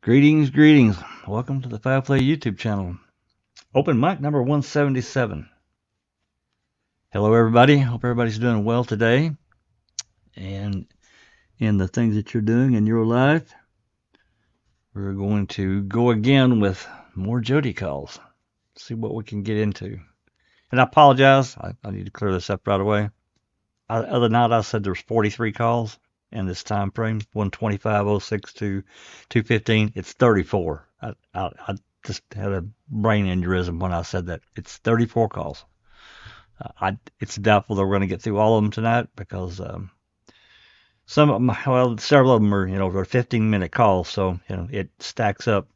Greetings, greetings. Welcome to the Foul Play YouTube channel. Open mic number 177. Hello, everybody. Hope everybody's doing well today. And in the things that you're doing in your life, we're going to go again with more Jodi calls. See what we can get into. And I apologize. I need to clear this up right away. Other night, I said there's 43 calls in this time frame, 125:06 to 2:15. It's 34. I just had a brain aneurysm when I said that. It's 34 calls. It's doubtful that we're going to get through all of them tonight because some of them, well, several of them are, are 15-minute calls. So, it stacks up.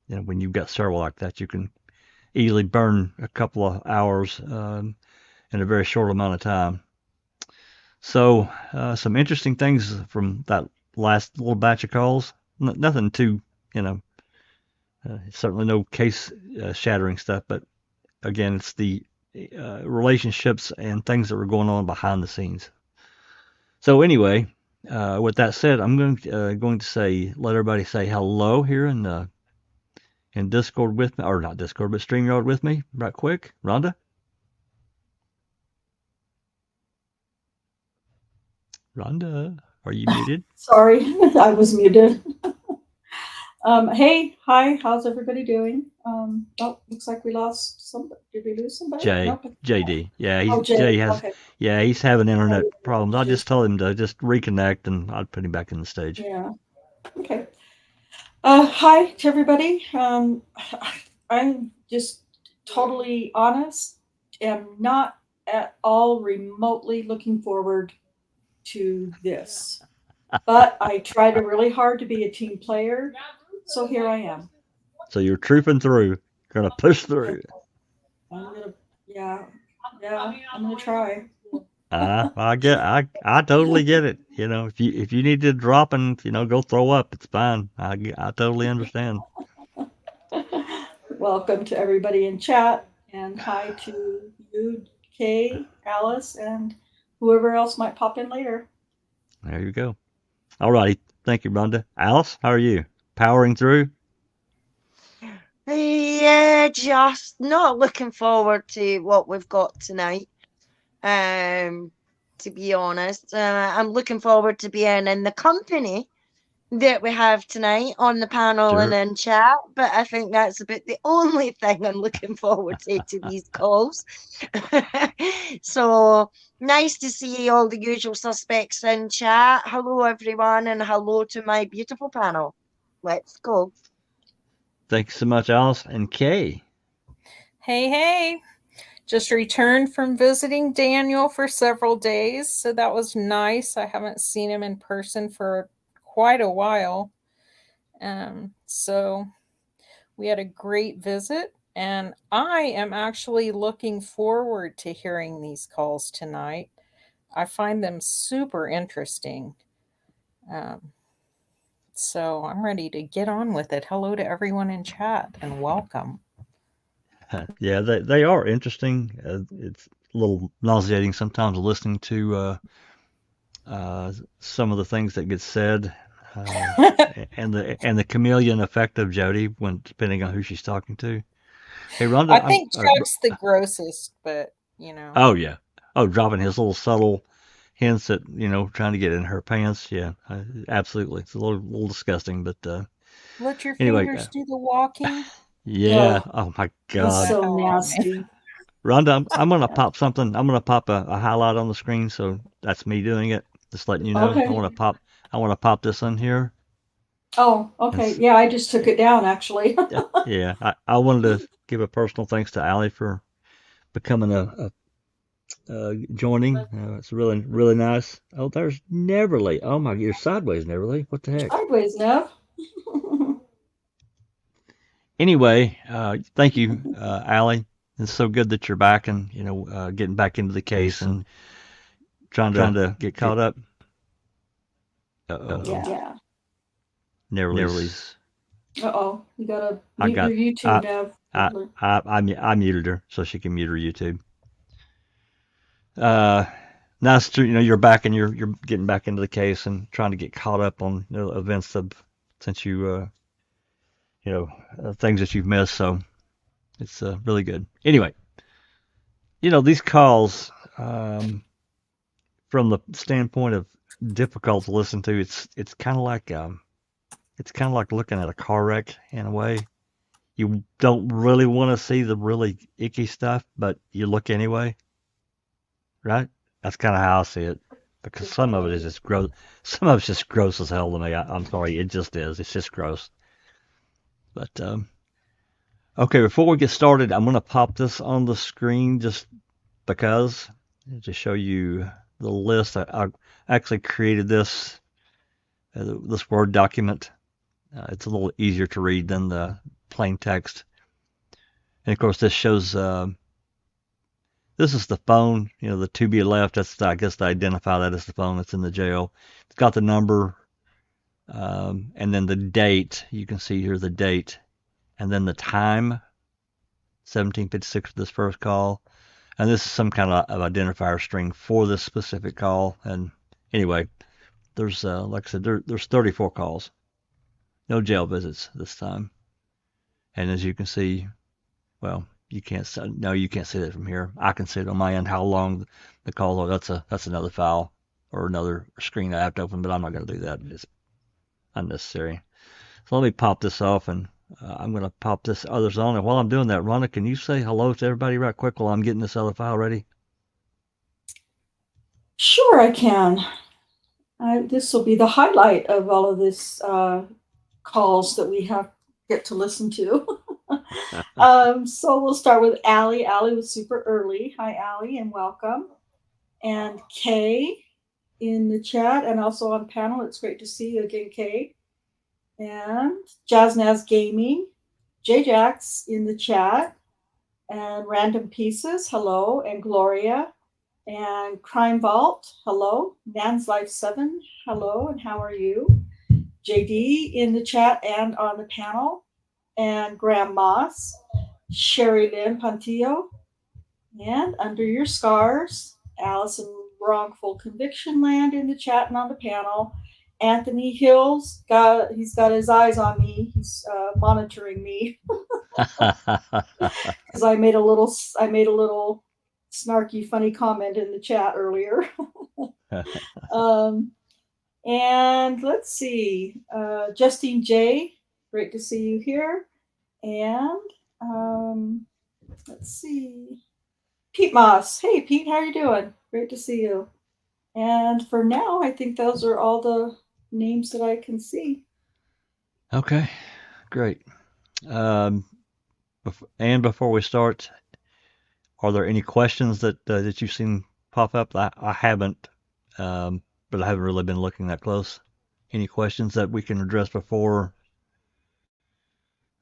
When you've got several like that, you can easily burn a couple of hours in a very short amount of time. So, some interesting things from that last little batch of calls. Nothing too, certainly no case shattering stuff, but again, it's the relationships and things that were going on behind the scenes. So anyway, with that said, I'm going to let everybody say hello here in Discord with me, or not Discord, but StreamYard with me, right quick. Rhonda? Rhonda, are you muted? Sorry, I was muted. Hey, hi, how's everybody doing? Looks like we lost somebody. Did we lose somebody? JD. Yeah, Jay has. Okay. Yeah, he's having internet problems. I just told him to just reconnect, and I'd put him back in the stage. Yeah. Okay. Hi to everybody. I'm just totally honest. Am not at all remotely looking forward to this, but I tried really hard to be a team player, so here I am. So you're trooping through, gonna push through. Yeah, I'm gonna try. I totally get it. If you need to drop and go throw up, it's fine. I totally understand. Welcome to everybody in chat, and hi to you, Kay, Alice, and whoever else might pop in later. There you go. All righty. Thank you, Rhonda. Alice, how are you? Powering through? Yeah, just not looking forward to what we've got tonight. To be honest, I'm looking forward to being in the company that we have tonight on the panel Sure. and in chat. But I think that's about the only thing I'm looking forward to these calls. So nice to see all the usual suspects in chat. Hello, everyone, and hello to my beautiful panel. Let's go. Thanks so much, Alice. And Kay. Hey. Just returned from visiting Daniel for several days, so that was nice. I haven't seen him in person for quite a while. So we had a great visit, and I am actually looking forward to hearing these calls tonight. I find them super interesting. So I'm ready to get on with it. Hello to everyone in chat, and welcome. Yeah, they are interesting. It's a little nauseating sometimes listening to some of the things that get said, and the chameleon effect of Jodi when depending on who she's talking to. Hey, Rhonda, I think Chuck's the grossest, but Oh yeah. Oh, dropping his little subtle hints that trying to get in her pants. Yeah, absolutely. It's a little disgusting, but let your anyway, fingers do the walking. Yeah. Oh my God. That's so nasty. Rhonda, I'm gonna pop something. I'm gonna pop a highlight on the screen, so that's me doing it. Just letting you know. Okay. I want to pop this in here. Oh, okay. Yeah, I just took it down actually. Yeah. I wanted to give a personal thanks to Allie for becoming a joining. It's really really nice. Oh, there's Neverly. Oh my, you're sideways, Neverly. What the heck? Sideways, Nev. Anyway, thank you, Allie. It's so good that you're back and getting back into the case and trying to get caught up. Yeah. Neverly's. You gotta mute your YouTube, Nev. I muted her so she can mute her YouTube. Nice to you're back and you're getting back into the case and trying to get caught up on events of since you things that you've missed. So it's really good. Anyway, these calls, from the standpoint of difficult to listen to, it's kind of like looking at a car wreck in a way. You don't really want to see the really icky stuff, but you look anyway, right? That's kind of how I see it, because some of it is just gross. Some of it's just gross as hell to me. I'm sorry, it just is. It's just gross. But okay, before we get started, I'm going to pop this on the screen just because, to show you the list. I actually created this Word document. It's a little easier to read than the plain text. And of course, this shows, this is the phone, the to be left. That's, I guess, to identify that as the phone that's in the jail. It's got the number, and then the date. You can see here the date, and then the time, 1756 for this first call. And this is some kind of identifier string for this specific call. And anyway, there's, like I said, there's 34 calls. No jail visits this time. And as you can see, well, you can't see that from here. I can see it on my end how long the calls are. That's another file or another screen I have to open, but I'm not going to do that. It's unnecessary. So let me pop this off, and I'm going to pop this others on. And while I'm doing that, Rhonda, can you say hello to everybody right quick while I'm getting this other file ready? Sure, I can. This will be the highlight of all of this calls that we get to listen to. So we'll start with Allie. Allie was super early. Hi, Allie, and welcome. And Kay in the chat and also on panel. It's great to see you again, Kay. And Jaznaz Gaming, J-Jax in the chat, and Random Pieces, hello, and Gloria, and Crime Vault, hello, Nan's Life 7, hello, and how are you? JD in the chat and on the panel, and Graham Moss, Sherry Lynn Pantillo, and Under Your Scars, Allison Wrongful Conviction Land in the chat and on the panel. Anthony Hills, he's got his eyes on me. He's monitoring me because I made a little snarky, funny comment in the chat earlier. And let's see, Justine J, great to see you here. And let's see, Pete Moss. Hey, Pete, how are you doing? Great to see you. And for now, I think those are all the names that I can see. Okay, great. And before we start, are there any questions that you've seen pop up? I haven't, but I haven't really been looking that close. Any questions that we can address before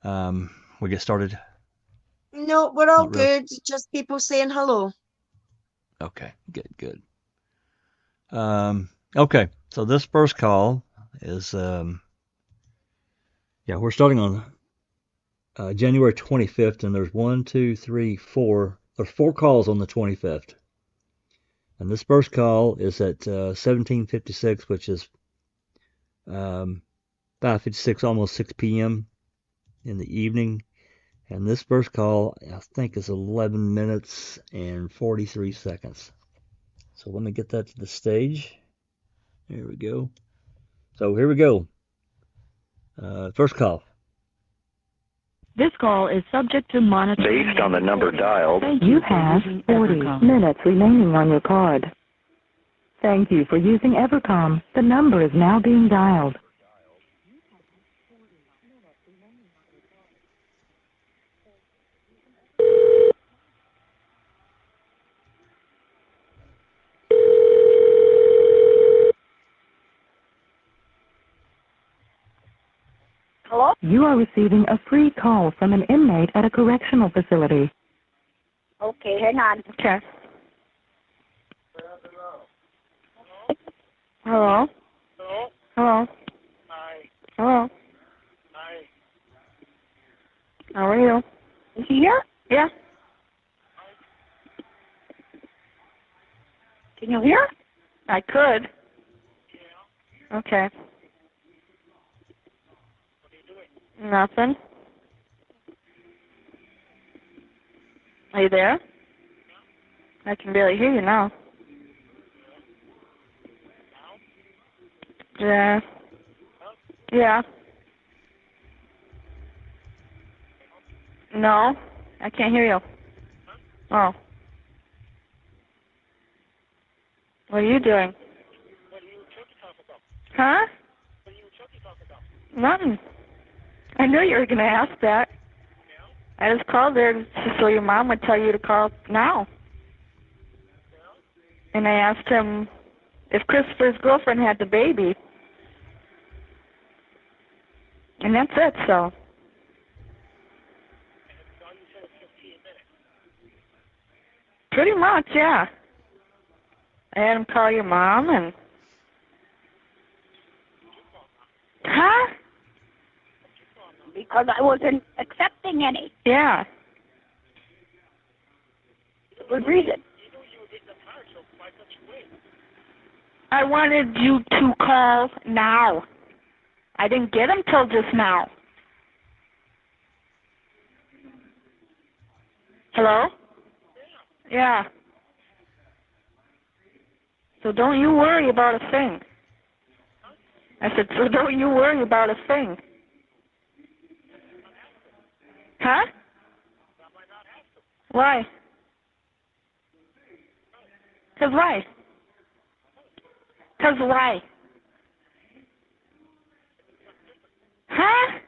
we get started? No, we're all Not really. good. Just people saying hello. Okay, good. Okay, so this first call is, we're starting on January 25th, and there's there's 4 calls on the 25th. And this first call is at 17:56, which is 5:56, almost 6 p.m. in the evening. And this first call, I think, is 11 minutes and 43 seconds. So let me get that to the stage. There we go. So here we go. First call. This call is subject to monitoring. Based on the number dialed, You have 40 minutes remaining on your card. Thank you for using Evercom. The number is now being dialed. Hello? You are receiving a free call from an inmate at a correctional facility. Okay, hang on. Okay. Hello? Hello? Hello? Hi. Hello? Hi. How are you? Is he here? Yeah. Can you hear? I could. Yeah. Okay. What are you doing? Nothing. Are you there? I can barely hear you now. Yeah. Yeah. No, I can't hear you. Oh. What are you doing? What are you trying to talk about? Huh? What are you trying to talk about? Nothing. I knew you were going to ask that. I just called there so your mom would tell you to call now. And I asked him if Christopher's girlfriend had the baby. And that's it, so. Pretty much, yeah. I had him call your mom and... Huh? Because I wasn't accepting any. Yeah. Good reason. I wanted you to call now. I didn't get him till just now. Hello? Yeah. So don't you worry about a thing. I said, so don't you worry about a thing. Huh? Why? 'Cause why? 'Cause why? Huh?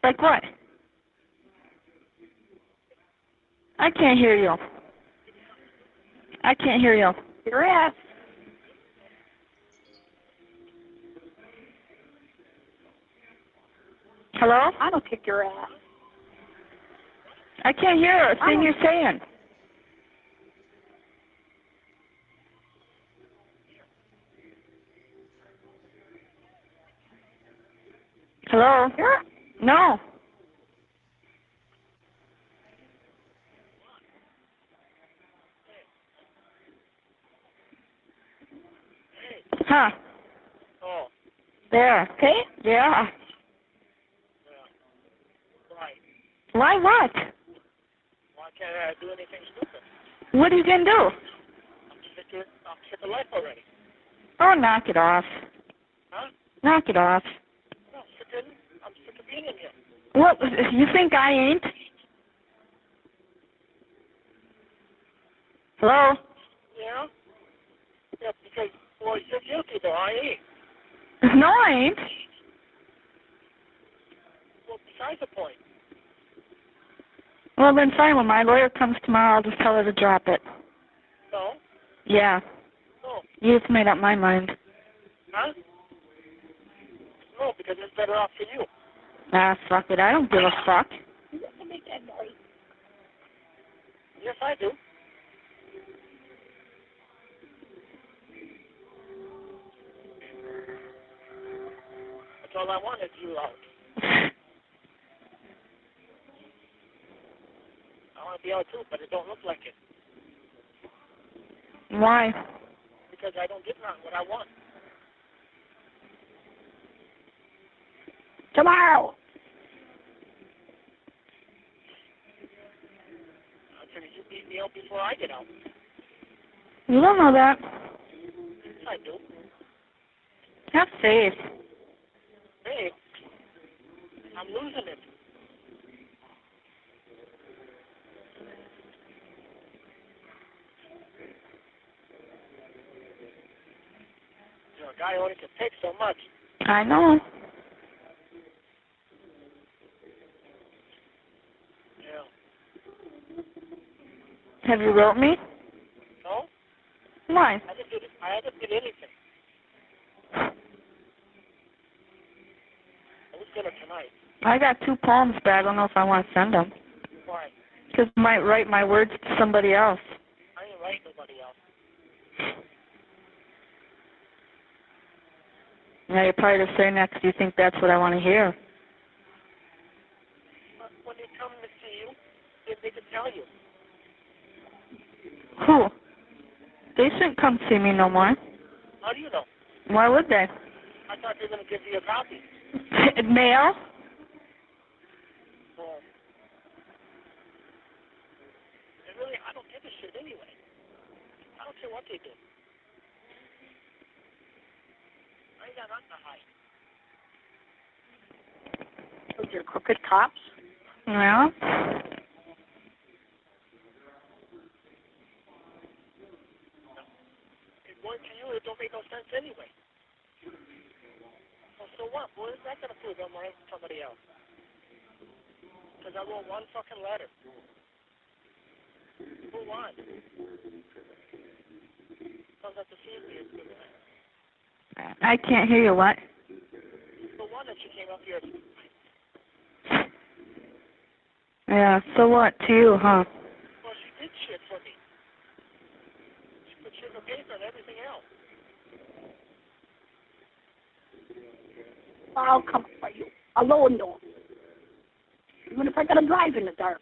Like what? I can't hear you. I can't hear you. Your ass. Hello? I don't kick your ass. I can't hear a thing you're saying. Hello? Here? No. Huh. Oh, There. Okay? Yeah. right. Why what? Why can't I do anything stupid? What are you going to do? I'm sick of life already. Oh, knock it off. Huh? Knock it off. No, I'm sick of being in here. What? You think I ain't? Hello? Yeah? Yeah, because, well, you're guilty though, I ain't. No, I ain't. Well, besides the point. Well, then fine. When my lawyer comes tomorrow, I'll just tell her to drop it. No? Yeah. No. You just made up my mind. Huh? No, because it's better off for you. Ah, fuck it. I don't give a fuck. You have to make that noise. Yes, I do. That's all I wanted you out. I want to be out too, but it don't look like it. Why? Because I don't get what I want. Tomorrow. Until you beat me out before I get out. You don't know that. Yes, I do. Have faith. Hey, I'm losing it. You're a guy only can take so much. I know. Yeah. Have you wrote me? No? Why? I haven't did anything. I was gonna tonight. I got 2 poems, but I don't know if I want to send them. Why? Because I might write my words to somebody else. I ain't writing nobody else. Now you're probably just saying that because you think that's what I want to hear. But when they come to see you, they can tell you. Who? They shouldn't come see me no more. How do you know? Why would they? I thought they were gonna give you a copy. Mail? Oh. care what they do. I ain't got nothing to hide. Those are crooked cops. Yeah. According to you, it don't make no sense anyway. Well, so what? What is that going to prove? I'm writing somebody else. Because I wrote one fucking letter. Who won? Sounds like the family is good. I can't hear you. What? The one that she came up here. Yeah. So what? To you, huh? Well, she did shit for me. She put shit in the paper and everything else. I'll come for you. Alone, though. Even if I gotta drive in the dark.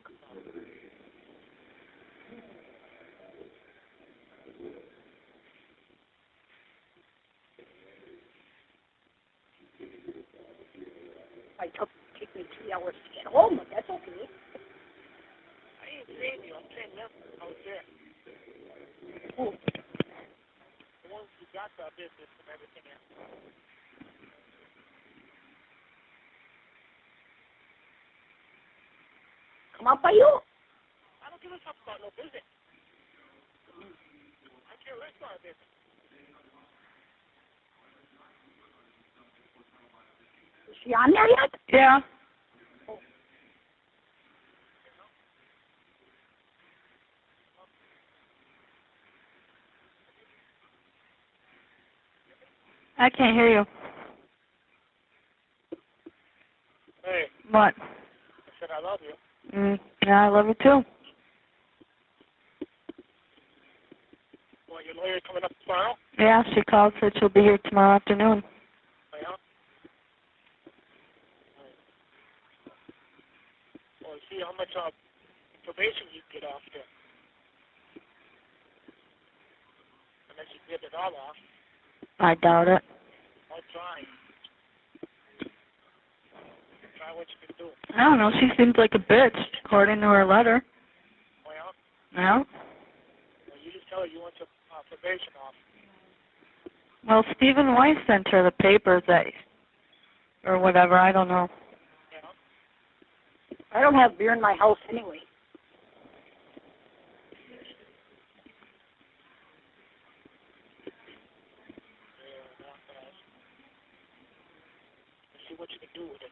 Take me 3 hours to get home, but that's okay. I ain't saying you. I'm saying them out there. Who? The ones who got the business and everything else. Come up by you? I don't give a fuck about no business. I care less about business. Is she on there yet? Yeah. I can't hear you. Hey, What? I said I love you. Yeah, I love you too. Well, your lawyer coming up tomorrow? Yeah, she called, said she'll be here tomorrow afternoon. Yeah. Well, see how much probation you get off there. Unless you get it all off. I doubt it. I'll try. Try what you can do. I don't know. She seems like a bitch, according to her letter. Well, Yeah. you just tell her you want your probation off. Well, Stephen Weiss sent her the papers or whatever. I don't know. Yeah. I don't have beer in my house anyway. See what you can do with it.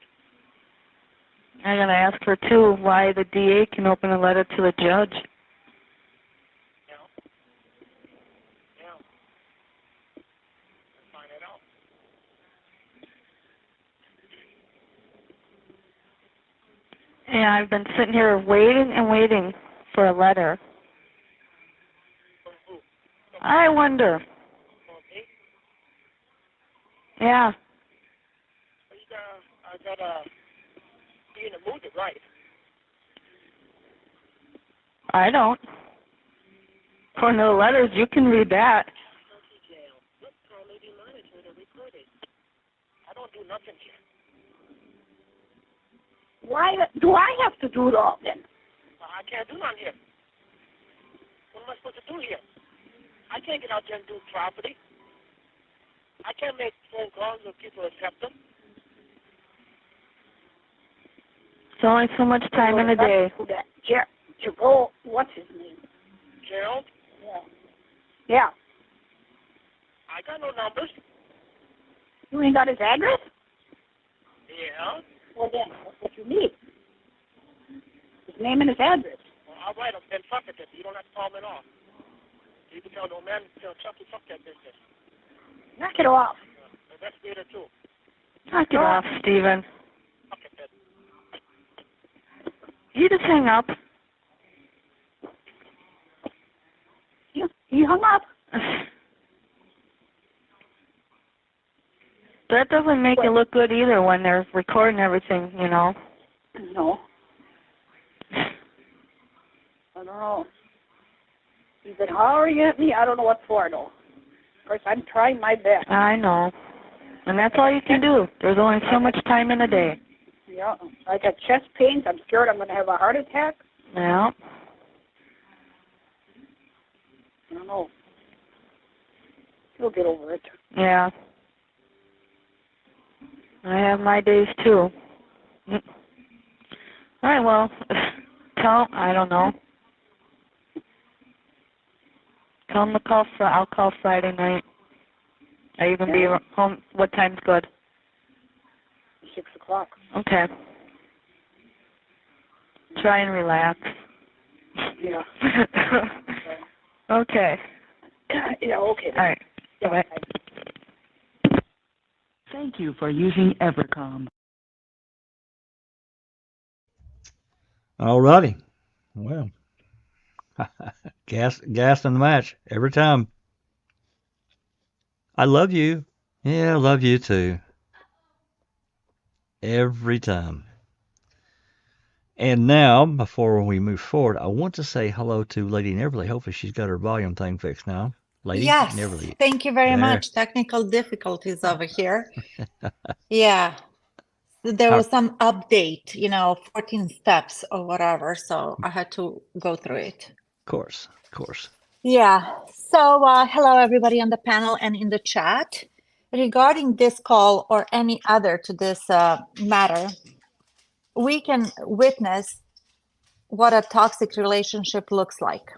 I gotta ask her too why the DA can open a letter to the judge. Yeah. Yeah. Find it out. Yeah, I've been sitting here waiting and waiting for a letter. From who? I wonder. From me? Yeah. I gotta be in the mood to write. I don't. According to the letters, you can read that. This call may be monitored or recorded. I don't do nothing here. Why do I have to do it all then? I can't do nothing here. What am I supposed to do here? I can't get out there and do property. I can't make phone calls when people accept them. It's only so much time in a day. Jerome, what's his name? Gerald, Yeah. I got no numbers. You ain't got his address? Yeah. Well then, that's what you need. His name and his address. Well, I'll write them. Then fuck it then. You don't have to call them at all. You can tell no man, tell Chucky, fuck that business. Knock it off. Investigator too. Knock it off, Stephen. Fuck it then. You just hang up. He hung up. That doesn't make it look good either when they're recording everything, you know. No. I don't know. He's been hollering at me. I don't know what for, though. Of course, I'm trying my best. I know. And that's all you can do. There's only so much time in a day. Yeah. I got chest pains. I'm scared I'm going to have a heart attack. Yeah. I don't know. You'll get over it. Yeah. I have my days too. All right, well, I don't know. Tell them to call. I'll call Friday night. Are you gonna be home? What time's good? 6 o'clock. Okay. Try and relax. Yeah. Okay. Yeah, okay. All right. Yeah, Bye. Thank you for using Evercom. Alrighty. Well, gas in the match every time. I love you. Yeah, I love you too. Every time. And now, before we move forward, I want to say hello to Lady Neverly. Hopefully she's got her volume thing fixed now. Lady Yes, Neverly. thank you very There. much. Technical difficulties over here. Yeah, there How, was some update, 14 steps or whatever, so I had to go through it. of course. Yeah, so hello everybody on the panel and in the chat. Regarding this call or any other to this matter, we can witness what a toxic relationship looks like.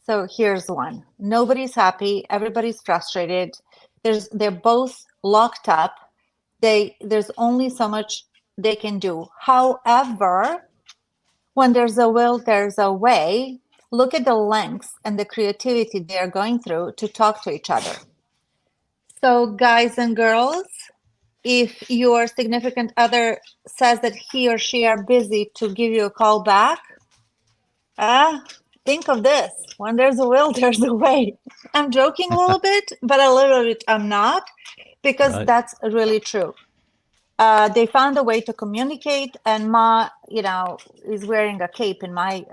So here's one. Nobody's happy. Everybody's frustrated. They're both locked up. There's only so much they can do. However, when there's a will, there's a way. Look at the lengths and the creativity they are going through to talk to each other. So guys and girls, if your significant other says that he or she are busy to give you a call back, think of this. When there's a will, there's a way. I'm joking a little bit, but a little bit I'm not, because that's really true. They found a way to communicate, and Ma, is wearing a cape in my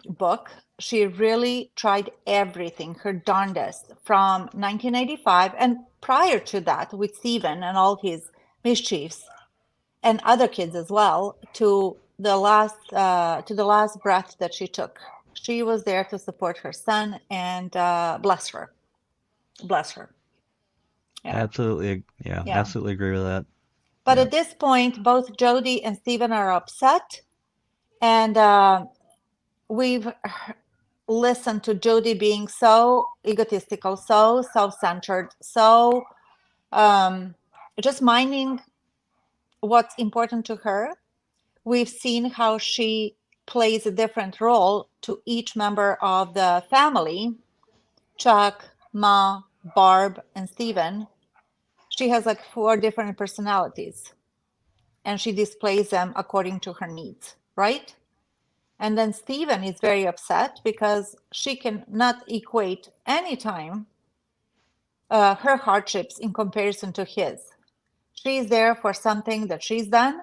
book. She really tried everything, her darndest, from 1985 and prior to that with Stephen and all his mischiefs, and other kids as well, to the last breath that she took. She was there to support her son, and bless her. Yeah. Absolutely. Yeah, absolutely agree with that. But at this point, both Jodi and Stephen are upset, and we've listened to Jodi being so egotistical, so self-centered, so just minding what's important to her. We've seen how she plays a different role to each member of the family, Chuck, Ma, Barb, and Stephen. She has like 4 different personalities, and she displays them according to her needs, right? And then Stephen is very upset because she can not equate any time her hardships in comparison to his. She's there for something that she's done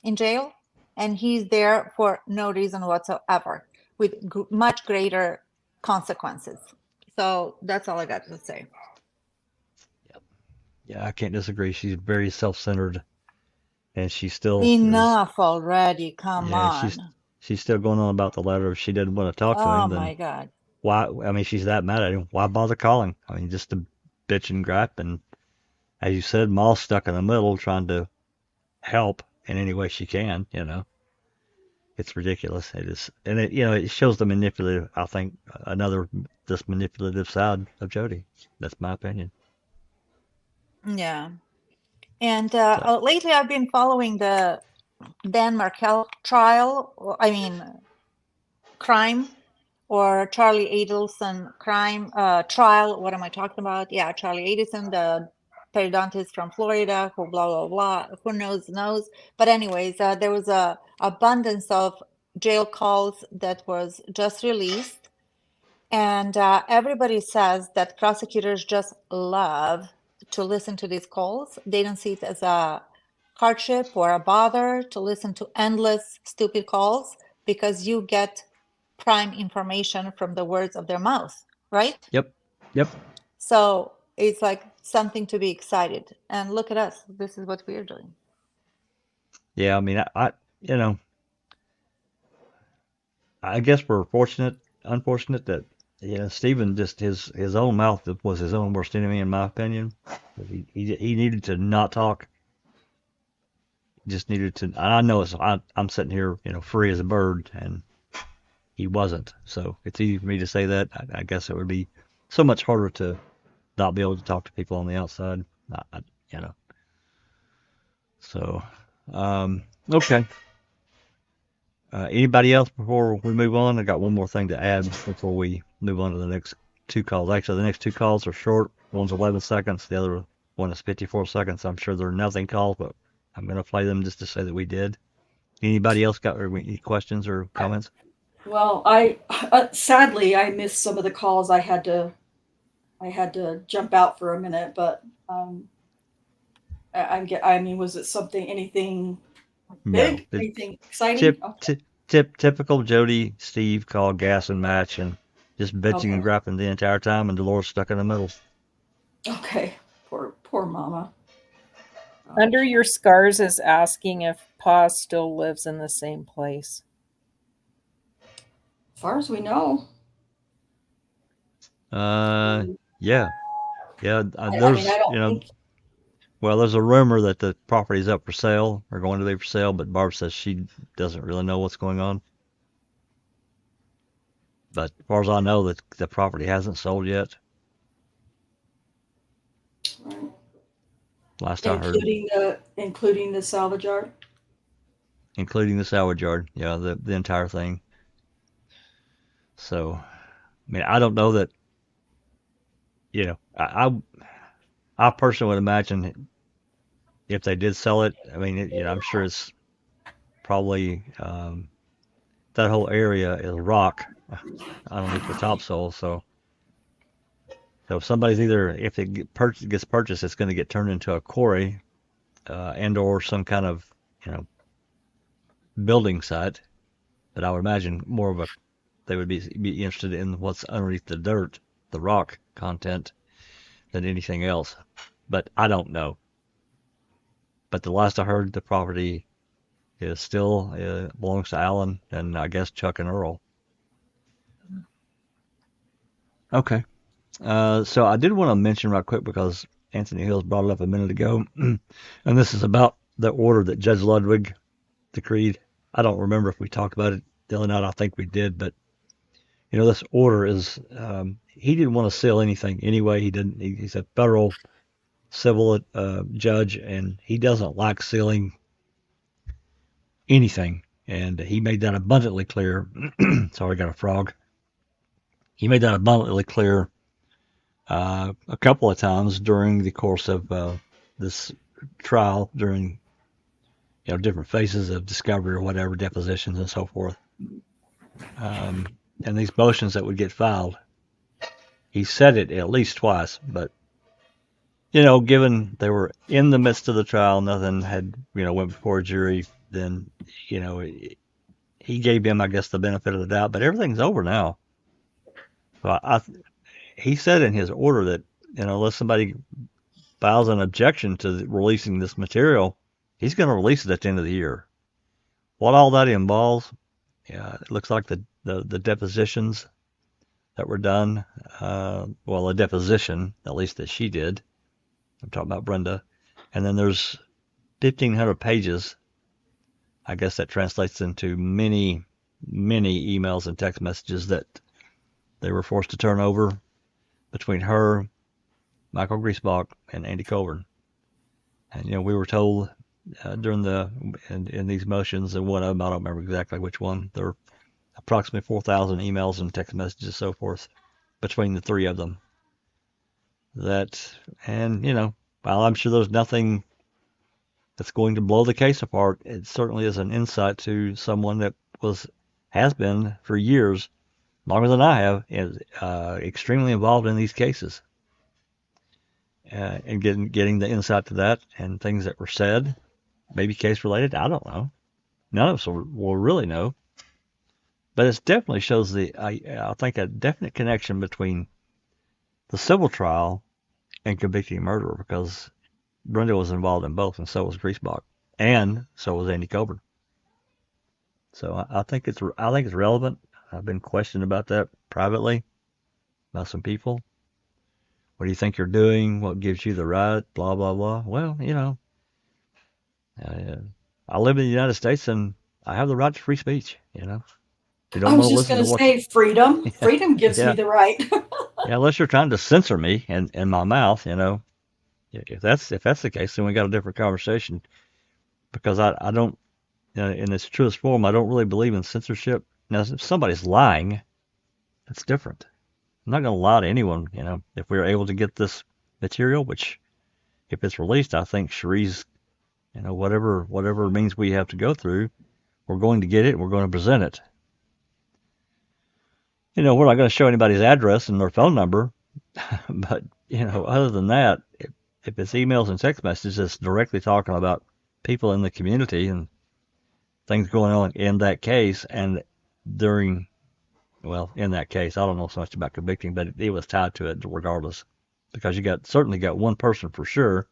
in jail, and he's there for no reason whatsoever, with much greater consequences. So that's all I got to say. Yeah, I can't disagree. She's very self-centered, and she's still enough already. Come on. She's still going on about the letter. If she didn't want to talk to him, then my God. why? I mean, she's that mad at him. Why bother calling? I mean, just to bitch and gripe. And as you said, Ma's stuck in the middle, trying to help in any way she can. It's ridiculous. It is, and it shows the manipulative. I think this manipulative side of Jodi. That's my opinion. Yeah. And lately I've been following the Dan Markel crime, or Charlie Adelson crime trial. What am I talking about? Yeah, Charlie Adelson, the periodontist from Florida, who blah, blah, blah, who knows. But anyways, there was a abundance of jail calls that was just released. And everybody says that prosecutors just love to listen to these calls. They don't see it as a hardship or a bother to listen to endless stupid calls, because you get prime information from the words of their mouth, right? Yep. So it's like something to be excited. And look at us. This is what we're doing. Yeah, I mean, I guess we're unfortunate that Stephen, just his own mouth was his own worst enemy, in my opinion. He needed to not talk. Just needed to. I know I'm sitting here, free as a bird, and he wasn't. So it's easy for me to say that. I guess it would be so much harder to not be able to talk to people on the outside. You know. So, okay. Anybody else before we move on? I got one more thing to add before we move on to the next two calls. Actually, the next two calls are short. One's 11 seconds. The other one is 54 seconds. I'm sure they're nothing calls, but I'm going to play them just to say that we did. Anybody else got any questions or comments? Well, I sadly I missed some of the calls. I had to jump out for a minute, but I mean, was it anything big, No. anything exciting? Typical Jodi Steve call, gas and match, and just bitching and griping the entire time, and Dolores stuck in the middle. Okay, poor mama. Under Your Scars is asking if Pa still lives in the same place. As far as we know. Yeah. There's, well, there's a rumor that the property's up for sale or going to be for sale, but Barb says she doesn't really know what's going on. But as far as I know, the property hasn't sold yet. Right. Last I heard. Including the salvage yard? Including the salvage yard, yeah, the entire thing. So, I mean, I don't know that, I personally would imagine if they did sell it, I mean, I'm sure it's probably, that whole area is rock underneath the topsoil. So if somebody's if it gets purchased, it's going to get turned into a quarry, and or some kind of, building site. But I would imagine they would be interested in what's underneath the dirt, the rock content, than anything else. But I don't know. But the last I heard, the property is still belongs to Alan and I guess Chuck and Earl. Okay. So I did want to mention right quick, because Anthony Hills brought it up a minute ago, and this is about the order that Judge Ludwig decreed. I don't remember if we talked about it the other night. I think we did, but this order is, he didn't want to seal anything anyway. He's a federal civil judge, and he doesn't like sealing anything. And he made that abundantly clear. Sorry, I got a frog. He made that abundantly clear a couple of times during the course of this trial, during different phases of discovery or whatever, depositions and so forth. And these motions that would get filed, he said it at least twice, but given they were in the midst of the trial, nothing had went before a jury, then he gave him, I guess, the benefit of the doubt. But everything's over now. So he said in his order that unless somebody files an objection to releasing this material, he's going to release it at the end of the year. What all that involves, it looks like the depositions that were done, a deposition, at least that she did. I'm talking about Brenda. And then there's 1,500 pages. I guess that translates into many, many emails and text messages that they were forced to turn over between her, Michael Griesbach, and Andy Colburn. And, we were told during in these motions, and one of them, I don't remember exactly which one, there were approximately 4,000 emails and text messages and so forth between the three of them. While I'm sure there's nothing that's going to blow the case apart, it certainly is an insight to someone that has been for years, longer than I have, extremely involved in these cases. And getting the insight to that and things that were said, maybe case related, I don't know. None of us will really know. But it definitely shows I think a definite connection between the civil trial and convicting a murderer, because Brenda was involved in both, and so was Griesbach, and so was Andy Colburn. So I think it's relevant. I've been questioned about that privately, by some people. What do you think you're doing? What gives you the right? Blah, blah, blah. Well, I live in the United States and I have the right to free speech, If you I don't was want to just listen going to to what's... say freedom. Freedom gives me Yeah, the right. yeah, unless you're trying to censor me in my mouth, If that's the case, then we got a different conversation. Because I don't, in its truest form, I don't really believe in censorship. Now, if somebody's lying, that's different. I'm not going to lie to anyone, if we're able to get this material, which if it's released, I think Cherie's, whatever means we have to go through, we're going to get it and we're going to present it. We're not going to show anybody's address and their phone number, but, other than that, if it's emails and text messages that's directly talking about people in the community and things going on in that case and during, in that case, I don't know so much about convicting, but it was tied to it regardless, because you certainly got one person for sure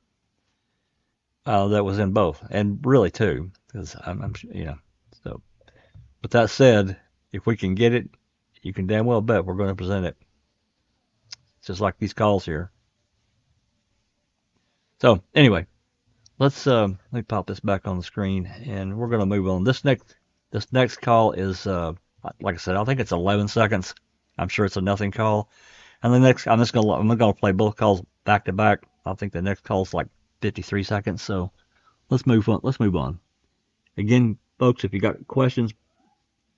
that was in both, and really two, because I'm So, with that said, if we can get it, you can damn well bet we're going to present it. It's just like these calls here. So anyway, let me pop this back on the screen, and we're going to move on. This next call is, like I said, I think it's 11 seconds. I'm sure it's a nothing call. And the next, I'm going to play both calls back to back. I think the next call is like 53 seconds. So let's move on. Again, folks, if you got questions,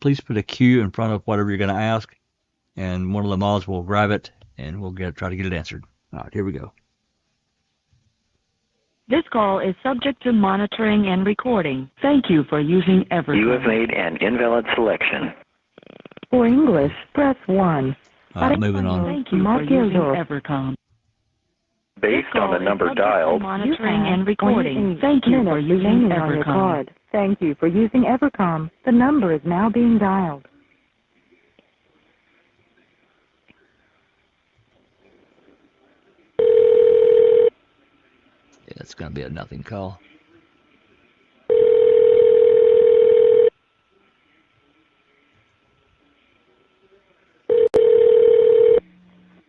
please put a Q in front of whatever you're going to ask, and one of the mods will grab it, and we'll try to get it answered. All right, here we go. This call is subject to monitoring and recording. Thank you for using Evercom. You have made an invalid selection. For English, press 1. All right, moving on. Thank you for using Evercom. Based on the number dialed, monitoring and recording. Thank you for using Evercom. Thank you for using Evercom. The number is now being dialed. Yeah, it's going to be a nothing call.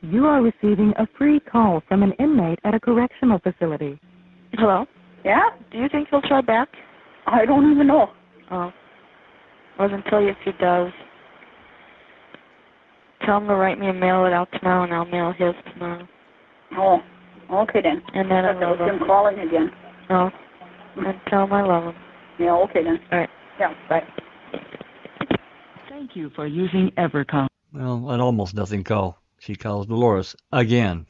You are receiving a free call from an inmate at a correctional facility. Hello? Yeah? Do you think he'll try back? I don't even know. Oh. I wasn't tell you if he does. Tell him to write me and mail it out tomorrow, and I'll mail his tomorrow. Oh, okay then. And then That was him calling again. No. And tell him I love him. Yeah, okay then. All right. Yeah, bye. Thank you for using Evercom. Well, an almost nothing call. She calls Dolores again.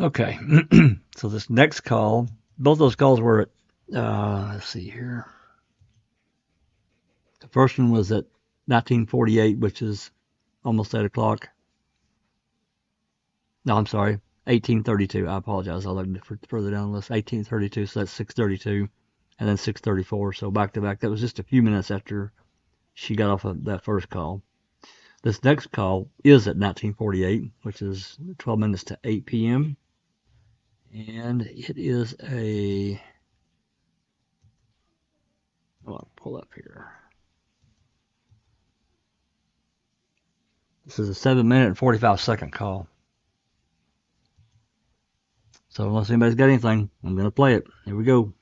Okay. So this next call, both those calls were at, let's see here. The first one was at 1948, which is almost 8 o'clock. No, I'm sorry, 1832. I apologize. I looked further down the list. 1832, so that's 6:32, and then 6:34. So back to back. That was just a few minutes after she got off of that first call. This next call is at 1948, which is 12 minutes to 8 p.m. And it is I'll pull up here. This is a 7-minute and 45-second call. So unless anybody's got anything, I'm going to play it. Here we go.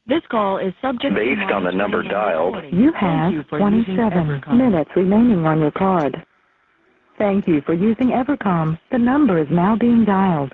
This call is subject based on the number dialed. You have 27 minutes remaining on your card. Thank you for using Evercom. The number is now being dialed.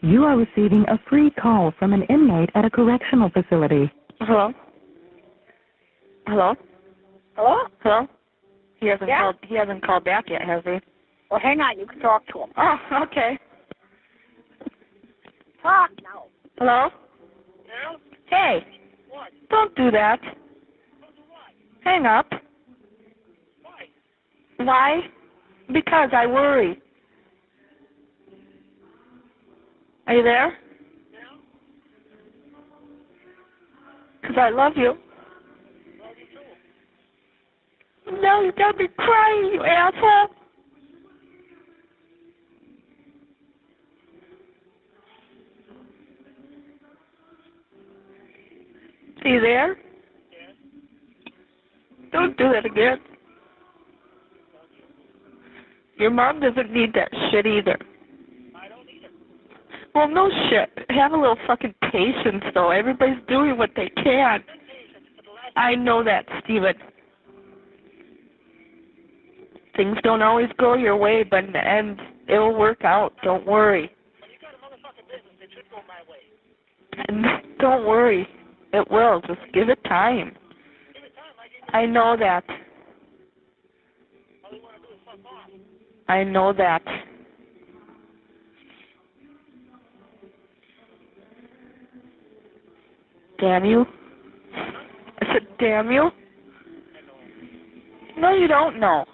You are receiving a free call from an inmate at a correctional facility. Hello? Hello? Hello? Hello? He hasn't Yeah? called. He hasn't called back yet, has he? Well, hang on. You can talk to him. Oh, okay. Talk now. Hello? Yeah? Hey, What? don't do that. Don't do what? Hang up. Why? Why? Because I worry. Are you there? Yeah? Because I love you. Now you got me crying, you asshole. See you there? Don't do that again. Your mom doesn't need that shit either. Well, no shit. Have a little fucking patience, though. Everybody's doing what they can. I know that, Steven. Things don't always go your way, but in the end, it'll work out. Don't worry. And don't worry. It will. Just give it time. I know that. I know that. Damn you. I said, damn you. No, you don't know.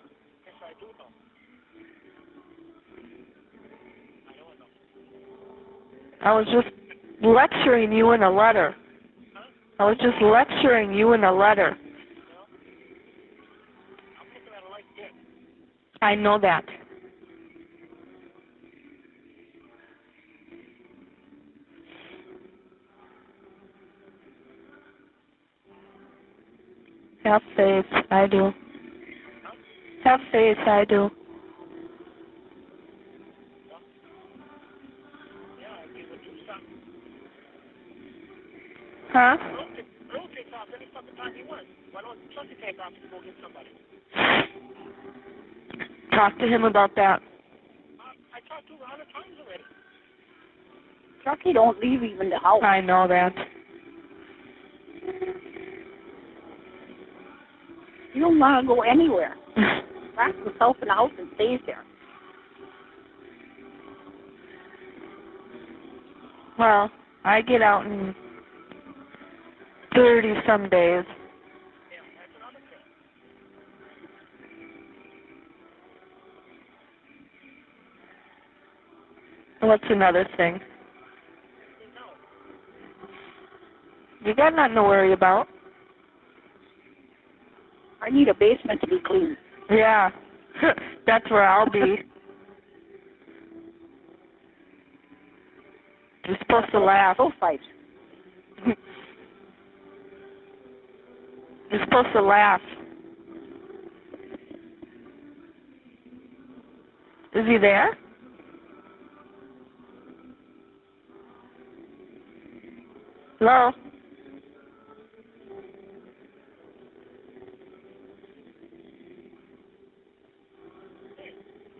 I was just lecturing you in a letter. I was just lecturing you in a letter. I know that. Have faith, I do. Have faith, I do. Huh? Talk to him about that. I talked to him 100 times already. Chucky don't leave even the house. I know that. You don't want to go anywhere. Locks himself in the house and stays there. Well, I get out in 30 some days. What's another thing? You got nothing to worry about. I need a basement to be clean. Yeah, that's where I'll be. You're supposed to laugh. Those fights. You're supposed to laugh. Is he there? Hello?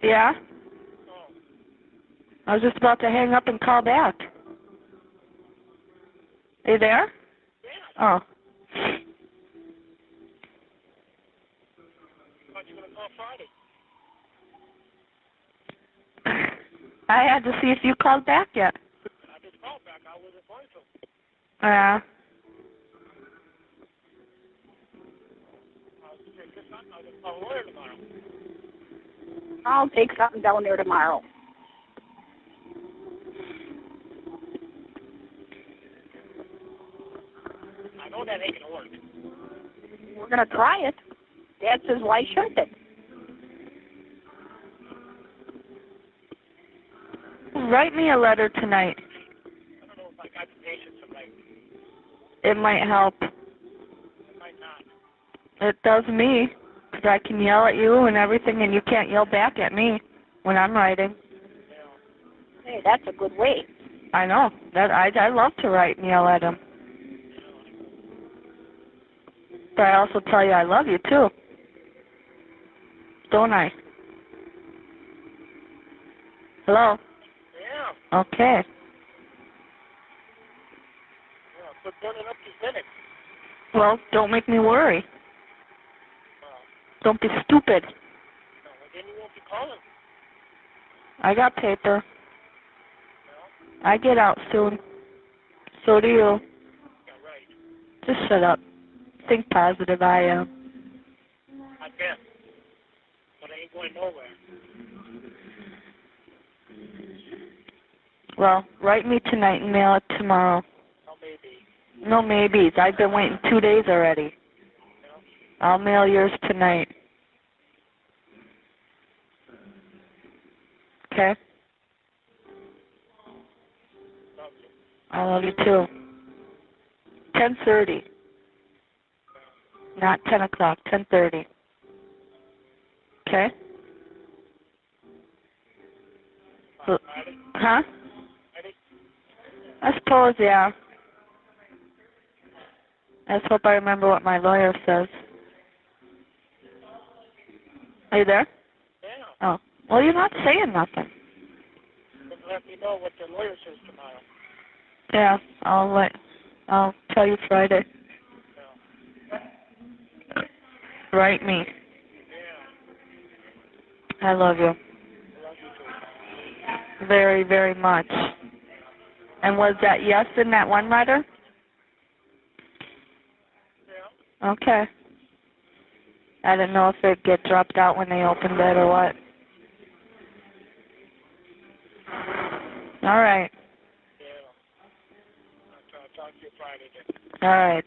Yeah? I was just about to hang up and call back. Are you there? Oh. I had to see if you called back yet. I just called back. I wasn't going to. Yeah. I'll lawyer tomorrow. I'll take something down there tomorrow. I know that ain't gonna work. We're going to try it. Dad says, why shouldn't it? Write me a letter tonight. I don't know if I got the patience to write. It might help. It might not. It does me, because I can yell at you and everything, and you can't yell back at me when I'm writing. Hey, that's a good way. I know. That I love to write and yell at him. But I also tell you I love you, too. Don't I? Hello? Yeah. Okay. Yeah, quit burning up these minutes. Well, don't make me worry. Don't be stupid. No, then you won't be calling. I got paper. I get out soon. So do you. Yeah, right. Just shut up. Think positive, I am. I can. But I ain't going nowhere. Well, write me tonight and mail it tomorrow. Oh, maybe. No maybes. I've been waiting 2 days already. I'll mail yours tonight. Okay? I love you too. 10:30. Not 10 o'clock, 10:30. Okay? Huh? I suppose, yeah. I just hope I remember what my lawyer says. Are you there? Yeah. Oh. Well, you're not saying nothing. Just let me know what the lawyer says tomorrow. Yeah, I'll tell you Friday. Write me. Yeah. I love you. I love you too. Very, very much. And was that yes in that one letter? Yeah. Okay. I didn't know if it'd get dropped out when they opened it or what. All right. Yeah. I'll talk to you Friday then. All right.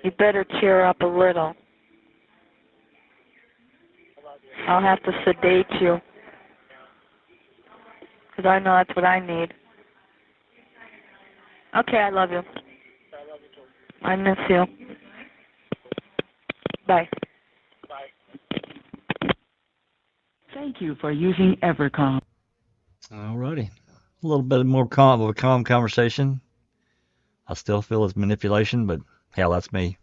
You better cheer up a little. I love you. I'll have to sedate you. Because I know that's what I need. Okay, I love you. I love you too. I miss you. Bye. Bye. Thank you for using Evercom. Alrighty. A little bit more calm of a calm conversation. I still feel it's manipulation, but hell, that's me.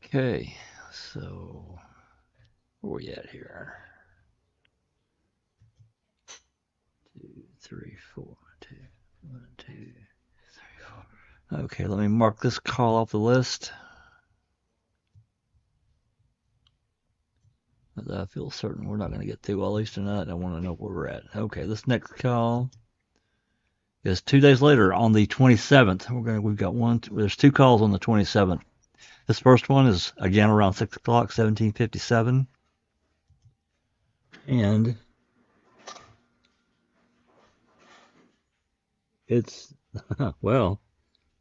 Okay, so where we at here? 2, 3, 4, 2, 1, 2, 3, 4. Okay, let me mark this call off the list. I feel certain we're not going to get through all these tonight. I want to know where we're at. Okay, this next call is 2 days later on the 27th. We've got there's 2 calls on the 27th. This first one is again around 6 o'clock, 1757. And it's, well,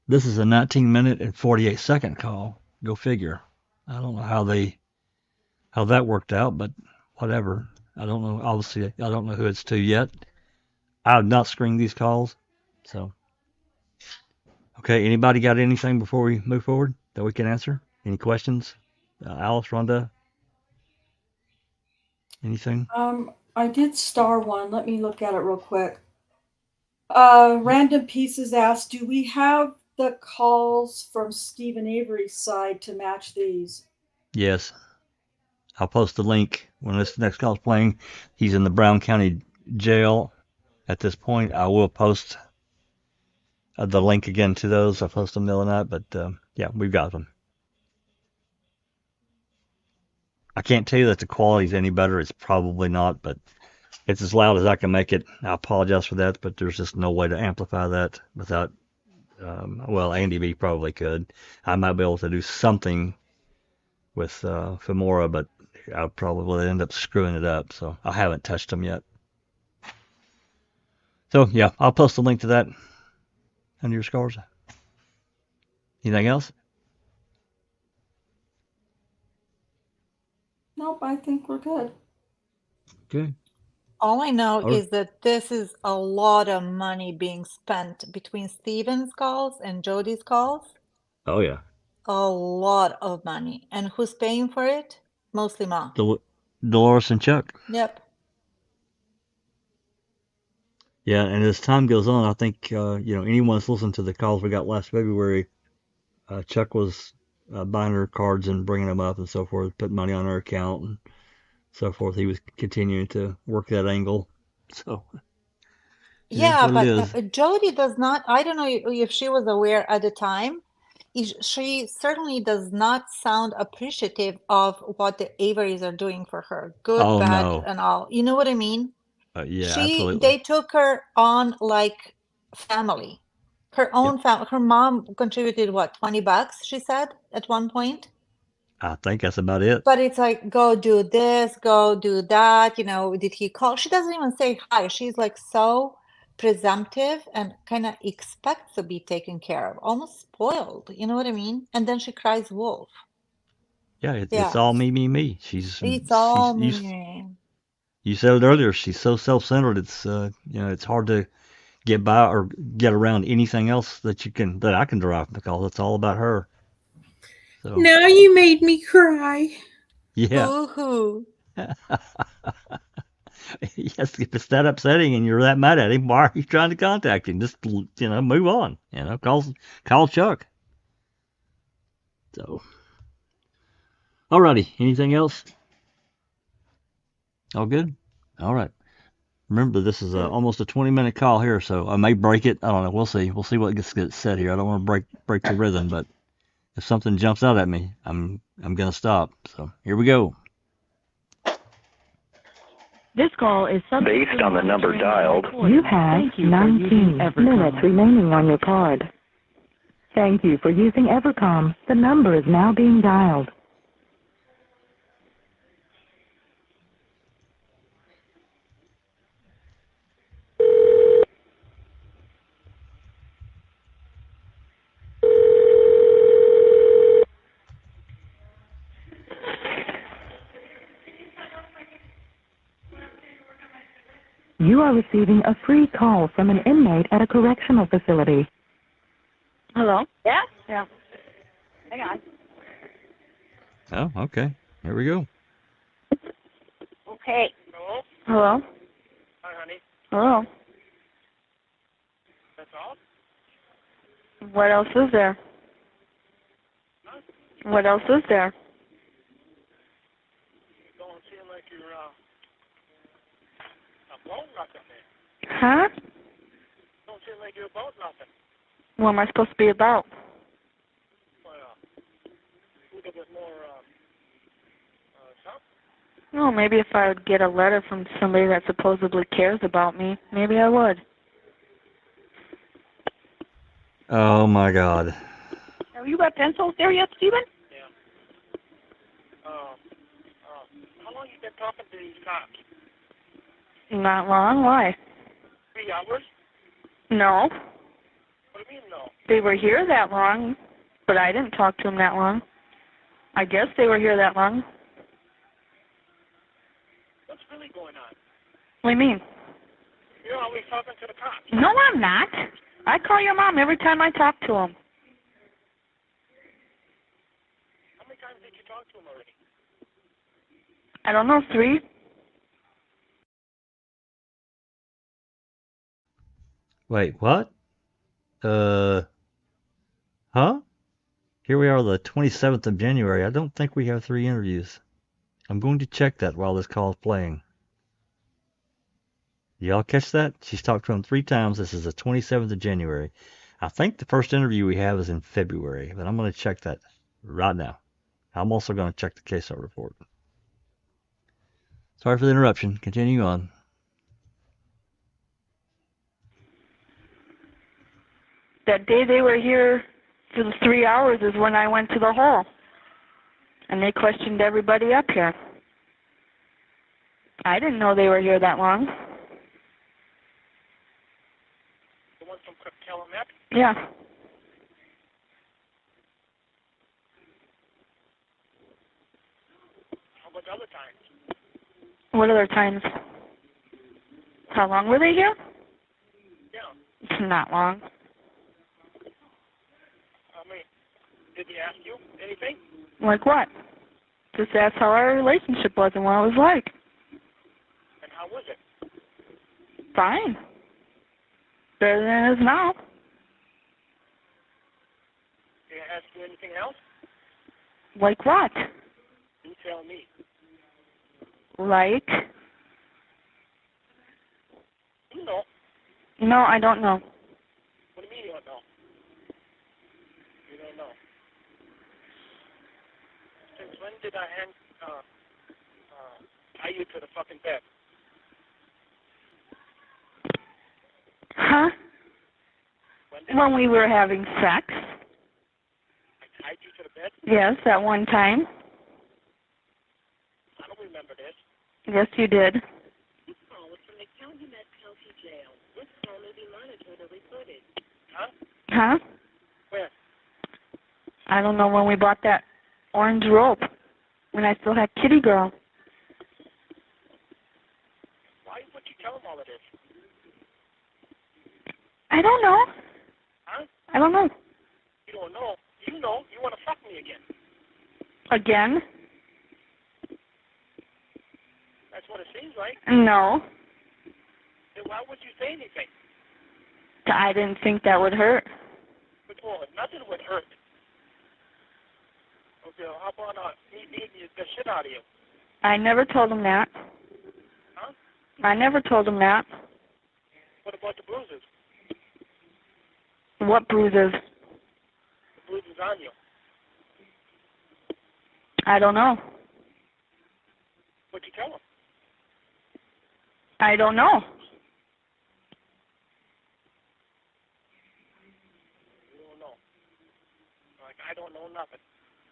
this is a 19-minute and 48-second call. Go figure. I don't know how that worked out, but whatever. I don't know. Obviously, I don't know who it's to yet. I have not screened these calls. So, okay, anybody got anything before we move forward that we can answer? Any questions? Alice, Rhonda? Anything? I did star one. Let me look at it real quick. Random Pieces asked, do we have the calls from Stephen Avery's side to match these? Yes. I'll post the link when this next call is playing. He's in the Brown County Jail at this point. I will post the link again to those. I'll post them the other night, but yeah, we've got them. I can't tell you that the quality's any better. It's probably not, but it's as loud as I can make it. I apologize for that, but there's just no way to amplify that without, well, Andy B probably could. I might be able to do something with Femora, but I probably will end up screwing it up, so I haven't touched them yet. So, yeah, I'll post a link to that under your scores. Anything else? Nope, I think we're good. Okay. All I know Or- is that this is a lot of money being spent between Steven's calls and Jodi's calls. Oh, yeah. A lot of money. And who's paying for it? Mostly Ma. Dolores and Chuck. Yep. Yeah, and as time goes on, I think, anyone that's listened to the calls we got last February, Chuck was buying her cards and bringing them up and so forth, putting money on her account and so forth. He was continuing to work that angle. So, Yeah, what it but Jodi does not, I don't know if she was aware at the time. She certainly does not sound appreciative of what the Averys are doing for her, good, Oh, bad, no. and all. You know what I mean? Yeah, absolutely. They took her on like family. Her own family. Her mom contributed what, $20, she said at one point? I think that's about it. But it's like, go do this, go do that. Did he call? She doesn't even say hi. She's like so presumptive and kind of expects to be taken care of, almost spoiled. You know what I mean? And then she cries wolf. Yeah, it's Yeah. all me, me, me. She's It's all you, me. you said it earlier. She's so self-centered. It's it's hard to get by or get around anything else that I can derive because it's all about her. So Now you made me cry. yeah. Boo-hoo. Yes, if it's that upsetting and you're that mad at him, why are you trying to contact him? Just move on. Call Chuck. So, alrighty. Anything else? All good. All right. Remember, this is almost a 20-minute call here, so I may break it. I don't know. We'll see. We'll see what gets said here. I don't want to break the rhythm, but if something jumps out at me, I'm gonna stop. So here we go. This call is Based on the number dialed. You have 19 minutes remaining on your card. Thank you for using Evercom. The number is now being dialed. You are receiving a free call from an inmate at a correctional facility. Hello? Yeah? Yeah. Hang on. Oh, okay. Here we go. Okay. Hello? Hello? Hi, honey. Hello? That's all? What else is there? Huh? What else is there? You don't seem like you're, about nothing, man. Huh? Don't seem like you're about nothing. What am I supposed to be about? Well, a little bit more, something. Oh, maybe if I would get a letter from somebody that supposedly cares about me, maybe I would. Oh my God. Have you got pencils there yet, Stephen? Yeah. How long you been talking to these cops? Not long. Why? 3 hours? No. What do you mean, no? They were here that long, but I didn't talk to them that long. I guess they were here that long. What's really going on? What do you mean? You're always talking to the cops. No, I'm not. I call your mom every time I talk to them. How many times did you talk to them already? I don't know, 3? Wait, what? Huh? Here we are, the 27th of January. I don't think we have 3 interviews. I'm going to check that while this call is playing. Y'all catch that? She's talked to him 3 times. This is the 27th of January. I think the first interview we have is in February, but I'm going to check that right now. I'm also going to check the CASO report. Sorry for the interruption. Continue on. That day they were here for the 3 hours is when I went to the hall. And they questioned everybody up here. I didn't know they were here that long. The one from Calumet? Yeah. How about other times? What other times? How long were they here? Yeah. It's not long. I mean, did they ask you anything? Like what? Just ask how our relationship was and what it was like. And how was it? Fine. Better than it is now. Did they ask you anything else? Like what? You tell me. Like? You know. No, I don't know. What do you mean you don't know? You don't know. Since when did I tie you to the fucking bed? Huh? When we were having sex? I tied you to the bed? Yes, at one time. I don't remember this. Yes, you did. This call is from the Calumet County Jail. This call is Huh? Where? I don't know, when we bought that orange rope. When I still had Kitty Girl. Why would you tell him all of this? I don't know. Huh? I don't know. You don't know. You know. You want to fuck me again. Again? That's what it seems like. No. Then why would you say anything? I didn't think that would hurt. But, well, nothing would hurt. Okay, how about me beating the shit out of you? I never told him that. Huh? I never told him that. What about the bruises? What bruises? The bruises on you. I don't know. What'd you tell him? I don't know. You don't know. Like, I don't know nothing.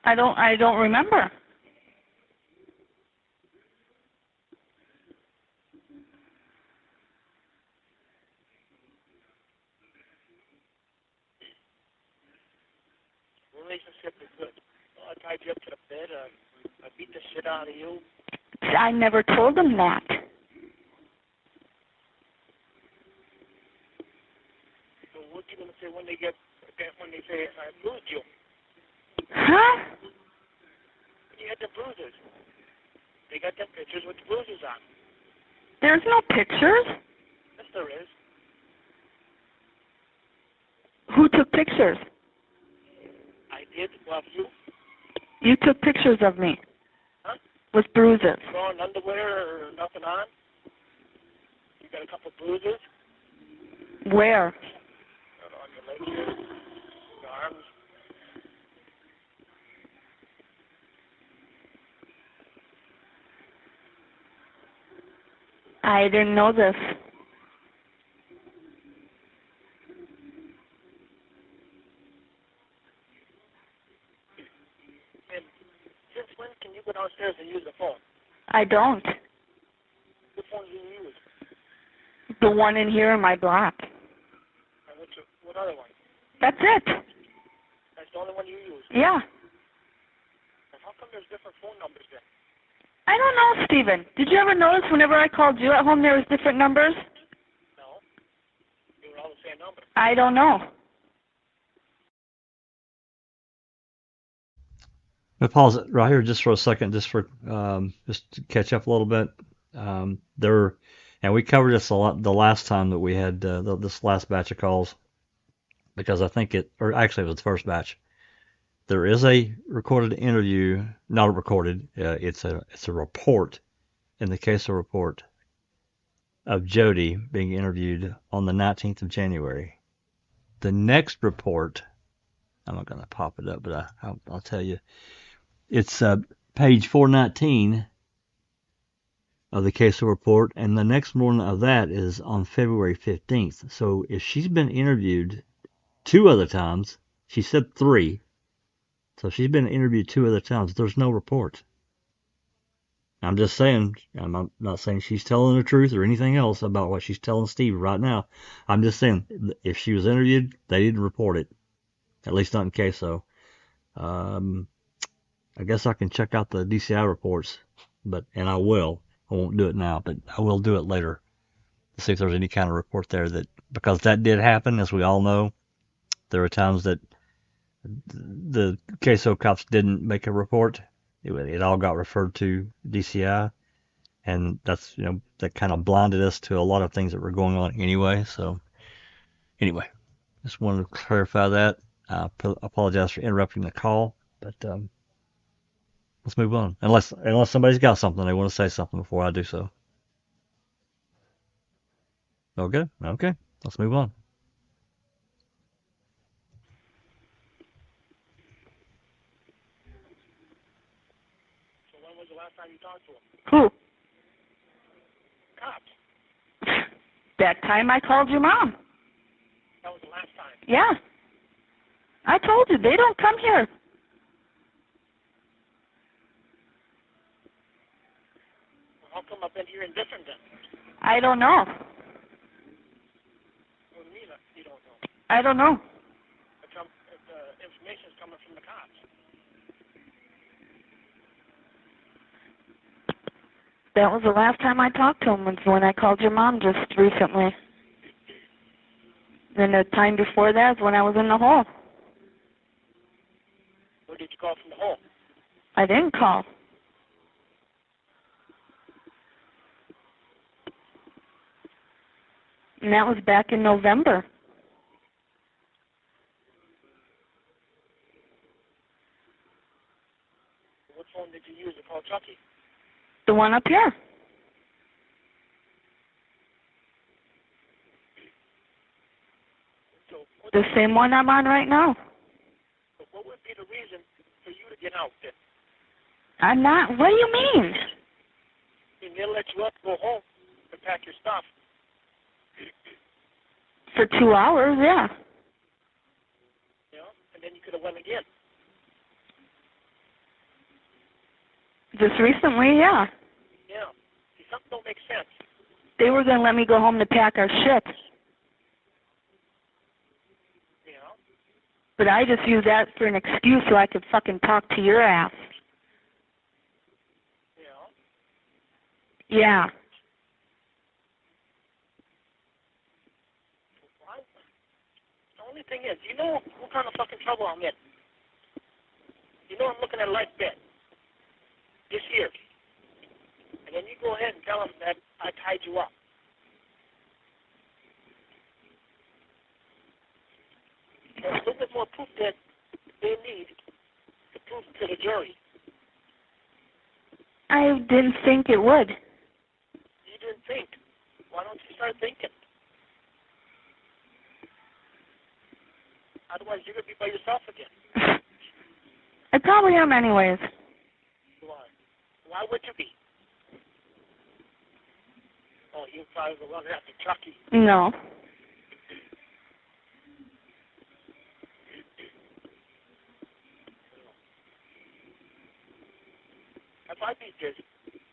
I don't remember. Relationship is good. I tied you up to the bed. I beat the shit out of you. I never told him that. So what you gonna say when they say I bruised you? Huh? You had the bruises. They got them pictures with the bruises on. There's no pictures. Yes, there is. Who took pictures? I did. Well, you. You took pictures of me. Huh? With bruises. Throwing underwear or nothing on. You got a couple bruises. Where? On your legs here. Your arms. I didn't know this. And since when can you go downstairs and use the phone? I don't. What phone do you use? The one in here in my block. And what other one? That's it. That's the only one you use? Yeah. And how come there's different phone numbers then? I don't know, Stephen. Did you ever notice whenever I called you at home there was different numbers? No. They were all the same number. I don't know. I'm gonna pause it right here just for a second, just to catch up a little bit. And we covered this a lot the last time that we had this last batch of calls, because I think or actually it was the first batch. There is a recorded interview, not recorded. It's a report in the CASO report of Jodi being interviewed on the 19th of January. The next report, I'm not going to pop it up, but I'll tell you. It's page 419 of the CASO report, and the next one of that is on February 15th. So if she's been interviewed 2 other times, she said 3, so she's been interviewed 2 other times, there's no report. I'm just saying, I'm not saying she's telling the truth or anything else about what she's telling Steve right now. I'm just saying, if she was interviewed, they didn't report it, at least not in CASO. I guess I can check out the DCI reports, and I will. I won't do it now, but I will do it later to see if there's any kind of report there because that did happen, as we all know. There were times that the CASO cops didn't make a report. It all got referred to DCI, and that's, that kind of blinded us to a lot of things that were going on anyway. So anyway, just wanted to clarify that. I apologize for interrupting the call, but let's move on. Unless somebody's got something they want to say something before I do so. Okay. Let's move on. So when was the last time you talked to him? Who? Cops. That time I called your mom. That was the last time. Yeah. I told you, they don't come here. How come I've been hearing different then? I don't know. What do you mean you don't know? I don't know. coming from the cops. That was the last time I talked to him, was when I called your mom just recently. And the time before that is when I was in the hole. Or did you call from the hole? I didn't call. And that was back in November. What phone did you use to call Chucky? The one up here. So The same one I'm on right now. what would be the reason for you to get out then? I'm not. What do you mean? And they'll let you up, go home, and pack your stuff. For 2 hours, yeah. You know, and then you could have went again. Just recently, yeah. Yeah. See, something don't make sense. They were going to let me go home to pack our shit. You know? But I just used that for an excuse so I could fucking talk to your ass. You know? Yeah. The only thing is, you know what kind of fucking trouble I'm in? You know I'm looking at a life bet this year. And then you go ahead and tell them that I tied you up. There's a little bit more proof that they need to prove to the jury. I didn't think it would. You didn't think. Why don't you start thinking? Otherwise, you're going to be by yourself again. I probably am anyways. You are. Why would you be? Oh, you probably will run after Chucky. No. If I beat this,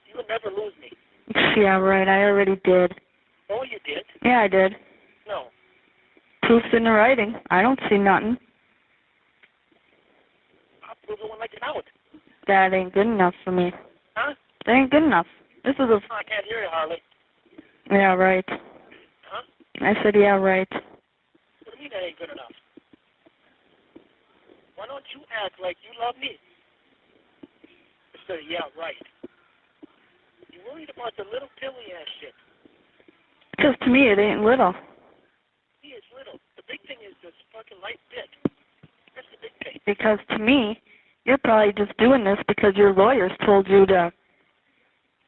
you would never lose me. Yeah, right. I already did. Oh, you did? Yeah, I did. No. Proof's in the writing. I don't see nothing. I'll prove it when I get out. That ain't good enough for me. Huh? That ain't good enough. This is a... Oh, I can't hear you, Harley. Yeah, right. Huh? I said, yeah, right. What do you mean that ain't good enough? Why don't you act like you love me? Instead of, yeah, right. You worried about the little pilly-ass shit. Because to me, it ain't little. See, it's little. The big thing is this fucking light bit. That's the big thing. Because to me, you're probably just doing this because your lawyers told you to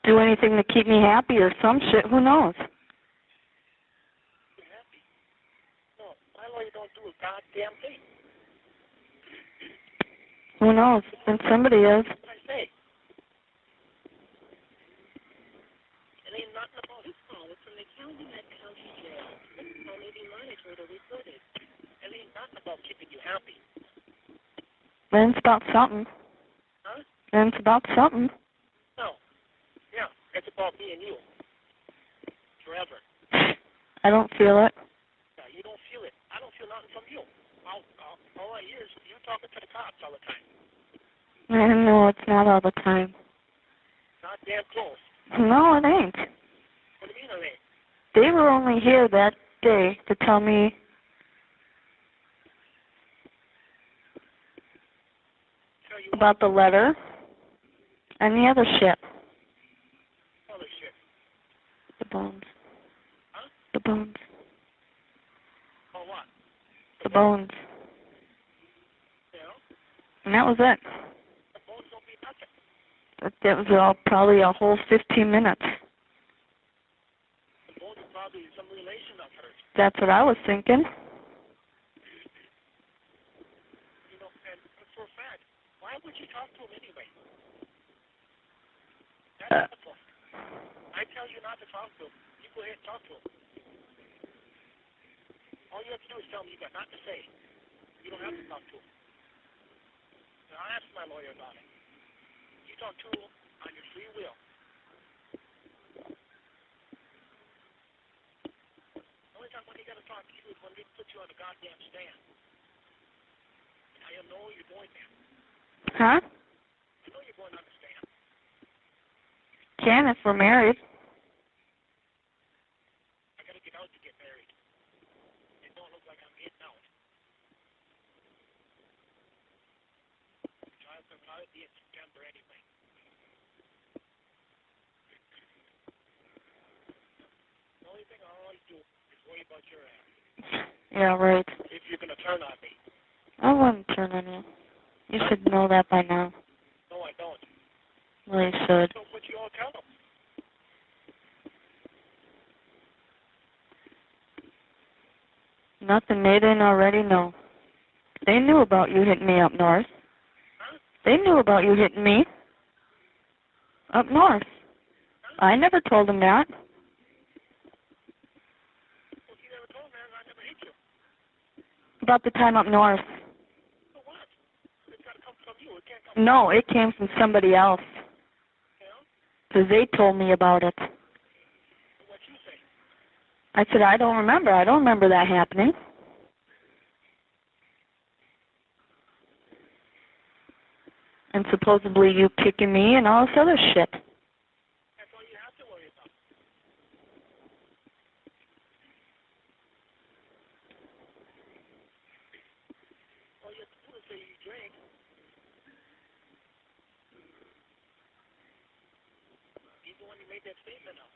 do anything to keep me happy or some shit. Who knows? You happy? No, my lawyer don't do a goddamn thing. Who knows? And somebody is. What I say? It ain't nothing about it. Oh, it's from the county that county jail. It's only be monitored or reported. It ain't nothing about keeping you happy. Then it's about something. Huh? Then it's about something. No. Yeah, it's about me and you. Forever. I don't feel it. Yeah, you don't feel it. I don't feel nothing from you. All I hear is you talking to the cops all the time. I know it's not all the time. Not damn close. No, it ain't. What do you mean it ain't? They were only here that day to tell me Tell you about the letter and the other shit. what other shit. The bones. Huh? The bones. Oh, what? The bones. You know? And that was it. The bones don't mean nothing. That was all probably a whole 15 minutes. The bones are probably some relation of hers. That's what I was thinking. You know, and for a fact, why would you talk to him anyway? That's the point. I tell you not to talk to him. You go ahead and talk to him. All you have to do is tell me you got nothing to say. You don't have to talk to him. And I'll ask my lawyer about it. You talk to him on your free will. The only time when he got to talk to you is when they put you on the goddamn stand. And I know you're going there. Huh? I know you're going to understand. Can if we're married. I got to get out to get married. It don't look like I'm getting out. Child will probably be in September anyway. The only thing I always do is worry about your ass. Yeah, right. If you're going to turn on me. I wouldn't turn on you. You should know that by now. No, I don't. Well, you should. So what you all tell them? Nothing they didn't already know. They knew about you hitting me up north. Huh? They knew about you hitting me up north. I never told them that. Well, you never told me I never hit you. About the time up north. So what? It's got to come from you. It can't come No, it came from somebody else. from you. Because they told me about it. What you say? I said, I don't remember. I don't remember that happening. And supposedly you kicking me and all this other shit. That's all you have to worry about. All you have to do is say you drink. Even when you made that statement up,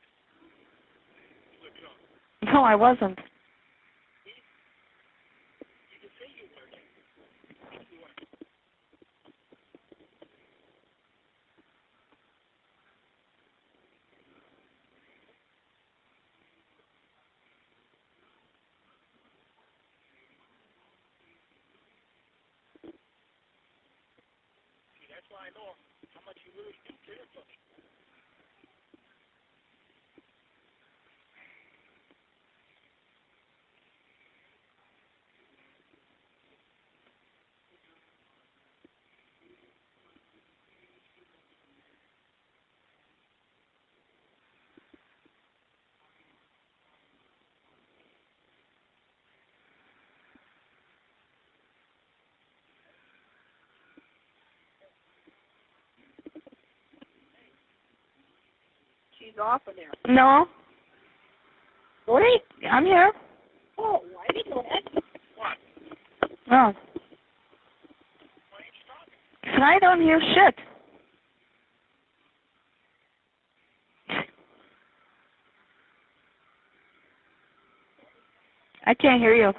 you were drunk. No, I wasn't. You can say you were. You weren't. See, that's why I know how much you really do care for me. She's off of there. No. Wait, I'm here. Oh, why did you do that? What? Oh. Why ain't you talking? Because I don't hear shit. I can't hear you.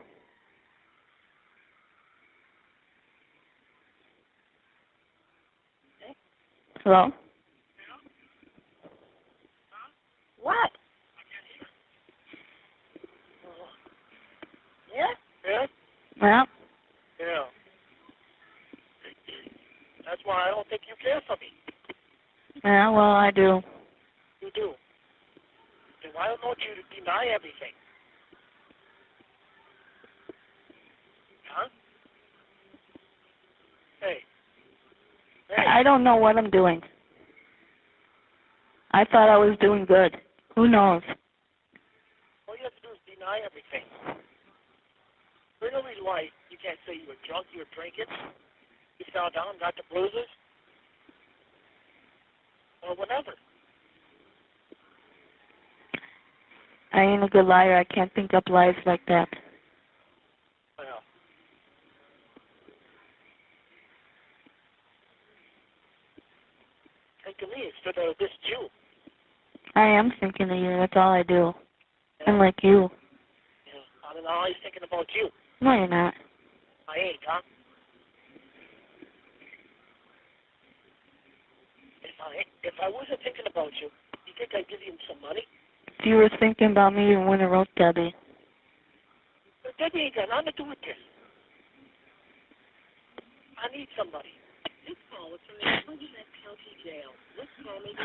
Hello? What? Yeah? Yeah? Yeah. Yeah. That's why I don't think you care for me. Yeah, well, I do. You do. Then why don't you deny everything? Huh? Hey. Hey. I don't know what I'm doing. I thought I was doing good. Who knows? All you have to do is deny everything. There's no reason why you can't say you were drunk, you were drinking, you fell down, got the bruises, or whatever. I ain't a good liar. I can't think up lies like that. Well. Think of me instead of this Jew. I am thinking of you. That's all I do. Yeah. I'm like you. Yeah. I'm always thinking about you. No, you're not. I ain't, huh? If I wasn't thinking about you, you think I'd give you some money? If you were thinking about me, you wouldn't have wrote Debbie. But Debbie ain't got nothing to do with this. I need somebody. This call was from the President County Jail. This call may be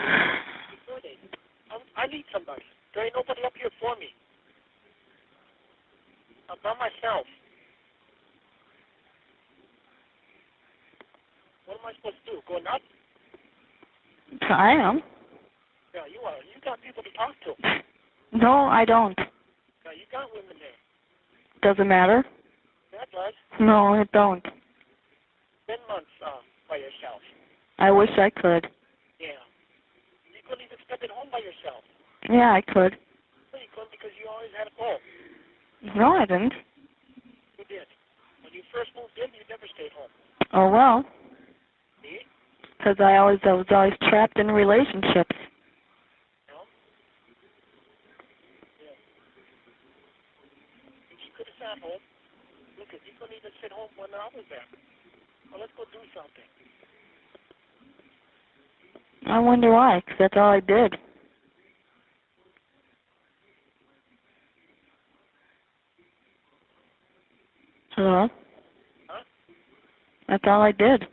recorded. I need somebody. There ain't nobody up here for me. I'm by myself. What am I supposed to do? Go nuts? I am. Yeah, you are. You got people to talk to. No, I don't. Yeah, you got women there. Doesn't matter. That does. No, it don't. 10 months by yourself. I wish I could. Yeah. You couldn't even spend it home by yourself. Yeah, I could. Well, you couldn't because you always had a home. No, I didn't. You did. When you first moved in, you never stayed home. Oh, well. See? Because I was always trapped in relationships. No? Yeah. If you could have sat home, look, if you couldn't even sit home when I was there. Well, let's go do something. I wonder why, because that's all I did. Hello? Huh? That's all I did.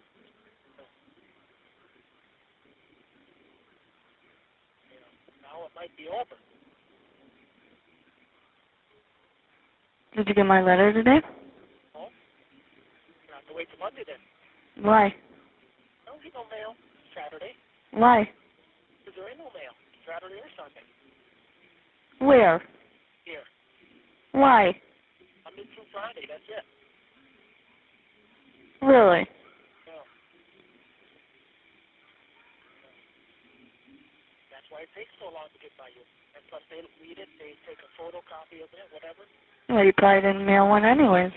Now it might be over. Did you get my letter today? No? You have to wait till Monday then. Why? Don't get no mail Saturday. Why? Because there ain't no mail Saturday or Sunday. Where? Here. Why? I'm in through Friday, that's it. Really? Yeah. That's why it takes so long to get by you. And plus they read it, they take a photocopy of it, whatever. Well, you probably didn't mail one anyways.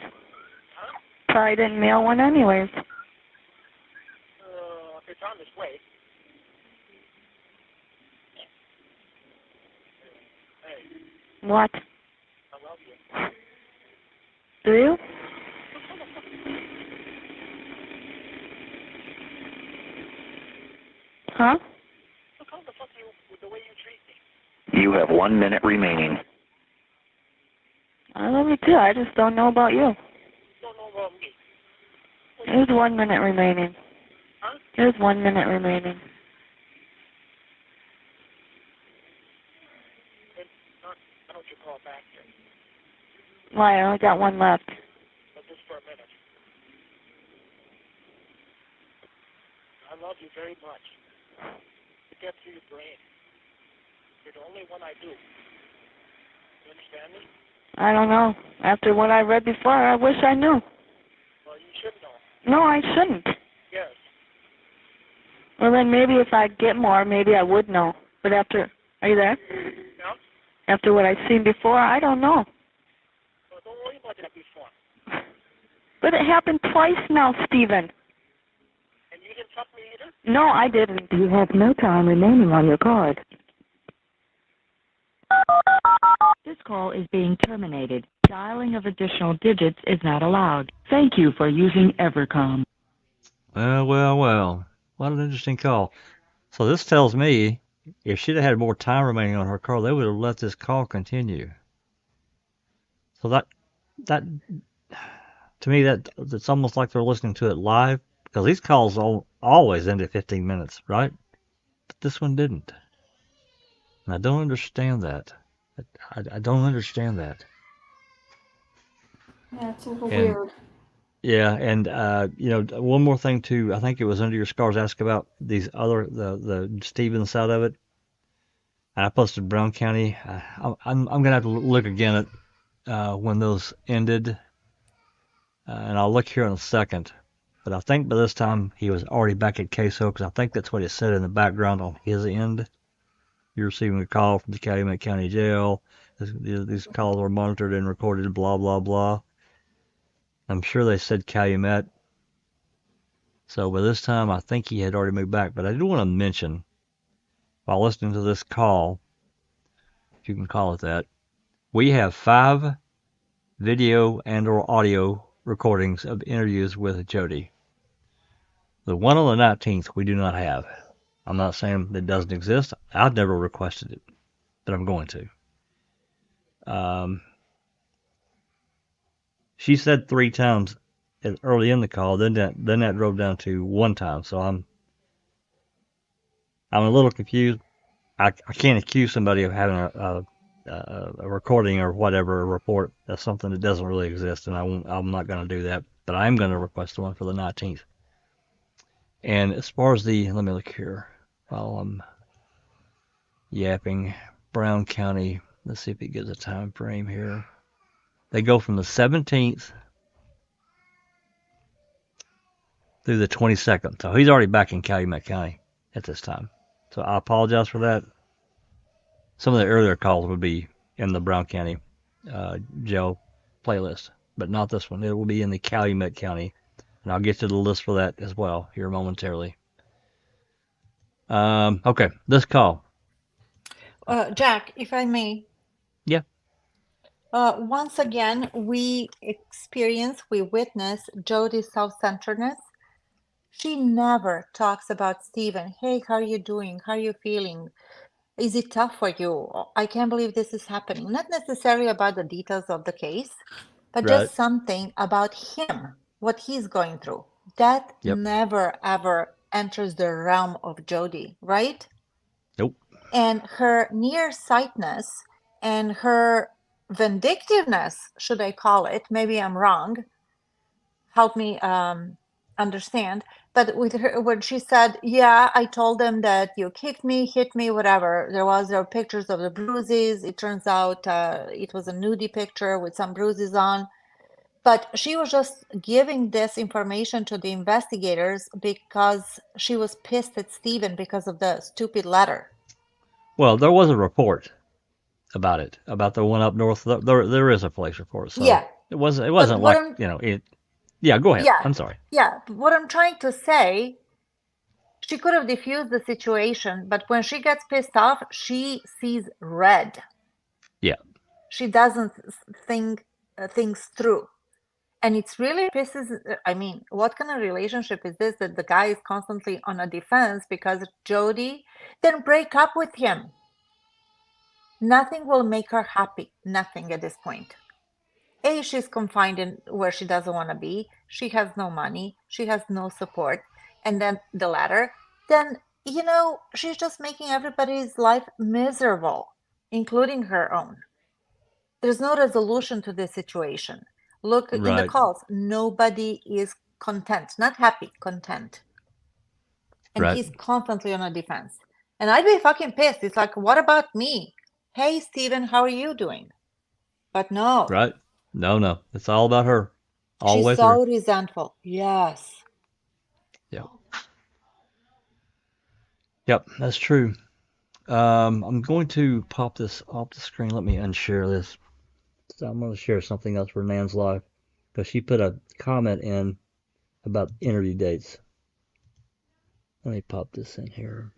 Huh? Probably didn't mail one anyways. If it's on its way. Hey, What? I love you. Do you? Huh? Look how the fuck you, with the way you treat me. You have 1 minute remaining. I love you too. I just don't know about you. You don't know about me. There's 1 minute remaining. Huh? There's 1 minute remaining. Then, why don't you call back then? Why? I only got one left. But just for a minute. I love you very much. It gets through your brain. You're the only one I do. You understand me? I don't know. After what I read before, I wish I knew. Well, you should know. No, I shouldn't. Yes. Well, then maybe if I get more, maybe I would know. But after, are you there? Yeah? After what I've seen before, I don't know. Well, don't worry about that before. But it happened twice now, Stephen. And you didn't fuck me either? No, I didn't. You have no time remaining on your card. This call is being terminated. Dialing of additional digits is not allowed. Thank you for using Evercom. Well. What an interesting call. So this tells me if she'd have had more time remaining on her call, they would have let this call continue. So that to me, that's almost like they're listening to it live, because these calls always end at 15 minutes, right? But this one didn't. And I don't understand that. I don't understand that. Yeah, it's a little And weird. yeah, and one more thing too. I think it was Under Your Scars asked about these other the Stevens side of it. And I posted Brown County. I'm gonna have to look again at when those ended, and I'll look here in a second. But I think by this time he was already back at CASO, because I think that's what it said in the background on his end. You're receiving a call from the Calumet County Jail. These calls were monitored and recorded, blah, blah, blah. I'm sure they said Calumet. So by this time, I think he had already moved back. But I do want to mention, while listening to this call, if you can call it that, we have 5 video and or audio recordings of interviews with Jodi. The one on the 19th we do not have. I'm not saying it doesn't exist. I've never requested it, but I'm going to. She said 3 times early in the call, then that drove down to 1 time. So I'm a little confused. I can't accuse somebody of having a recording or whatever, a report. That's something that doesn't really exist, and I'm not going to do that. But I'm going to request the one for the 19th. And as far as let me look here while I'm yapping. Brown County, let's see if it gives a time frame here. They go from the 17th through the 22nd. So he's already back in Calumet County at this time. So I apologize for that. Some of the earlier calls would be in the Brown County jail playlist, but not this one. It will be in the Calumet County, and I'll get to the list for that as well here momentarily. Okay, this call. Jack, if I may. Yeah. Once again, we witness Jodi's self-centeredness. She never talks about Stephen. Hey, how are you doing? How are you feeling? Is it tough for you? I can't believe this is happening. Not necessarily about the details of the case, but Right. just something about him, what he's going through. That Yep. never, ever enters the realm of Jodi, right? Nope. And her nearsightedness and her vindictiveness, should I call it, maybe I'm wrong, help me understand, but with her, when she said, yeah, I told them that you kicked me, hit me, whatever, there was pictures of the bruises. It turns out it was a nudie picture with some bruises on. But she was just giving this information to the investigators because she was pissed at Stephen because of the stupid letter. Well, there was a report about it, about the one up north. There is a police report. So Yeah. it wasn't like, it. Yeah, go ahead. Yeah. I'm sorry. Yeah. What I'm trying to say, she could have diffused the situation, but when she gets pissed off, she sees red. Yeah. She doesn't think things through. And it's really pisses, I mean, what kind of relationship is this that the guy is constantly on a defense because Jodi? Then break up with him. Nothing will make her happy. Nothing at this point. A, she's confined in where she doesn't want to be. She has no money. She has no support. And then the latter, then, she's just making everybody's life miserable, including her own. There's no resolution to this situation. Look in the calls. Nobody is content, not happy, content. And he's constantly on a defense. And I'd be fucking pissed. It's like, what about me? Hey, Stephen, how are you doing? But no. Right. No. It's all about her. All the way She's through. so resentful. Yes. Yep, that's true. I'm going to pop this off the screen. Let me unshare this. So I'm going to share something else for Nan's live because she put a comment in about interview dates. Let me pop this in here.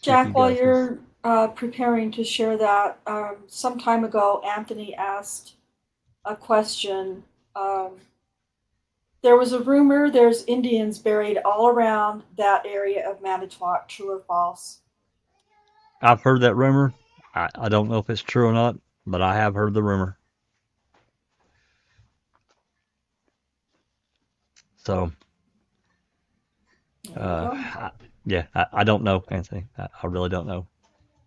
Jack, while you're preparing to share that, some time ago, Anthony asked a question. There was a rumor there's Indians buried all around that area of Manitowoc. True or false? I've heard that rumor. I don't know if it's true or not, but I have heard the rumor. So, I don't know, Anthony. I really don't know.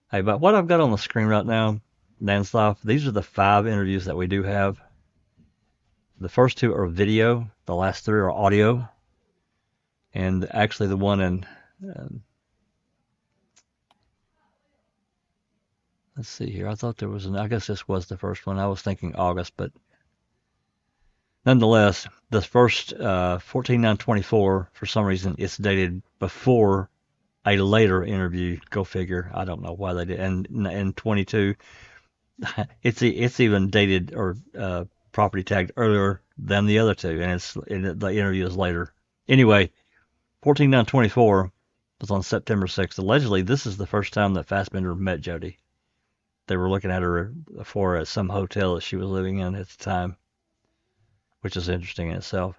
Hey, but what I've got on the screen right now, Nan stuff, these are the 5 interviews that we do have. The first 2 are video. The last 3 are audio. And actually the one in, let's see here. I thought there was I guess this was the first one. I was thinking August, but nonetheless, the first 14/9/24, for some reason, it's dated before a later interview. Go figure. I don't know why they did. And 22, it's even dated or property tagged earlier than the other 2, and the interview is later. Anyway, 14/9/24 was on September 6th. Allegedly, this is the first time that Fassbender met Jodi. They were looking at her for at some hotel that she was living in at the time, which is interesting in itself.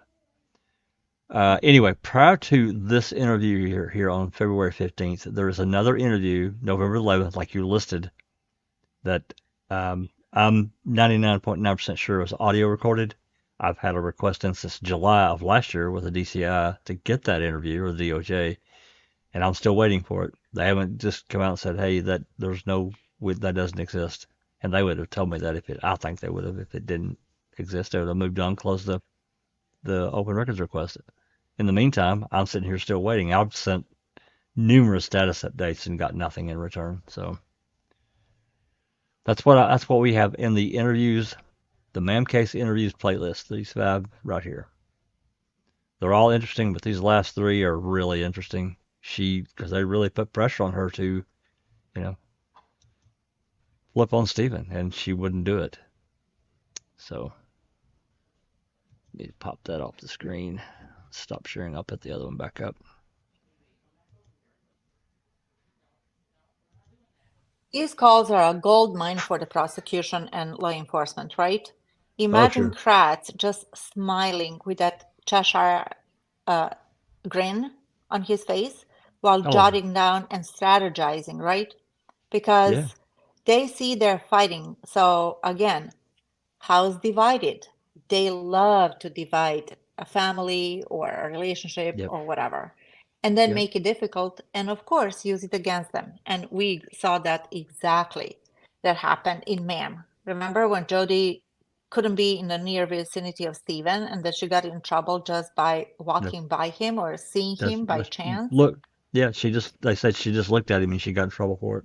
Anyway, prior to this interview here on February 15th, there was another interview, November 11th, like you listed, that I'm 99.9% sure was audio recorded. I've had a request in since July of last year with the DCI to get that interview, or the DOJ, and I'm still waiting for it. They haven't just come out and said, hey, that doesn't exist. And they would have told me that I think they would have, if it didn't exist, they would have moved on, closed the open records request. In the meantime, I'm sitting here still waiting. I've sent numerous status updates and got nothing in return. So that's what we have in the interviews, the MAM case interviews playlist. These 5 right here. They're all interesting, but these last three are really interesting. Because they really put pressure on her to, you know, flip on Stephen, and she wouldn't do it. So, need to pop that off the screen. Stop sharing. I'll put the other one back up. These calls are a gold mine for the prosecution and law enforcement, right? Imagine sure. Kratz just smiling with that Cheshire grin on his face while Oh, jotting down and strategizing, right? Because yeah. they see they're fighting. So again, house divided. They love to divide a family or a relationship Yep. or whatever, and then Yep. make it difficult and, of course, use it against them. And we saw that exactly that happened in Ma'am. Remember when Jodi couldn't be in the near vicinity of Stephen and that she got in trouble just by walking by him or seeing him by chance? Look. Yeah, they said she just looked at him and she got in trouble for it.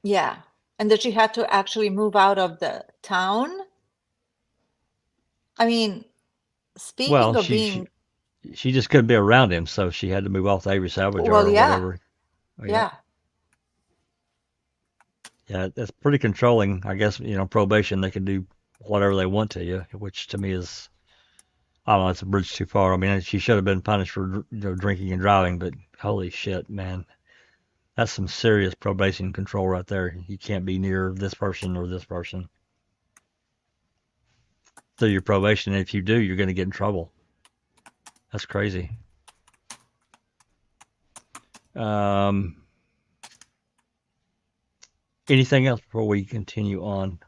Yeah. And that she had to actually move out of the town. I mean, speaking Well, of being, she just couldn't be around him, so she had to move off the Avery salvage well, yard or yeah, whatever. Oh, yeah. Yeah, that's pretty controlling. I guess, probation, they can do whatever they want to you, which to me is, I don't know, it's a bridge too far. I mean, she should have been punished for, drinking and driving, but holy shit, man. That's some serious probation control right there. You can't be near this person or this person. So your probation, if you do, you're going to get in trouble. That's crazy. Anything else before we continue on?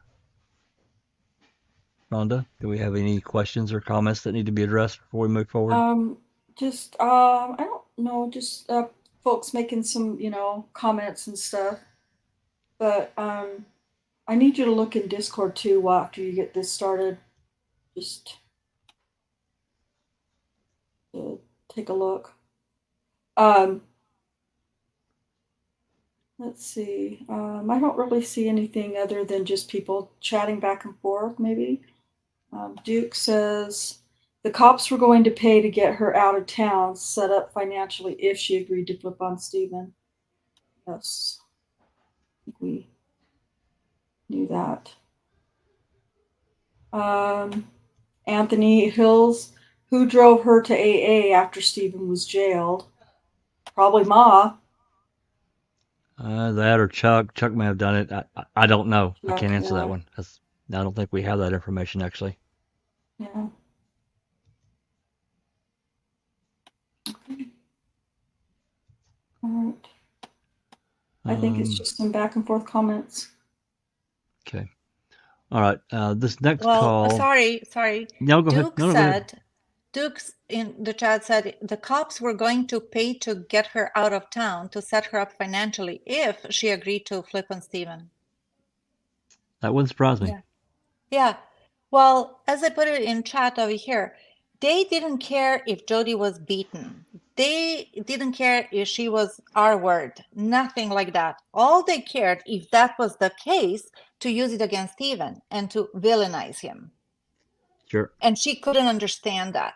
Rhonda, do we have any questions or comments that need to be addressed before we move forward? I don't know, just folks making some, comments and stuff. But I need you to look in Discord too after you get this started. Just take a look. Let's see. I don't really see anything other than just people chatting back and forth, maybe. Duke says the cops were going to pay to get her out of town, set up financially if she agreed to flip on Stephen. Yes, I think we knew that. Anthony Hills, who drove her to AA after Stephen was jailed? Probably Ma. That or Chuck. Chuck may have done it. I don't know. I Chuck, can't answer yeah. that one. I don't think we have that information, actually. Yeah. Okay. All right. I think it's just some back and forth comments. Okay. All right. This next Well, call. sorry. No, go ahead. Duke No, go ahead. said, Duke's in the chat said the cops were going to pay to get her out of town to set her up financially if she agreed to flip on Stephen. That wouldn't surprise me. Yeah. Well, as I put it in chat over here, they didn't care if Jodi was beaten. They didn't care if she was R-word. Nothing like that. All they cared, if that was the case, to use it against Stephen and to villainize him. Sure. And she couldn't understand that.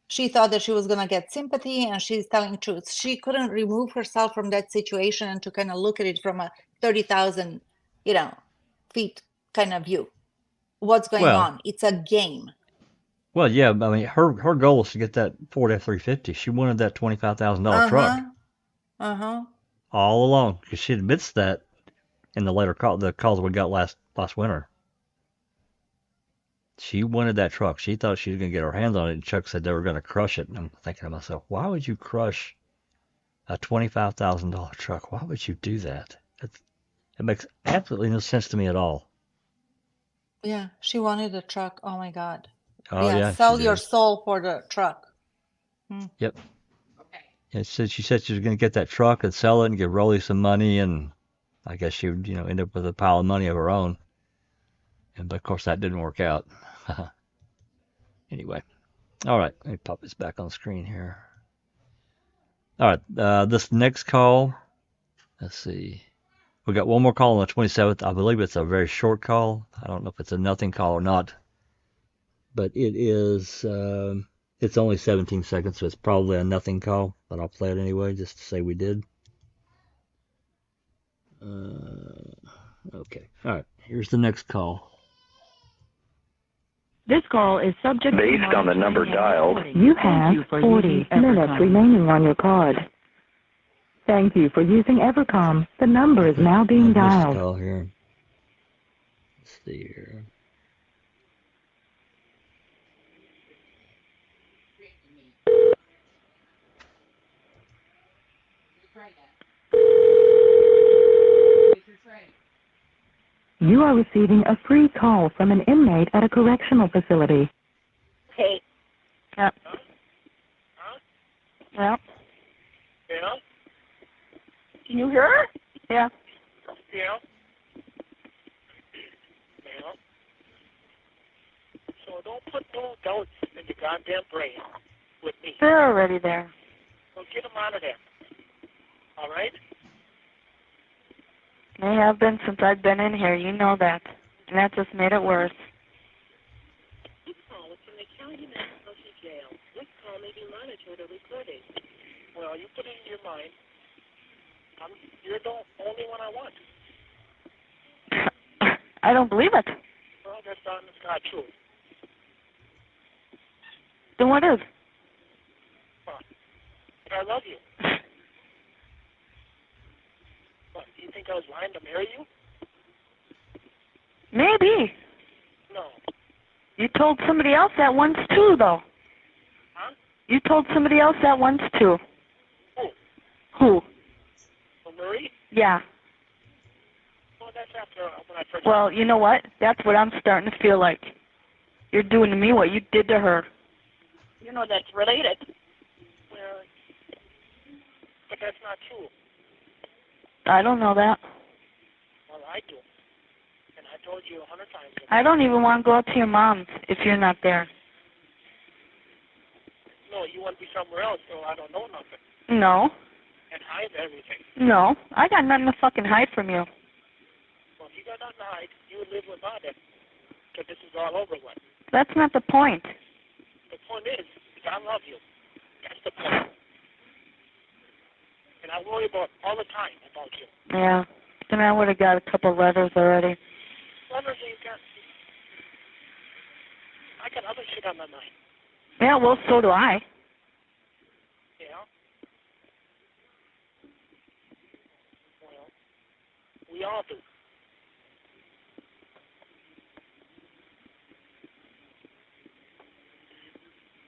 She thought that she was going to get sympathy and she's telling truth. She couldn't remove herself from that situation and to kind of look at it from a 30,000, feet kind of view. What's going on? It's a game. Well, yeah. I mean, her goal was to get that Ford F-350. She wanted that $25,000 truck all along, because she admits that in the calls we got last winter. She wanted that truck. She thought she was going to get her hands on it, and Chuck said they were going to crush it. And I'm thinking to myself, why would you crush a $25,000 truck? Why would you do that? It makes absolutely no sense to me at all. Yeah, she wanted a truck. Oh my God. Oh yeah, sell she your did. soul for the truck. Yep. Okay. And she said she was going to get that truck and sell it and give Rolly some money, and I guess she would, end up with a pile of money of her own. And of course that didn't work out. Anyway, all right. Let me pop this back on the screen here. All right. This next call. Let's see. We got one more call on the 27th. I believe it's a very short call. I don't know if it's a nothing call or not. But it is It's only 17 seconds, so it's probably a nothing call, but I'll play it anyway just to say we did. Okay. All right. Here's the next call. This call is subject Based on the number dialed, You have 40 minutes remaining on your card. Thank you for using Evercom. The number is now being I missed a dialed. call here. Let's see here. You are receiving a free call from an inmate at a correctional facility. Hey. Yep. Yep. Yeah? Can you hear her? Yeah. Yeah? Yeah? So don't put no doubts in your goddamn brain with me. They're already there. So get them out of there. All right? They have been since I've been in here. You know that. And that just made it worse. This call is from the County Metropolitan Jail. This call may be monitored or recorded. Well, you put it in your mind. You're the only one I want. I don't believe it. Well, that's honest God truth. Then what is? I love you. What, do you think I was lying to marry you? Maybe. No. You told somebody else that once too, though. Huh? You told somebody else that once too. Who? Who? Oh, Marie? Yeah. Well, that's after when I first... Well, you know what? That's what I'm starting to feel like. You're doing to me what you did to her. You know that's related. Well, but that's not true. I don't know that. Well, I do. And I told you 100 times. I don't even want to go out to your mom's if you're not there. No, you want to be somewhere else, so I don't know nothing. No. And hide everything. No. I got nothing to fucking hide from you. Well, if you got nothing to hide, you would live with my then. Because this is all over with. That's not the point. The point is I love you. That's the point. And I worry about all the time about you. Yeah. Then I would have got a couple letters already. Letters you got. I got other shit on my mind. Yeah, well, so do I. Yeah? Well, we all do.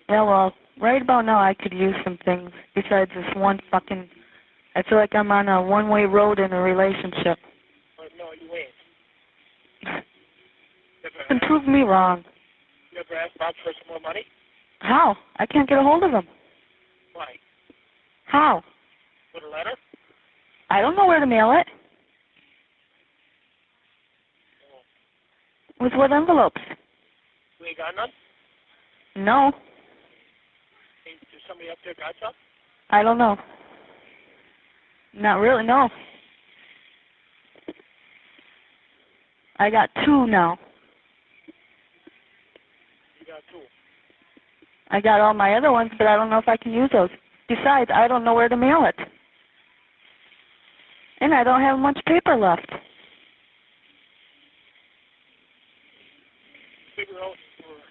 Yeah, well, right about now I could use some things besides this one fucking... I feel like I'm on a one-way road in a relationship. But no, you ain't. And prove me wrong. You ever asked Bob for some more money? How? I can't get a hold of him. Why? How? With a letter? I don't know where to mail it. With what envelopes? You ain't got none? No. Is somebody up there got some? I don't know. Not really, no. I got 2 now. You got 2. I got all my other ones, but I don't know if I can use those. Besides, I don't know where to mail it. And I don't have much paper left. Figure out where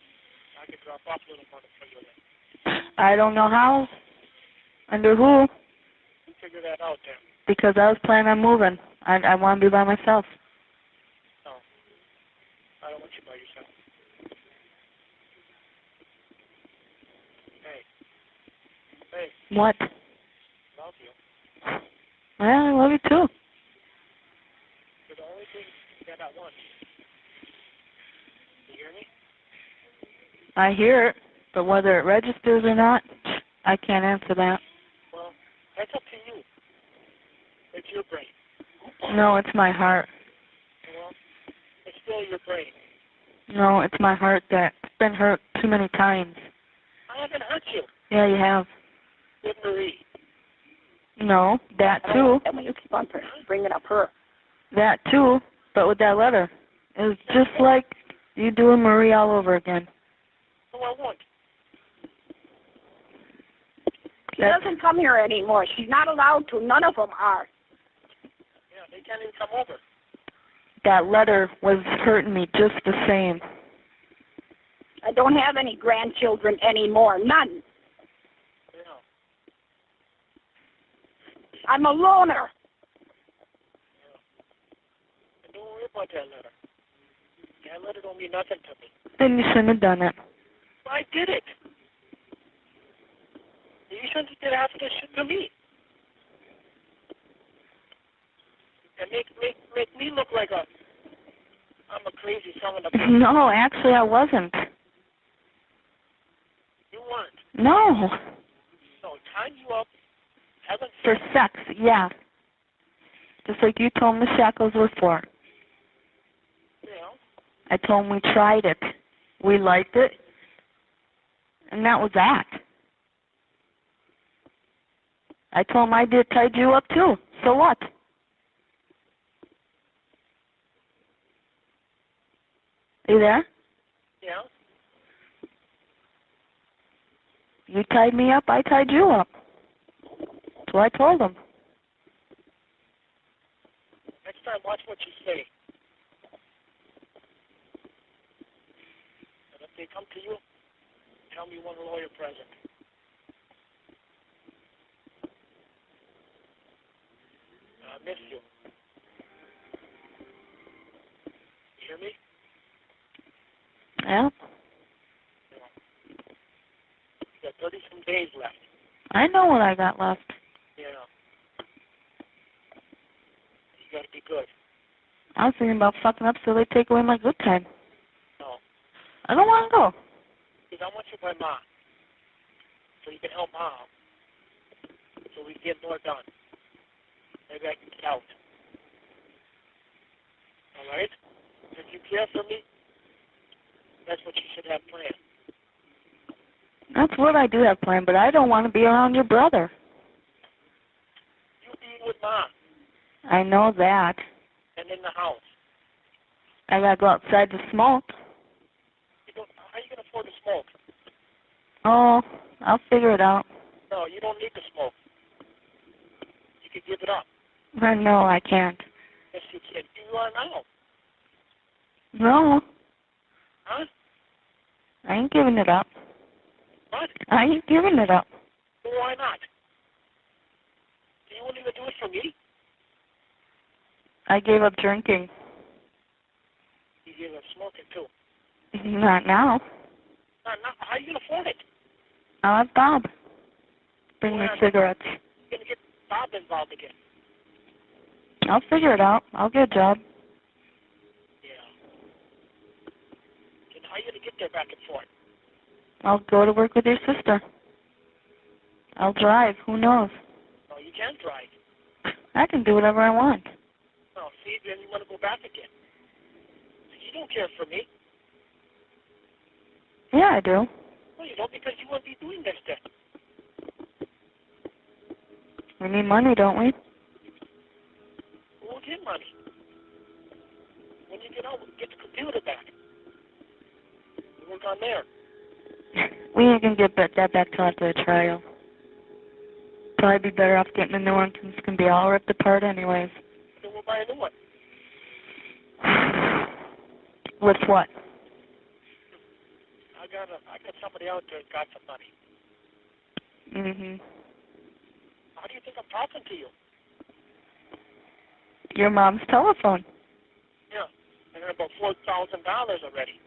I can drop off a little money for you then. I don't know how. Under who? You figure that out then. Because I was planning on moving. I want to be by myself. No. I don't want you by yourself. Hey. Hey. What? Love you. Well, I love you too. You're the only thing that I want. You hear me? I hear it, but whether it registers or not, I can't answer that. Well, that's up to you. It's your brain. No, it's my heart. Well, it's still your brain. No, it's my heart that's been hurt too many times. I haven't hurt you. Yeah, you have. With Marie. No, that too. And when you keep on bringing up her. That too, but with that letter. It was just like you doing Marie all over again. No, I won't. She doesn't come here anymore. She's not allowed to. None of them are. Yeah, they can't even come over. That letter was hurting me just the same. I don't have any grandchildren anymore. None. Yeah. I'm a loner. And don't worry about that letter. That letter don't mean nothing to me. Then you shouldn't have done it. I did it. You shouldn't have did half of this shit to me. And make me look like I'm a crazy son of a bitch. No, actually I wasn't. You weren't. No. So tying you up, having For sex, yeah. Just like you told me the shackles were for. you know, I told him we tried it. We liked it. And that was that. I told him I tied you up too. So what? Are you there? yeah. You tied me up, I tied you up. That's what I told him. Next time, watch what you say. And if they come to you, tell me you want a lawyer present. I miss you. You hear me? Yeah. You got 30-some days left. I know what I got left. Yeah. You got to be good. I was thinking about fucking up so they take away my good time. No. I don't want to go. Because I want you by Mom. So you can help Mom. So we can get more done. Maybe I can get out. All right? If you care for me, that's what you should have planned. That's what I do have planned, but I don't want to be around your brother. You being with Mom I know that. and in the house. I gotta go outside to smoke. How are you going to afford to smoke? Oh, I'll figure it out. No, you don't need to smoke. You can give it up. No, I can't. Yes, you can. You are now. No, Huh? I ain't giving it up. What? I ain't giving it up. Well, why not? You wouldn't even do it for me? I gave up drinking. You gave up smoking, too. Not now. Not, how are you going to afford it? I'll have Bob bring me cigarettes. You're going to get Bob involved again. I'll figure it out. I'll get a job. Yeah. And how are you going to get there back and forth? I'll go to work with your sister. I'll drive. Who knows? No, you can't drive. I can do whatever I want. No, see, then you want to go back again. You don't care for me. Yeah, I do. No, you don't, because you won't be doing this then. We need money, don't we? We'll get money. When you get out, we'll get the computer back. We work on there. We ain't gonna get that back till after the trial. Probably be better off getting a new one since it's gonna be all ripped apart anyways. Then we'll buy a new one. With what? I got somebody out there that got some money. Mhm. How do you think I'm talking to you? Your mom's telephone. Yeah. I got about $4,000 already.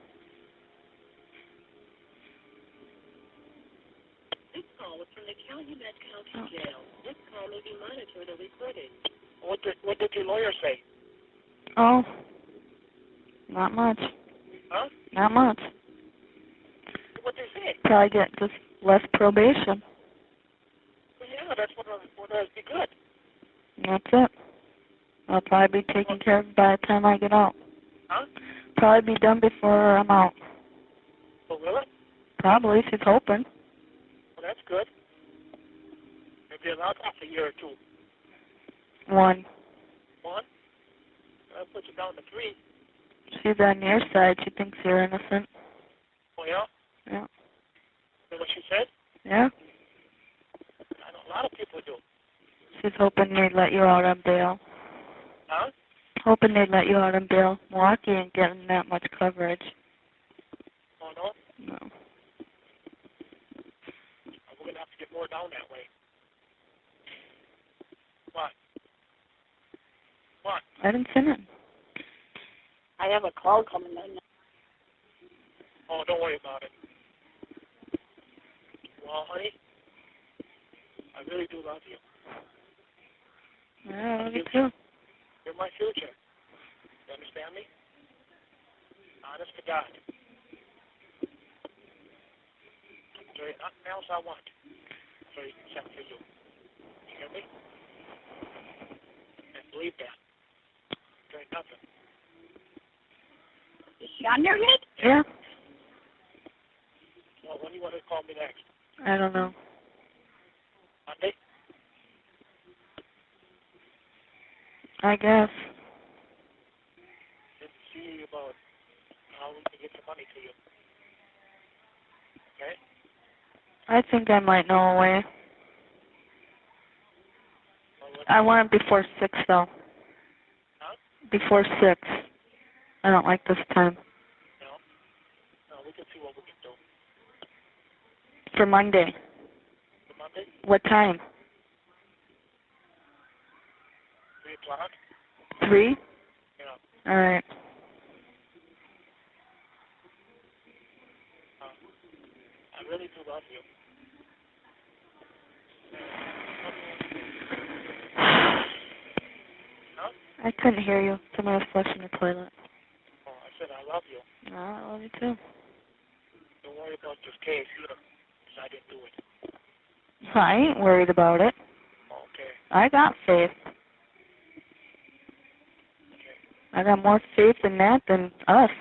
This call was from the Calumet County Jail. This call may be monitored or recorded. What did your lawyer say? Oh, not much. Huh? Not much. What did they say? Probably get just less probation. Well, yeah, that's what would be good. That's it. I'll probably be taken care of by the time I get out. Huh? Probably be done before I'm out. Oh, really? Probably, she's hoping. Well, that's good. Maybe I'll off a year or two. 1. One? I'll put you down to 3. She's on your side. She thinks you're innocent. Oh, yeah? Yeah. Is that what she said? Yeah. lot of people do. She's hoping they'd let you out on bail. Huh? Hoping they'd let you out on bail. Milwaukee ain't getting that much coverage. Oh, no? No. We're going to have to get more down that way. What? What? I didn't see it. I have a call coming in. Oh, don't worry about it. Well, honey, I really do love you. Yeah, I love you too. You're my future. You understand me? Honest to God. There ain't nothing else I want except for you. You hear me? And believe that. There ain't nothing. Is she on there yet? Yeah. Well, when do you want to call me next? I don't know. Monday? I guess. Just see about how we can get the money to you. Okay? I think I might know a way. I want it before 6, though. Huh? Before 6. I don't like this time. No? No, we can see what we can do. For Monday. For Monday? What time? 3 o'clock? 3? Yeah. All right. I really do love you. Huh? I couldn't hear you. Somebody was flushing the toilet. Oh, I said I love you. I love you too. Don't worry about this case either, because I didn't do it. I ain't worried about it. Okay. I got faith. Okay. I got more faith in that than us.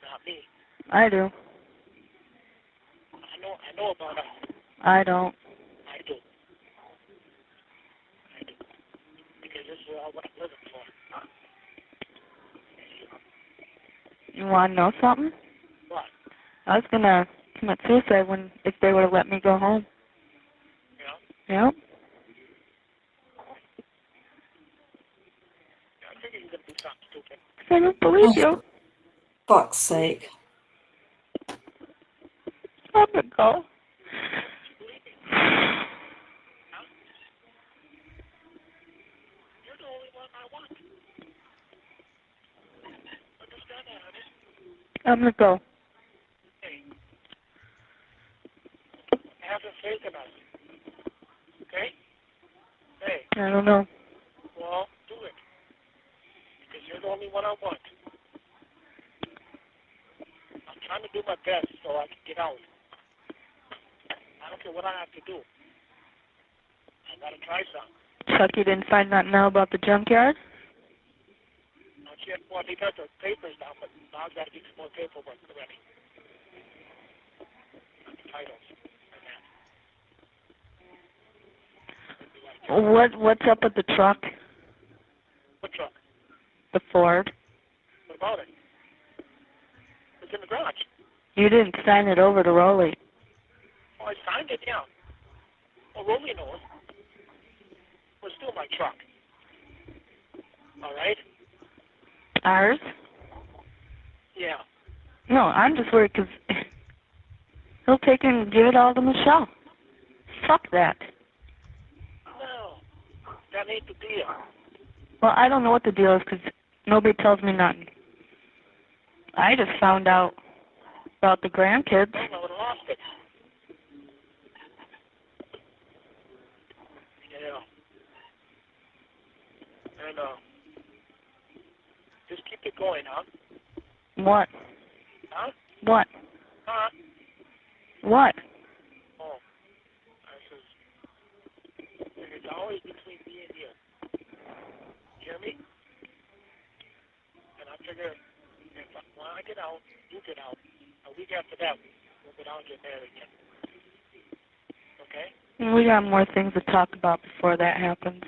Not me. I do. I know about us. I don't. I do. I do. Because this is all what I'm living for. You want to know something? What? I was going to commit suicide if they would have let me go home. Yeah? Yep. I think you're going to do something stupid. I don't believe you. Fuck's sake. I'm going to go. You're the only one I want. Understand that, honey? I'm going to go. Hey. Have faith in us. Okay? Hey. I don't know. Well, do it. Because you're the only one I want. I'm trying to do my best so I can get out. I don't care what I have to do. I gotta try something. Chucky didn't find nothing out about the junkyard? Not yet. Well, they got the papers now, but now I've got to get some more paperwork ready. The titles and that. What's up with the truck? What truck? The Ford. What about it? It's in the garage. You didn't sign it over to Rolly. Oh, I signed it, yeah. Well, Rolly knows. It was still my truck. All right? Ours? Yeah. No, I'm just worried because he'll take it and give it all to Michelle. Fuck that. No. That ain't the deal. Well, I don't know what the deal is because nobody tells me nothing. I just found out about the grandkids. I would have lost it. Yeah. And, just keep it going, huh? What? Huh? What? Huh? What? Oh. I says, it's always between me and you. You hear me? And I figure, when I get out, you get out. A week after that, we'll go down and get married again. Okay? We got more things to talk about before that happens.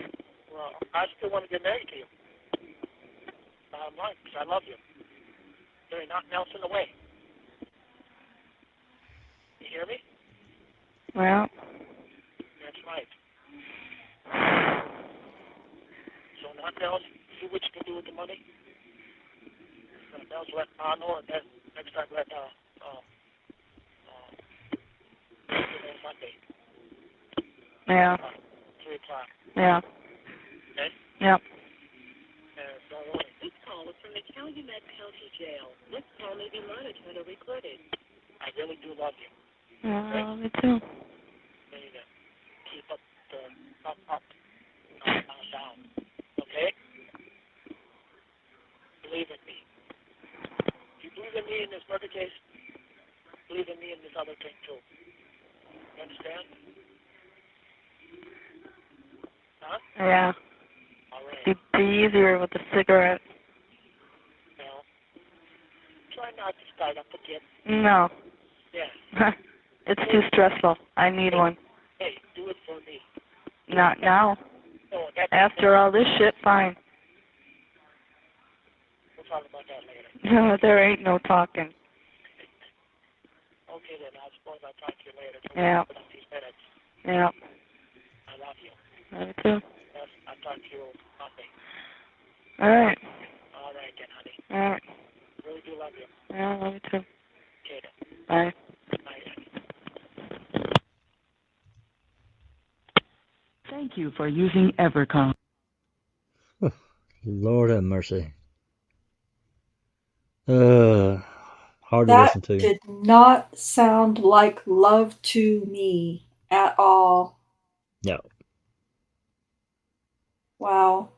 Well, I still want to get married to you. Bottom line, because I love you. There ain't nothing else in the way. You hear me? Well, 5. So now see what you can do with the money. Now let Arnold and then next time let Monday. Yeah. 3 o'clock. Yeah. Okay? Yep. Don't worry. This call is from the Calumet County Jail. This call may be monitored or recorded. I really do love you. Yeah, me too. There you go. Keep up the up, down. Okay? Believe in me. If you believe in me in this murder case, believe in me in this other thing too. You understand? Huh? Yeah. All right. It'd be easier with the cigarette. Well, try not to start up again. No. Yeah. It's too stressful. I need one. Hey, do it for me. Not now. No, After all this shit, fine. We'll talk about that later. No, there ain't no talking. Okay then, I suppose I'll talk to you later. Yeah. For a few minutes. Yeah. I love you. Me too. Yes, I'll talk to you Monday. All right. All right then, honey. All right. Really do love you. Yeah, I love you too. Okay then. Bye. Bye, honey. Thank you for using Evercom. Lord have mercy. Hard to That listen to. did not sound like love to me at all. No. Wow.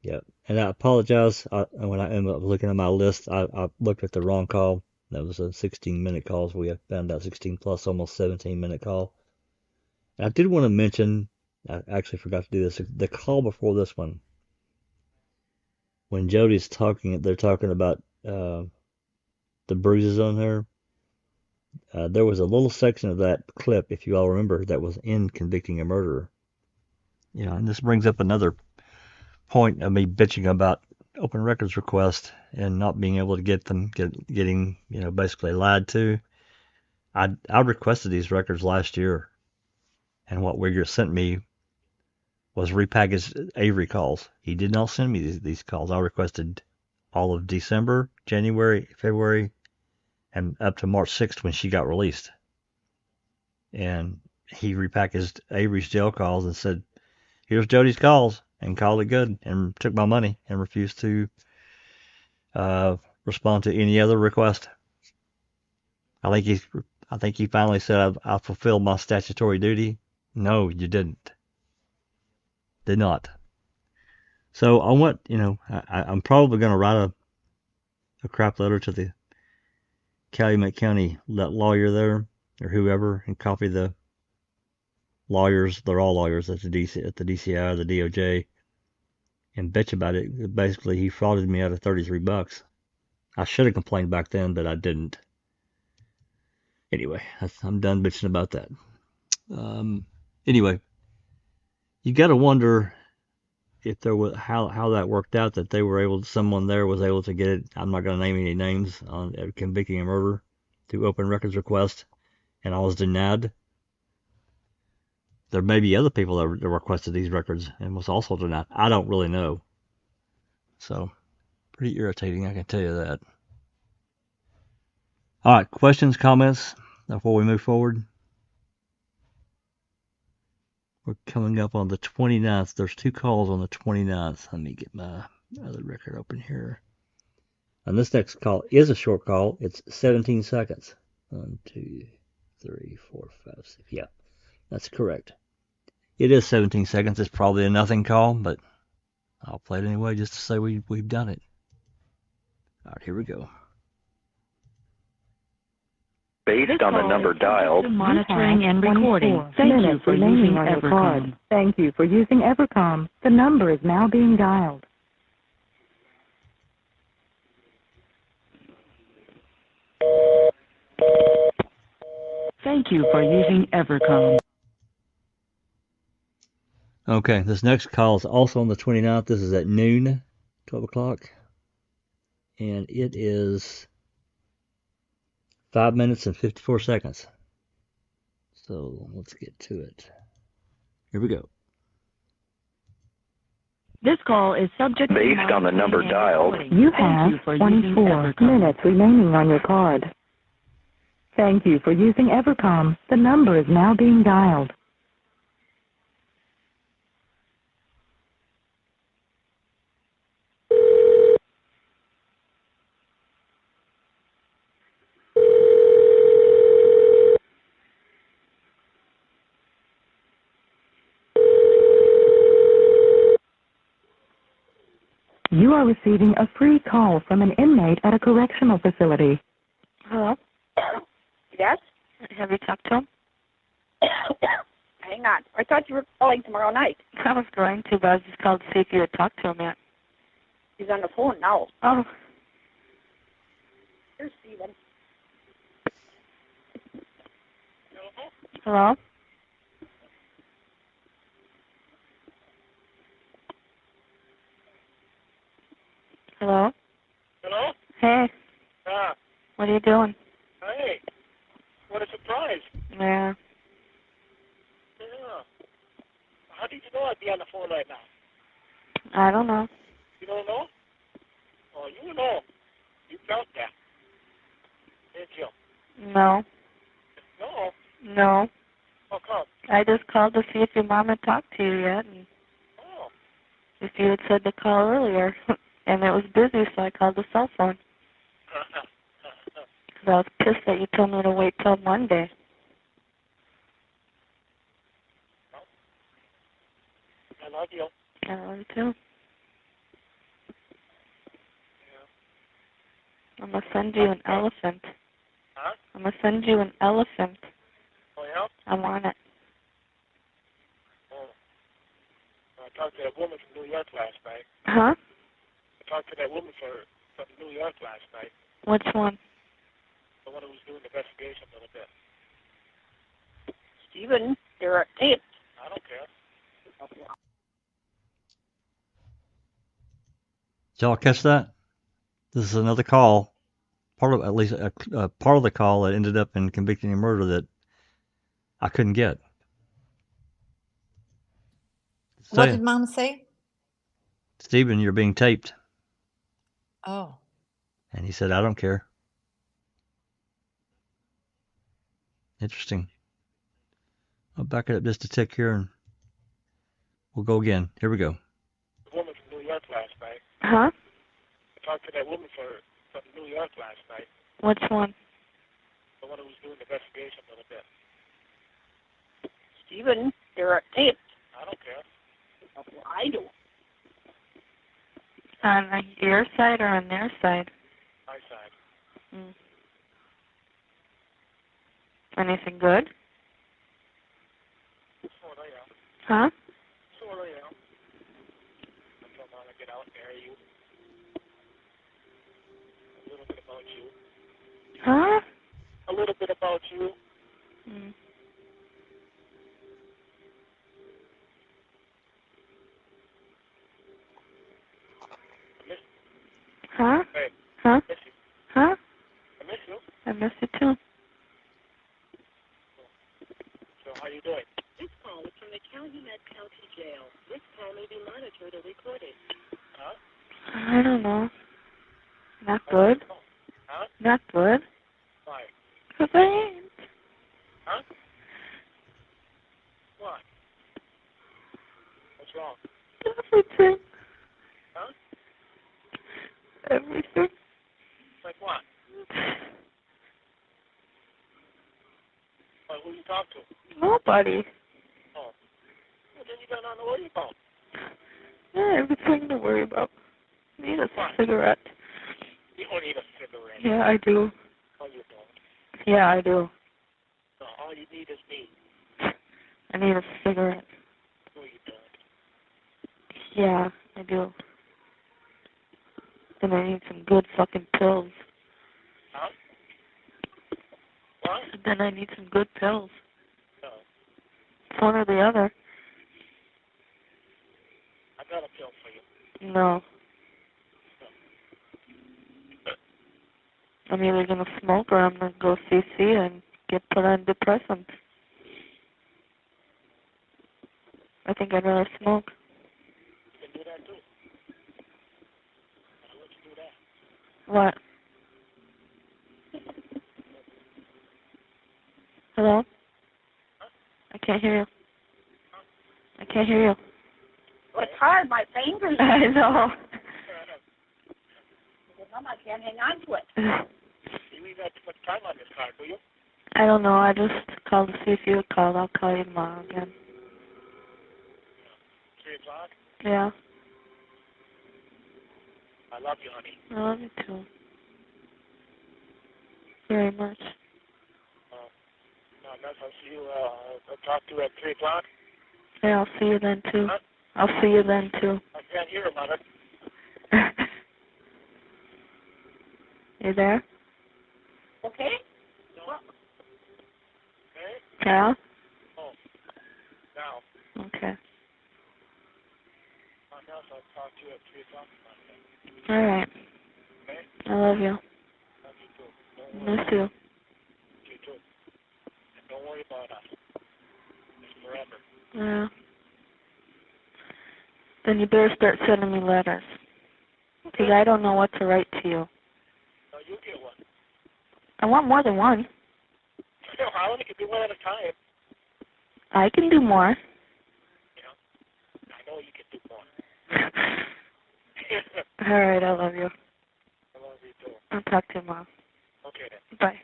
Yep. And I apologize. When I ended up looking at my list, I looked at the wrong call. That was a 16-minute call. So we have found out 16 plus, almost 17-minute call. And I did want to mention, I actually forgot to do this, the call before this one. When Jodi's talking, they're talking about the bruises on her. There was a little section of that clip, if you all remember, that was in Convicting a Murderer. You know, and this brings up another point of me bitching about open records request and not being able to get them, getting, you know, basically lied to. I requested these records last year, and what Wigger sent me was repackaged Avery calls. He did not send me these calls. I requested all of December, January, February, and up to March 6th when she got released. And he repackaged Avery's jail calls and said, here's Jodi's calls, and called it good, and took my money and refused to respond to any other request. I think he finally said, I fulfilled my statutory duty. No, you didn't. Did not. So I want, you know, I'm probably going to write a crap letter to the Calumet County lawyer there, or whoever, and copy the lawyers. They're all lawyers at the DCI, the DOJ, and bitch about it. Basically, he frauded me out of $33. I should have complained back then, but I didn't. Anyway, I'm done bitching about that. Anyway, you got to wonder if there was how that worked out, that they were able, someone there was able to get it. I'm not going to name any names on Convicting a Murder through open records request, and I was denied. There may be other people that requested these records and was also denied. I don't really know. So, pretty irritating, I can tell you that. All right, questions, comments before we move forward? We're coming up on the 29th. There's 2 calls on the 29th. Let me get my other record open here. And this next call is a short call. It's 17 seconds. 1, 2, 3, 4, 5, 6. Yeah, that's correct. It is 17 seconds. It's probably a nothing call, but I'll play it anyway just to say we've done it. All right, here we go. Based on the number dialed. Monitoring and recording. Thank you for using Evercom. Thank you for using Evercom. The number is now being dialed. Thank you for using Evercom. Okay, this next call is also on the 29th. This is at noon, 12 o'clock. And it is 5 minutes and 54 seconds. So let's get to it. Here we go. This call is subject Based on the number dialed, You have 24 minutes remaining on your card. Thank you for using Evercom. The number is now being dialed. You are receiving a free call from an inmate at a correctional facility. Hello? Yes? Have you talked to him? Hang on. I thought you were calling tomorrow night. I was going to, but I was just called to see if you had talked to him yet. He's on the phone now. Oh, Here's Steven. hello? Hello? Hello? Hey, Ah, what are you doing? hey. What a surprise. Yeah. Yeah. How did you know I'd be on the phone right now? I don't know. You don't know? Oh, you know. You felt that. Did you? No. No. No. How come? I just called to see if your mom had talked to you yet, and Oh. if you had said to call earlier. And it was busy, so I called the cell phone. Because I was pissed that you told me to wait till Monday. I love you. I love you too. I'm going to send you an elephant. Huh? I'm going to send you an elephant. Oh, yeah? I want it. Oh. I talked to that woman from New York last night. Huh? I talked to that woman from New York last night. Which one? The one who was doing the investigation a little bit. Steven, there are tapes. I don't care. Did y'all catch that? This is another call, part of at least a part of the call that ended up in convicting a murder that I couldn't get. What Say, did Mom say? Stephen, you're being taped. Oh. And he said, I don't care. Interesting. I'll back it up just a tick here and we'll go again. Here we go. The woman from New York last night. Huh? I talked to that woman from New York last night. Which one? The one who was doing the investigation a little bit. Steven, there are tapes. I don't care. I do. On your side or on their side? My side. Mm. Anything good? Sort of, yeah. Huh? Sort of, yeah. I don't want to get out and marry you. A little bit about you. Huh? A little bit about you. Mm. Huh? Hey, Huh? I miss you. Huh? I miss you. I miss you too. So how you doing? This call is from the Calumet County Jail. This call may be monitored or recorded. Huh? I don't know. Not good. Huh? Not good. Why? 'Cause I ain't. Huh? What? What's wrong? Everything. Huh? Everything. Like what? Like who you talk to? Nobody. Oh. Well, then you got nothing to worry about. Yeah, everything to worry about. Need a What? cigarette. You don't need a cigarette. Yeah, I do. Oh, you don't. Yeah, I do. No, all you need is me. I need a cigarette. No, you don't. Yeah, I do. Then I need some good fucking pills. Huh? What? Then I need some good pills. No. It's one or the other. I got a pill for you. No. I'm either gonna smoke or I'm gonna go CC and get put on depressants. I think I'd rather smoke. You can do that too. I'll let you do that. What? Hello? I can't hear you. I can't hear you. Well, it's hard. My fingers. I know. Mom, I can't hang on to it. You leave that too much time on this card, do you? I don't know. I just called to see if you would call. I'll call you tomorrow again. 3 o'clock? Yeah. I love you, honey. I love you too. Very much. No, I guess I'll see you, I'll talk to you at 3 o'clock. Yeah, I'll see you then too. Huh? I'll see you then too. I can't hear about it. You there? Okay? No. Okay? Yeah? Oh. Now. Okay. I guess I'll talk to you at 3 o'clock. All right. Okay? I love you. Love you too. Don't worry. Miss you. You too. And don't worry about us. It's forever. Yeah. Then you better start sending me letters. Because I don't know what to write to you. No, you get one. I want more than one. I only can do one at a time. I can do more. I know you can do more. All right, I love you. I love you too. I'll talk to you tomorrow. Okay then. Bye.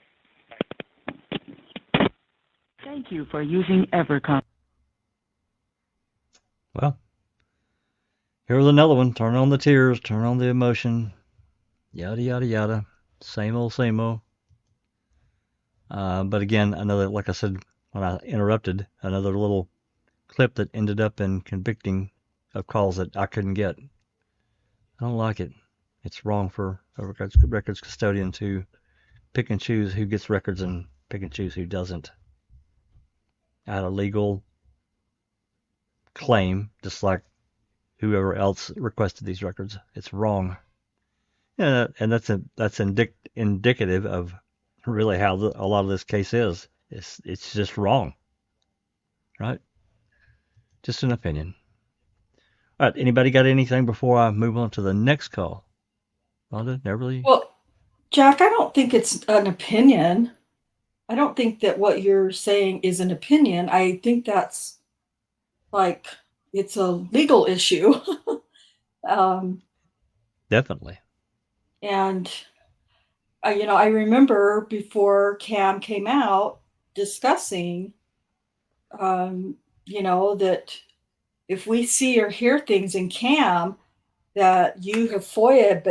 Thank you for using Evercom. Well, here's another one. Turn on the tears, turn on the emotion, yada, yada, yada. Same old, same old. But again, another, like I said when I interrupted, another little clip that ended up in convicting of calls that I couldn't get. I don't like it. It's wrong for a records custodian to pick and choose who gets records and pick and choose who doesn't. I had a legal claim, just like whoever else requested these records. It's wrong. Yeah, and that's indicative of really how a lot of this case is. It's just wrong, right? Just an opinion. All right, anybody got anything before I move on to the next call? Rhonda, Beverly? Well, Jack, I don't think it's an opinion. I don't think that what you're saying is an opinion. I think that's like it's a legal issue. Definitely. And I remember before Cam came out discussing, that if we see or hear things in Cam that you have FOIA'd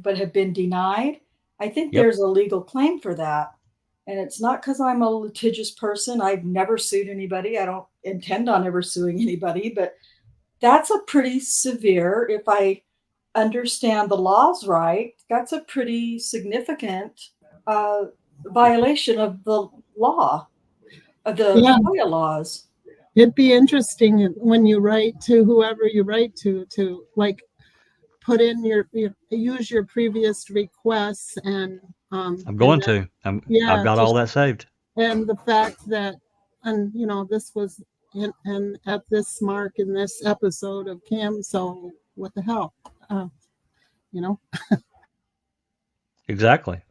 but have been denied, I think Yep. there's a legal claim for that. And it's not because I'm a litigious person. I've never sued anybody. I don't intend on ever suing anybody, but that's a pretty severe, if I understand the laws right, that's a pretty significant violation of the law, of the FOIA laws. It'd be interesting when you write to whoever you write to like put in use your previous requests and I'm going to. I've got all that saved. And the fact that this was and at this mark in this episode of Cam, so what the hell, Exactly.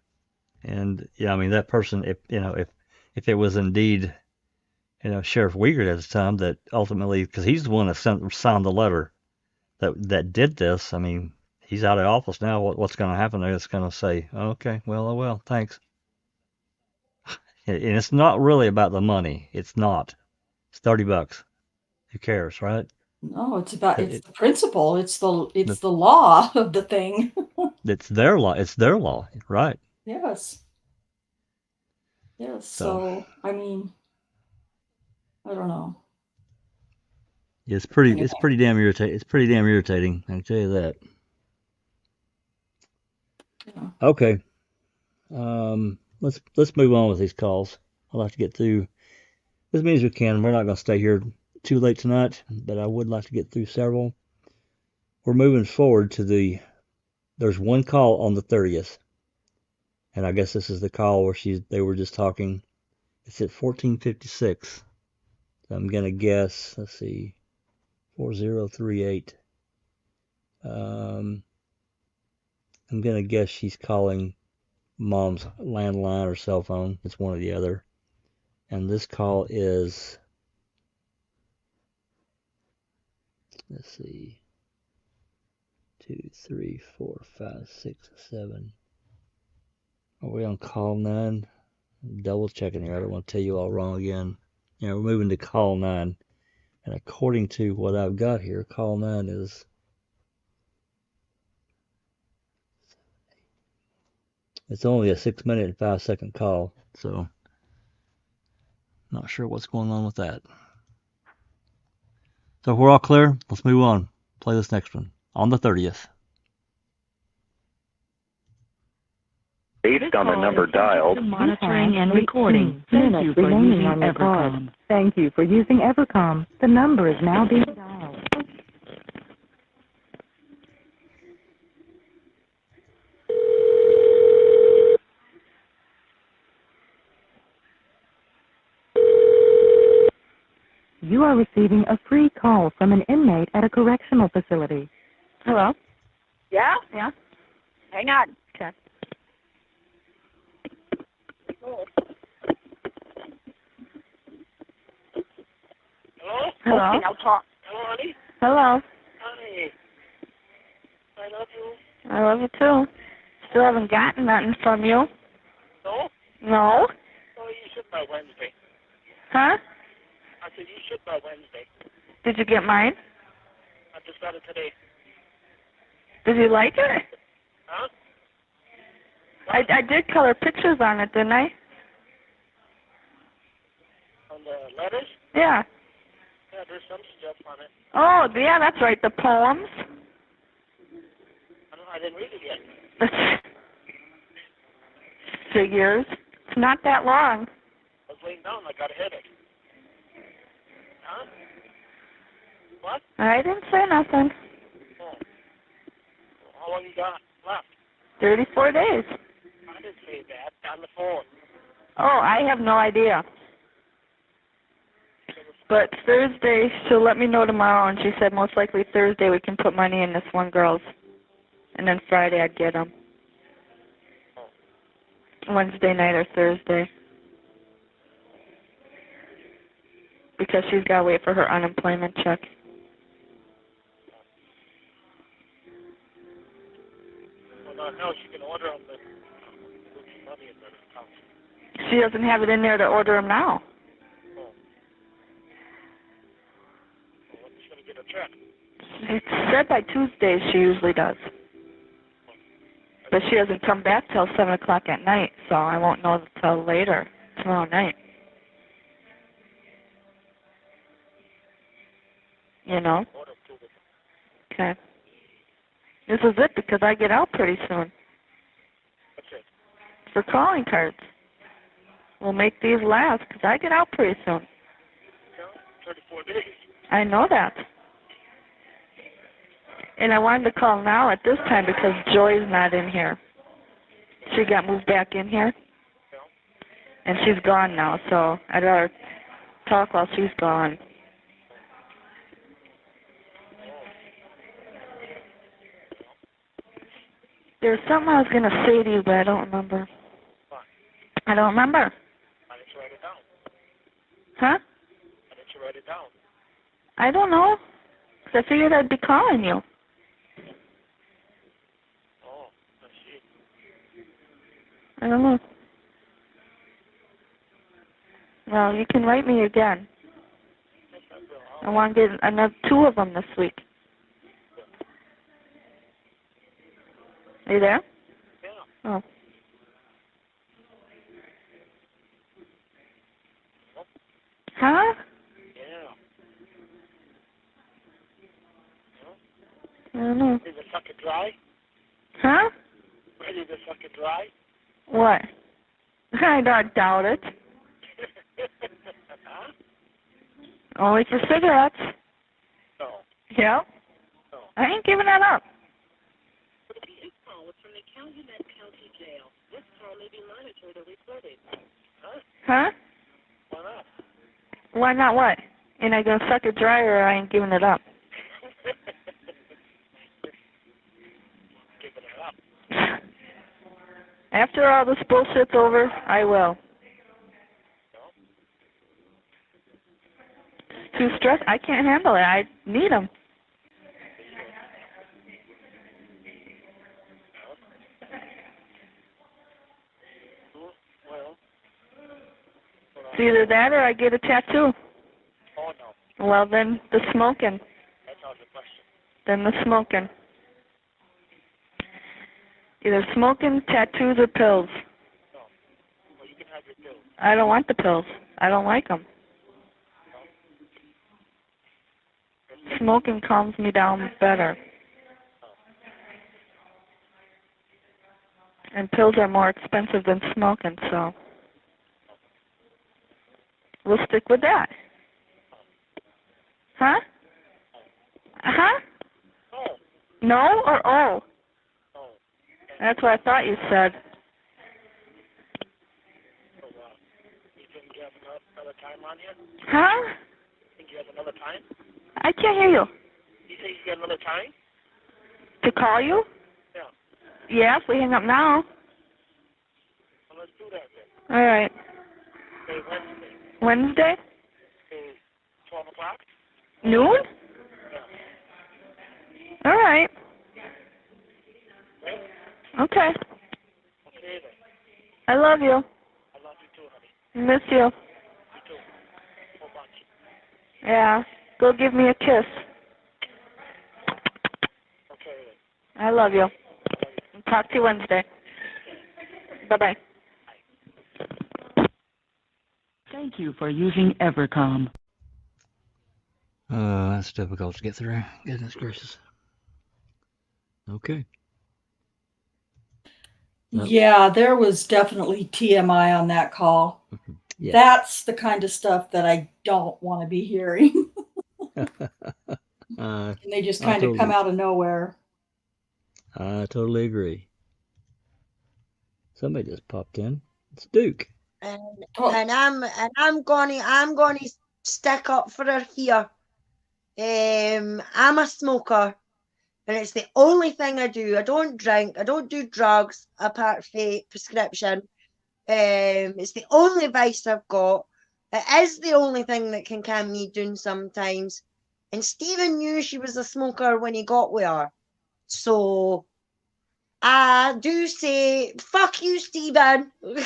And yeah, I mean that person, if it was indeed, Sheriff Wiegert at the time that ultimately, because he's the one that signed the letter that did this. I mean, he's out of office now. What's going to happen there? It's going to say, okay, well, oh well, thanks. And it's not really about the money. It's not. It's $30. Who cares, right? No, it's the principle. It's the law of the thing. It's their law. It's their law, right? Yes. So I mean, I don't know. It's pretty damn irritating. It's pretty damn irritating. I can tell you that. Yeah. Okay. Let's move on with these calls. I'll have to get through as many as we can. We're not going to stay here too late tonight, but I would like to get through several. We're moving forward to there's one call on the 30th, and I guess this is the call where they were just talking. It's at 14:56. So I'm going to guess. Let's see. 4038. I'm going to guess she's calling Mom's landline or cell phone. It's one or the other. And this call is, let's see, 2, 3, 4, 5, 6, 7. Are we on call 9? I'm double checking here. I don't want to tell you all wrong again. Yeah, we're moving to call 9. And according to what I've got here, call 9 is, it's only a 6-minute and 5-second call. So, not sure what's going on with that. So if we're all clear, let's move on. Play this next one on the 30th. Based on the number dialed. Monitoring and recording. Minutes remaining on your card. Thank you for using Evercom. The number is now being dialed. You are receiving a free call from an inmate at a correctional facility. Hello? Yeah? Yeah? Hang on. Okay. Hello? Hello? Okay, now talk. Hello, honey? Hello? Hi. I love you. I love you too. Still haven't gotten nothing from you. No? No? Oh, you should by Wednesday. Huh? I said you should by Wednesday. Did you get mine? I just got it today. Did you like it? Huh? I did color pictures on it, didn't I? On the letters? Yeah. Yeah, there's some stuff on it. Oh, yeah, that's right. The poems. I didn't read it yet. Figures. It's not that long. I was laying down. I got a headache. Huh? What? I didn't say nothing. Oh. How long you got left? 34 days. I didn't say that. On the phone. Oh, I have no idea. But Thursday, she'll let me know tomorrow, and she said most likely Thursday we can put money in this one girl's. And then Friday I'd get them. Wednesday night or Thursday. Because she's got to wait for her unemployment check. Well, no, she can order them, but money in the account. She doesn't have it in there to order them now. Oh. Well, when she's going to get a check? She said by Tuesday she usually does. But she doesn't come back till 7 o'clock at night, so I won't know till later, tomorrow night. You know? Okay. This is it because I get out pretty soon. That's it. For calling cards. We'll make these last because I get out pretty soon. 34 days. I know that. And I wanted to call now at this time because Joy's not in here. She got moved back in here. And she's gone now, so I'd rather talk while she's gone. There's something I was going to say to you, but I don't remember. I don't remember. Why didn't you write it down? Huh? Why didn't you write it down? I don't know. 'Cause I figured I'd be calling you. Oh, I see. I don't know. Well, you can write me again. I want to get another 2 of them this week. Are you there? Yeah. Oh. Huh? Yeah. I don't know. Ready to suck it dry? Huh? Ready to suck it dry? What? I don't doubt it. Huh? Only for cigarettes. No. Yep. No. I ain't giving that up. This call was from the Calumet County Jail. This call may be monitored or recorded. Huh? Huh? Why not? Why not what? Ain't I gonna suck it dry or I ain't giving it up? After all this bullshit's over, I will. Too stressed? I can't handle it. I need them. Well, It's either that or I get a tattoo. oh no, Well, then the smoking. that's out of the question. Then the smoking. Either smoking, tattoos, or pills. No. Well, you can have your pills. I don't want the pills. I don't like them. Smoking calms me down better. And pills are more expensive than smoking, so we'll stick with that. Huh? Huh? No or oh? That's what I thought you said. So, you think you have another time on you? Huh? Think you have another time? I can't hear you. You say you got another time? To call you? Yeah. Yeah, if we hang up now. Well, let's do that then. All right. Say Wednesday. Wednesday? Say 12 o'clock? Noon? Yeah. All right. Right? Okay. Okay then. I love you. I love you too, honey. Miss you. You too. Whole bunch. Yeah. Go give me a kiss. Okay then. I love you. Talk to you Wednesday. Bye-bye. Thank you for using Evercom. That's difficult to get through. Goodness gracious. Okay. Yeah, there was definitely TMI on that call. Yeah. That's the kind of stuff that I don't want to be hearing. And they just kind of come out of nowhere. I totally agree. Somebody just popped in. It's Duke. And I'm gonna stick up for her here. I'm a smoker, and it's the only thing I do. I don't drink. I don't do drugs apart from prescription. It's the only vice I've got. It is the only thing that can calm me down sometimes. And Stephen knew she was a smoker when he got with her. So I do say, fuck you, Stephen. When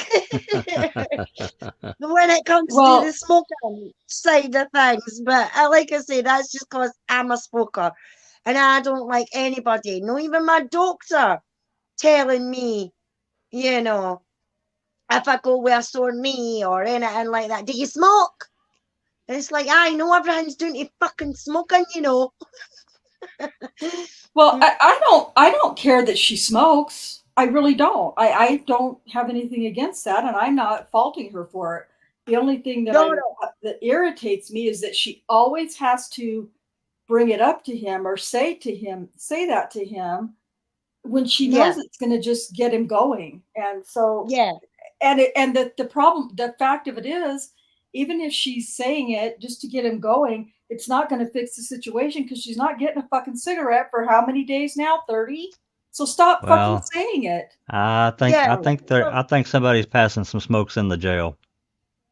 it comes to the smoking side of things. But like I say, that's just because I'm a smoker. And I don't like anybody, not even my doctor, telling me, you know, if I go with a sore knee or anything like that, do you smoke? And it's like, I know everything's doing to fucking smoking, you know. Well, I don't care that she smokes. I really don't. I don't have anything against that, and I'm not faulting her for it. The only thing that that irritates me is that she always has to bring it up to him or say that to him when she knows it's going to just get him going. And so and the fact of it is, even if she's saying it just to get him going, it's not going to fix the situation because she's not getting a fucking cigarette for how many days now? 30? So stop fucking saying it. I think somebody's passing some smokes in the jail.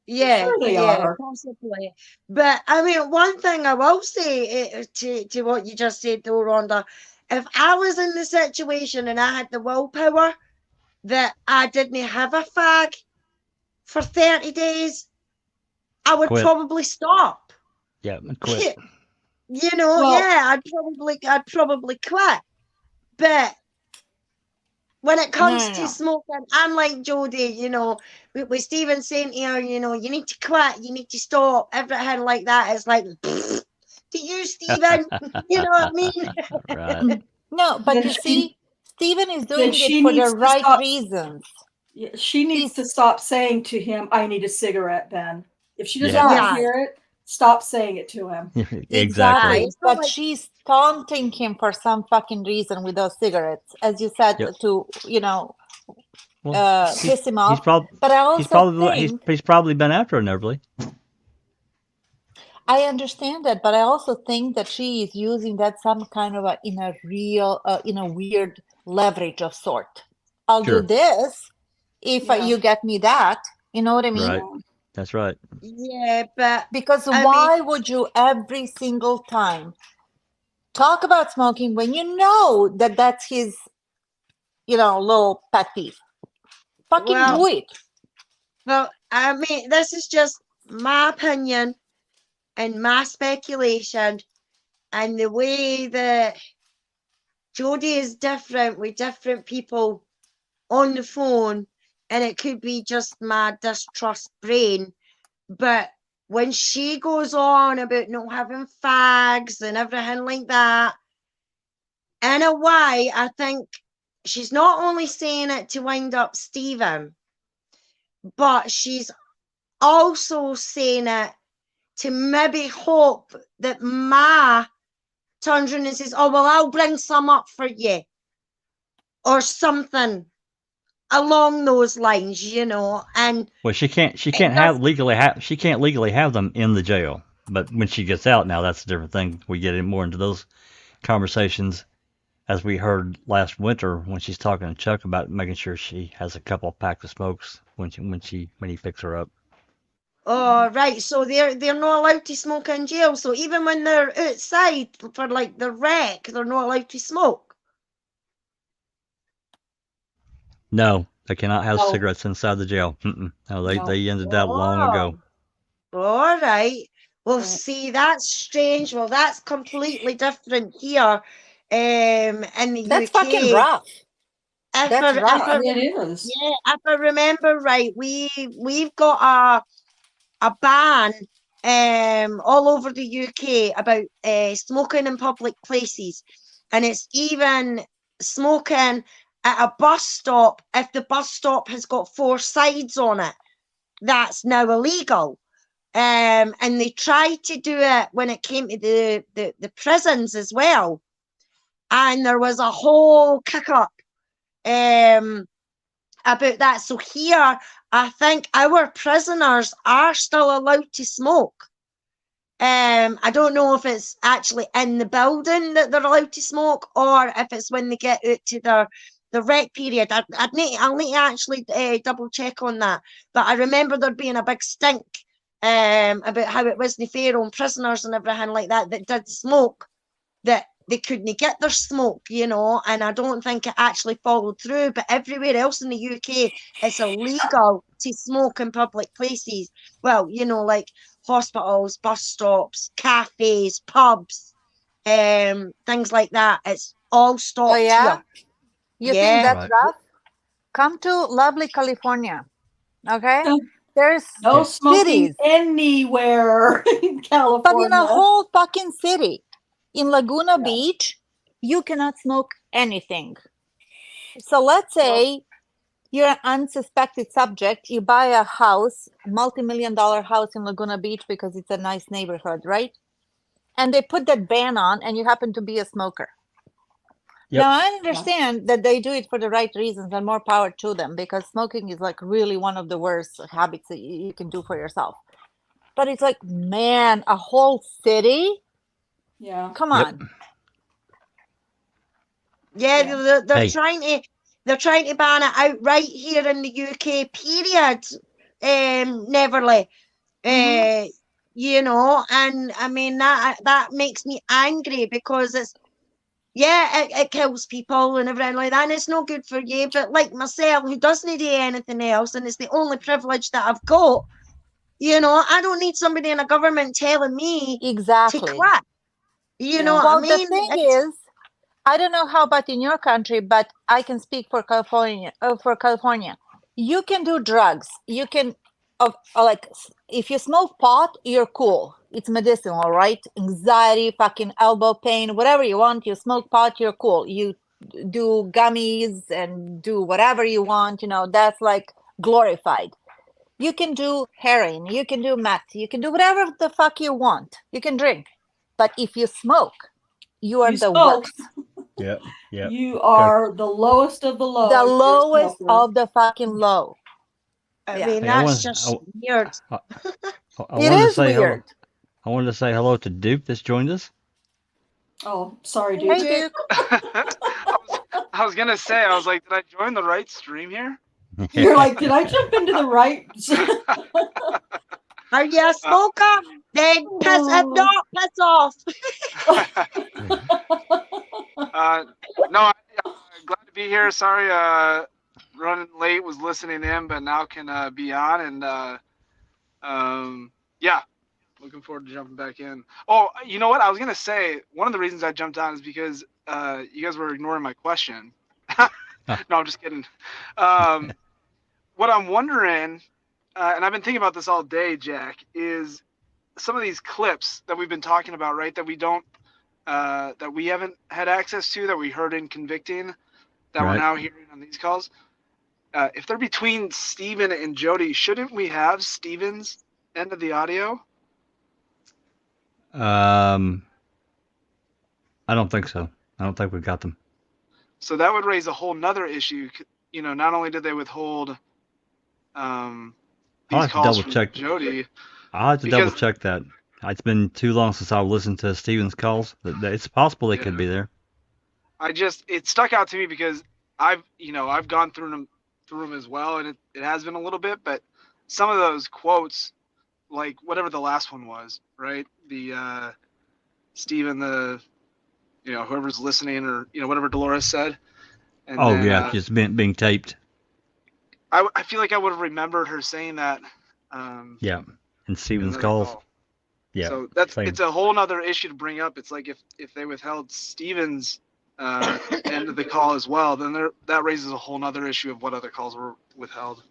Yeah, sure they are. Possibly. But I mean, one thing I will say to what you just said, though, Rhonda, if I was in the situation and I had the willpower that I didn't have a fag for 30 days, I would probably stop. Yeah, quit. You know, I'd probably quit. But when it comes to smoking, I'm like Jodi, you know, with Stephen saying here, you know, you need to quit, you need to stop, everything like that. It's like, to you, Stephen, you know what I mean? Right. No, but you see, Stephen is doing it for the right reasons. She needs to stop saying to him, I need a cigarette then. If she doesn't want to hear it, stop saying it to him. Exactly. But she's taunting him for some fucking reason with those cigarettes, as you said, to, you know, piss him off. But I also he's probably been after her, Neverly. I understand that, but I also think that she is using that some kind of in a weird leverage of sort. I'll do this if Yeah. you get me that. You know what I mean? Right. That's right. Yeah, but Because I why mean, would you every single time talk about smoking when you know that that's his, little pet peeve? Fucking well, do it. well, I mean, this is just my opinion and my speculation, and the way that Jodi is different with different people on the phone, and it could be just my distrust brain, but when she goes on about not having fags and everything like that, in a way, I think she's not only saying it to wind up Stephen, but she's also saying it to maybe hope that Ma turns around and says, oh, well, I'll bring some up for you, or something along those lines, and Well, she can't does, she can't legally have them in the jail. But when she gets out, now that's a different thing. We get in more into those conversations, as we heard last winter when she's talking to Chuck about making sure she has a couple of packs of smokes when he picks her up. oh, right, so they're not allowed to smoke in jail, so even when they're outside for like the rec, they're not allowed to smoke. No, they cannot have No. cigarettes inside the jail. No, No. they ended that long ago. All right. Well, Right. see, that's strange. Well, that's completely different here, in the That's UK. fucking rough. That's rough. It is. Yeah, if I remember right, we've got a ban all over the UK about smoking in public places, and it's even smoking at a bus stop if the bus stop has got 4 sides on it. That's now illegal. And they tried to do it when it came to the prisons as well, and there was a whole kick up about that. So here, I think our prisoners are still allowed to smoke. I don't know if it's actually in the building that they're allowed to smoke, or if it's when they get out to the rec period. I'll need to actually double check on that. But I remember there being a big stink about how it wasn't fair on prisoners and everything like that did smoke, that they couldn't get their smoke, and I don't think it actually followed through. But everywhere else in the UK, it's illegal to smoke in public places. Well, like hospitals, bus stops, cafes, pubs, things like that. It's all stopped Oh, yeah? here. You Yeah. think that's Right. rough? Come to lovely California. Okay? No. There's No smoking cities. anywhere in But California. in a whole fucking city, in Laguna Beach, you cannot smoke anything. So let's say you're an unsuspected subject, you buy a house, multi-million-dollar house in Laguna Beach because it's a nice neighborhood, right? And they put that ban on, and you happen to be a smoker. Yep. Now, I understand that they do it for the right reasons, and more power to them, because smoking is like really one of the worst habits that you can do for yourself. But it's like, man, a whole city? Yeah. Come Yep. on. Yeah, they're Hey. trying to ban it outright here in the UK. Period. Neverly. And I mean that makes me angry, because it kills people and everything like that, and it's no good for you. But like myself, who doesn't do anything else, and it's the only privilege that I've got, I don't need somebody in a government telling me Exactly. to quit. You know what Well, I mean? the thing is, I don't know how about in your country, but I can speak for California. You can do drugs. You can, like, if you smoke pot, you're cool. It's medicinal, right? Anxiety, fucking elbow pain, whatever you want. You smoke pot, you're cool. You do gummies and do whatever you want. That's like glorified. You can do heroin. You can do meth. You can do whatever the fuck you want. You can drink. But if you smoke, you are the worst. Yep. You are the lowest of the low. The if you're a lowest smoker. of the fucking low. I Yeah. mean, Hey, I that's want just weird. I It wanted to is say weird. I wanted to say hello to Duke that's joined us. Oh, sorry, Hey, dude. Duke. I was gonna say, I was like, did I join the right stream here? You're like, did I jump into the right? Are you a smoker? Then piss, if not, piss off. No, I'm glad to be here. Sorry, running late, was listening in, but now can be on. And yeah, looking forward to jumping back in. Oh, you know what? I was going to say, one of the reasons I jumped on is because you guys were ignoring my question. No, I'm just kidding. What I'm wondering, and I've been thinking about this all day, Jack, is some of these clips that we've been talking about, right? That we don't, that we haven't had access to, that we heard in convicting, that we're now hearing on these calls. If they're between Steven and Jodi, shouldn't we have Steven's end of the audio? I don't think so. I don't think we've got them. So that would raise a whole nother issue. You know, not only did they withhold these calls from Jodi. I'll have to double check that. It's been too long since I've listened to Steven's calls. It's possible they could be there. It stuck out to me because I've gone through them as well, and it has been a little bit, but some of those quotes, like whatever the last one was, right? The Steven, whoever's listening, or whatever Dolores said. And then, just being taped. I feel like I would have remembered her saying that. In Steven's calls. Yeah. So it's a whole other issue to bring up. It's like if they withheld Steven's end of the call as well, then that raises a whole other issue of what other calls were withheld.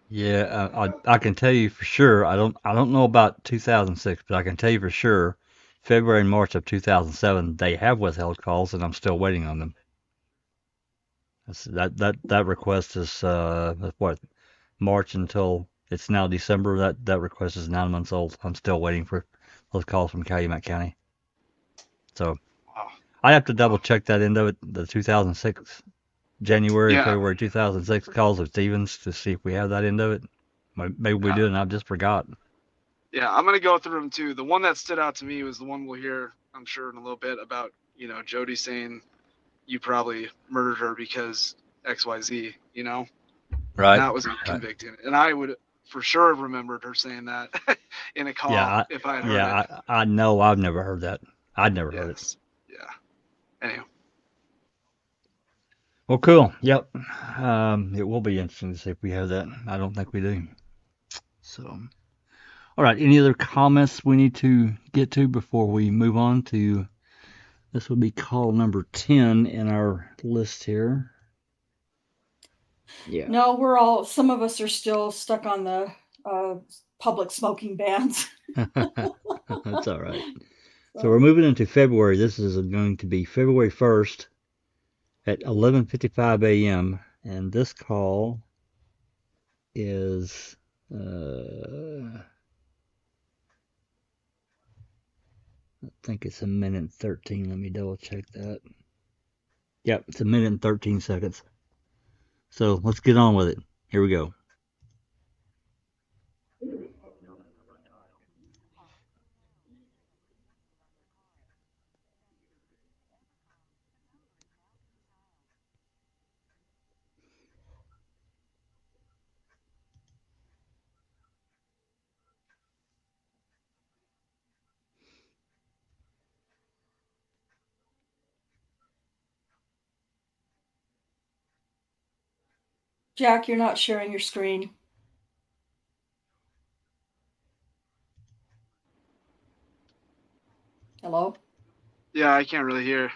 Yeah, I can tell you for sure. I don't know about 2006, but I can tell you for sure, February and March of 2007, they have withheld calls, and I'm still waiting on them. That request is March until it's now December. That request is 9 months old. I'm still waiting for those calls from Calumet County. So I have to double check that end of it, the 2006, February 2006 calls of Stevens, to see if we have that end of it. Maybe we do, and I've just forgot. Yeah, I'm going to go through them too. The one that stood out to me was the one we'll hear, I'm sure, in a little bit about, Jodi saying you probably murdered her because XYZ, Right. And that was convicting. And I would for sure have remembered her saying that in a call if I had heard it. I know I've never heard that. I'd never heard it. Yeah. Anyhow. Well, cool. Yep. It will be interesting to see if we have that. I don't think we do. So, all right. Any other comments we need to get to before we move on to, this would be call number 10 in our list here. Yeah. No, some of us are still stuck on the public smoking bans. That's all right. So we're moving into February. This is going to be February 1st at 11:55 a.m. And this call is I think it's a minute and 13. Let me double check that. Yep, it's a minute and 13 seconds. So let's get on with it. Here we go. Jack, you're not sharing your screen. Hello? Yeah, I can't really hear.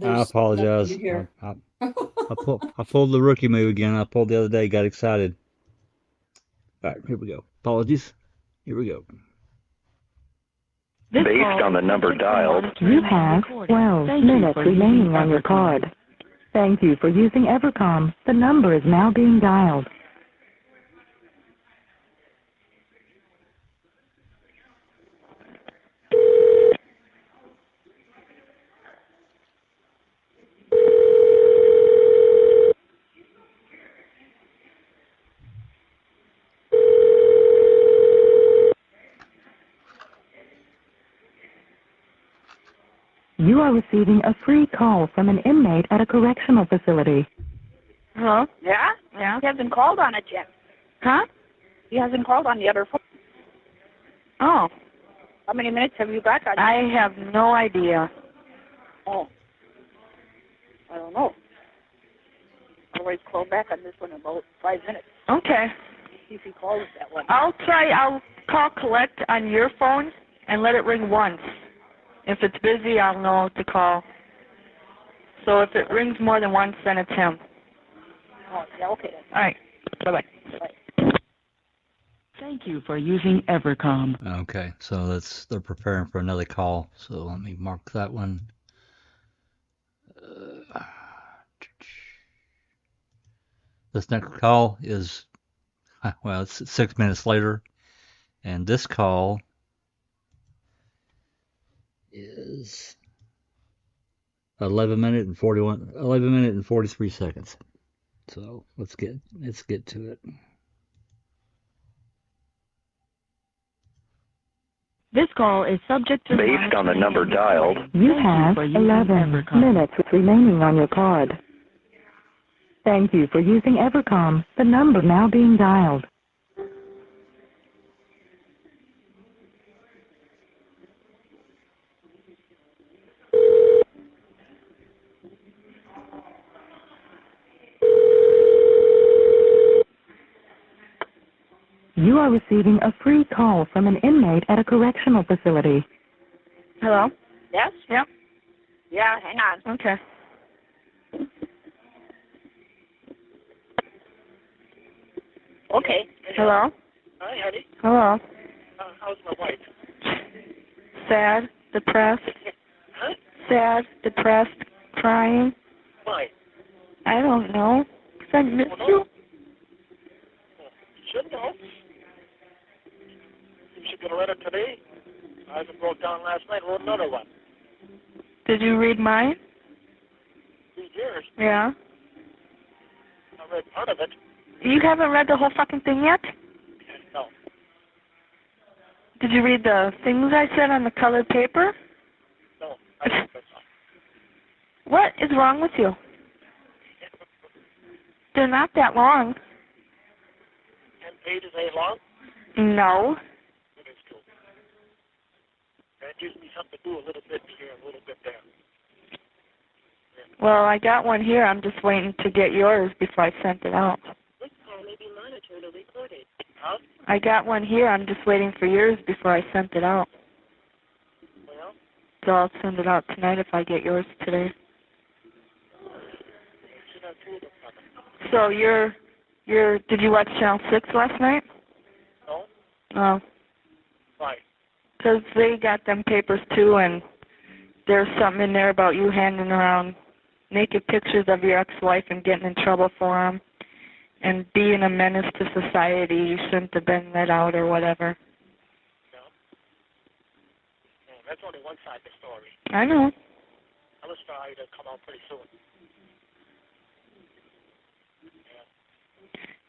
I apologize. I pulled the rookie move again. I pulled the other day, got excited. All right, here we go. Apologies. Here we go. Based on the number dialed, You have 12 minutes remaining on your card. Thank you for using Evercom. The number is now being dialed. You are receiving a free call from an inmate at a correctional facility. Hello? Yeah? Yeah? He hasn't called on it yet. Huh? He hasn't called on the other phone. Oh, How many minutes have you got on I have no idea. Oh. I don't know. Otherwise, call back on this one in about 5 minutes. Okay. See if he calls that one. I'll call collect on your phone and let it ring once. If it's busy, I'll know to call. So if it rings more than once, then it's him. Oh, yeah, okay then. All right. Bye-bye. Bye. Thank you for using Evercom. Okay, so they're preparing for another call. So let me mark that one. This next call is, well, it's 6 minutes later, and this call is 11 minute and 43 seconds. So let's get to it. This call is subject to Based on the number dialed. You have 11 minutes remaining on your card. Thank you for using Evercom. The number now being dialed. You are receiving a free call from an inmate at a correctional facility. Hello? Yes? Yep. Yeah, hang on. Okay. Okay. Hello? Hi, honey. Hello? How's my wife? Sad, depressed, Huh? sad, depressed, crying. Why? I don't know. 'Cause I miss you. You should know. You should get a letter today. I even broke down last night, wrote another one. Did you read mine? Read yours. Yeah. I read part of it. You haven't read the whole fucking thing yet? No. Did you read the things I said on the colored paper? No, I don't think so. What is wrong with you? They're not that long. 10 pages ain't long. No. It is cool. That gives me something to do a little bit here, a little bit there. Well, I got one here. I'm just waiting to get yours before I sent it out. This call may be monitored or recorded. Huh? I got one here. I'm just waiting for yours before I sent it out. Well, So I'll send it out tonight if I get yours today. should have two of them coming. So did you watch Channel 6 last night? No? Oh. Why? Because they got them papers too, and there's something in there about you handing around naked pictures of your ex-wife and getting in trouble for them, and being a menace to society. You shouldn't have been let out or whatever. No. No, that's only one side of the story. I know. Other story that'll come out pretty soon.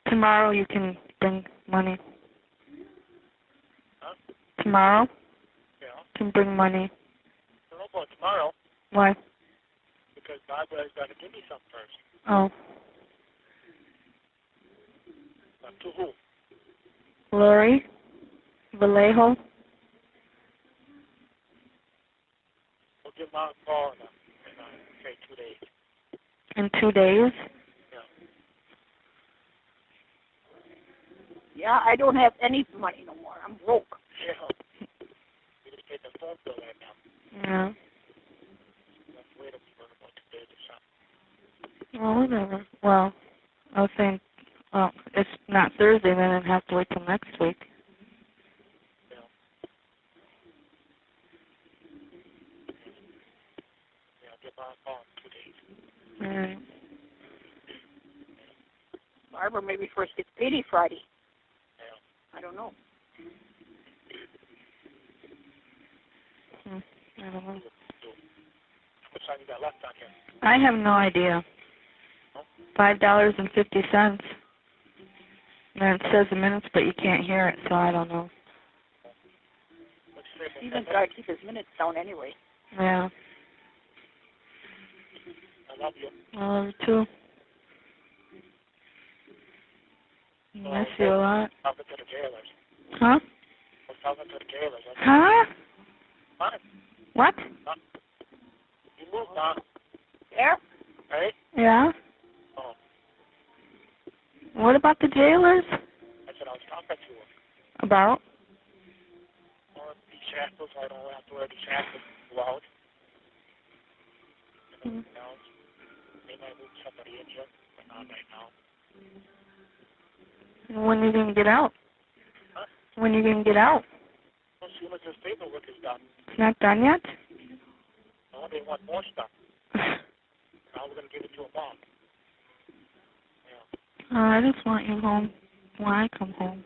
Tomorrow you can bring money. Huh? Tomorrow Yeah. you can bring money. I don't know about tomorrow, Why? because Barbara's got to give me something first. Oh. To who? Lori? Vallejo? We'll give Mom a call in, say, 2 days. In 2 days? Yeah, I don't have any money no more. I'm broke. Yeah. You just paid the phone bill right now. Yeah. Let's wait for about 2 days or something. Well, whatever. Well, I was saying, well, it's not Thursday, then I'd have to wait till next week. Yeah. Yeah, give Mom a call in 2 days. All right. Barbara maybe first gets paid Friday. Yeah. I don't know. I don't know. How much time you got left on here? I have no idea. $5.50. And it says the minutes, but you can't hear it, so I don't know. Steven's got to keep his minutes down anyway. Yeah. I love you. I love you too. Miss you a lot. Talking to the jailers. Huh? I was talking to the jailers. Huh? What? What? You moved, huh? Yeah. Right? Yeah? Oh. What about the jailers? I said I was talking to them. About? Oh, these shackles, I don't have to wear these shackles out. Mm. They might move somebody in here, but not right now. When you gonna get out? Huh? When you gonna get out? As soon as this paperwork is done. It's not done yet? No, they want more stuff. Now we're going to give it to them all. Yeah. I just want you home when I come home.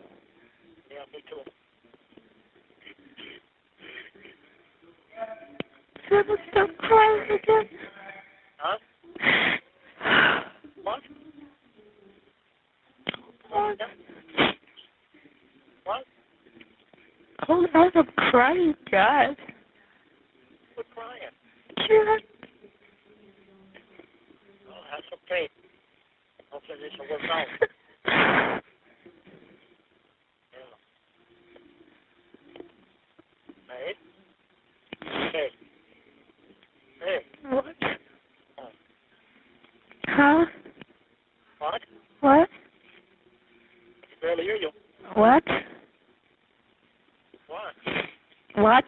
Yeah, me too. Should I stop crying again? Huh? What? What? What? Oh, I'm crying, God. Quit crying. God. Oh, have some faith. Hopefully this will work out. Yeah. Hey? Hey. Hey. What? Oh. Huh? What? What? I can barely hear you. What? What? What?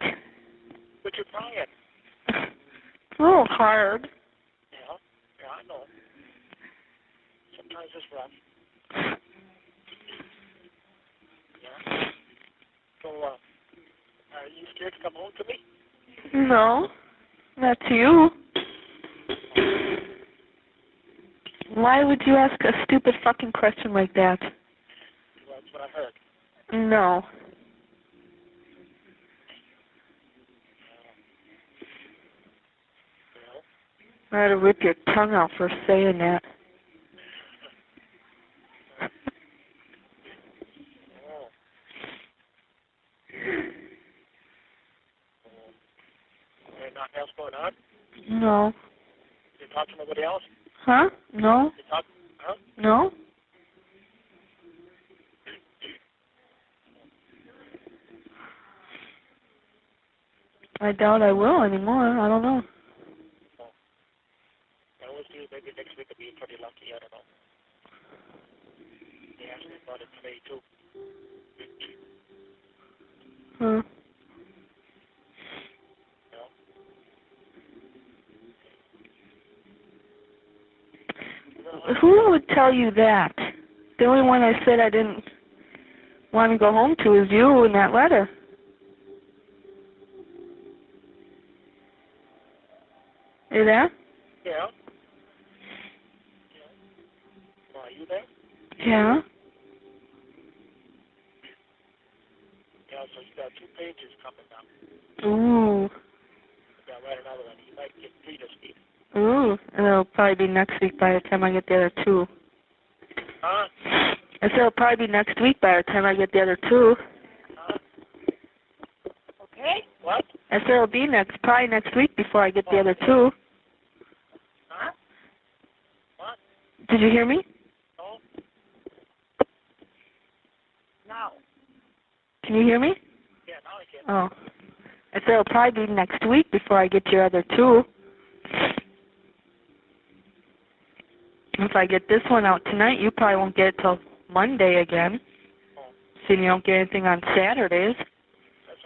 But you're crying. It's a little hard. Yeah. Yeah, I know. Sometimes it's rough. Yeah. So, are you scared to come home to me? No. Not to you. Why would you ask a stupid fucking question like that? Well, that's what I heard. No. I had to rip your tongue out for saying that. Oh. There's nothing else going on? No. You talk to nobody else? Huh? No. You talk? Huh? No. I doubt I will anymore. I don't know. I always do. Maybe next week will be pretty lucky. I don't know. They asked me about it today, too. Huh. Who would tell you that? The only one I said I didn't want to go home to is you in that letter. You there? Yeah. Well, are you there? Yeah. Yeah, so you got 2 pages coming now. Ooh. You got to write another one. You might get 3 this week. Ooh. And it'll probably be next week by the time I get the other 2. Huh? I said it'll probably be next week by the time I get the other 2. Huh? Okay. What? I said it'll be probably next week before I get the other 2. Huh? What? Did you hear me? No? Now. Can you hear me? Yeah, now I can. Oh. I said it'll probably be next week before I get your other 2. If I get this one out tonight, you probably won't get it till Monday again. Oh. Seeing you don't get anything on Saturdays. That's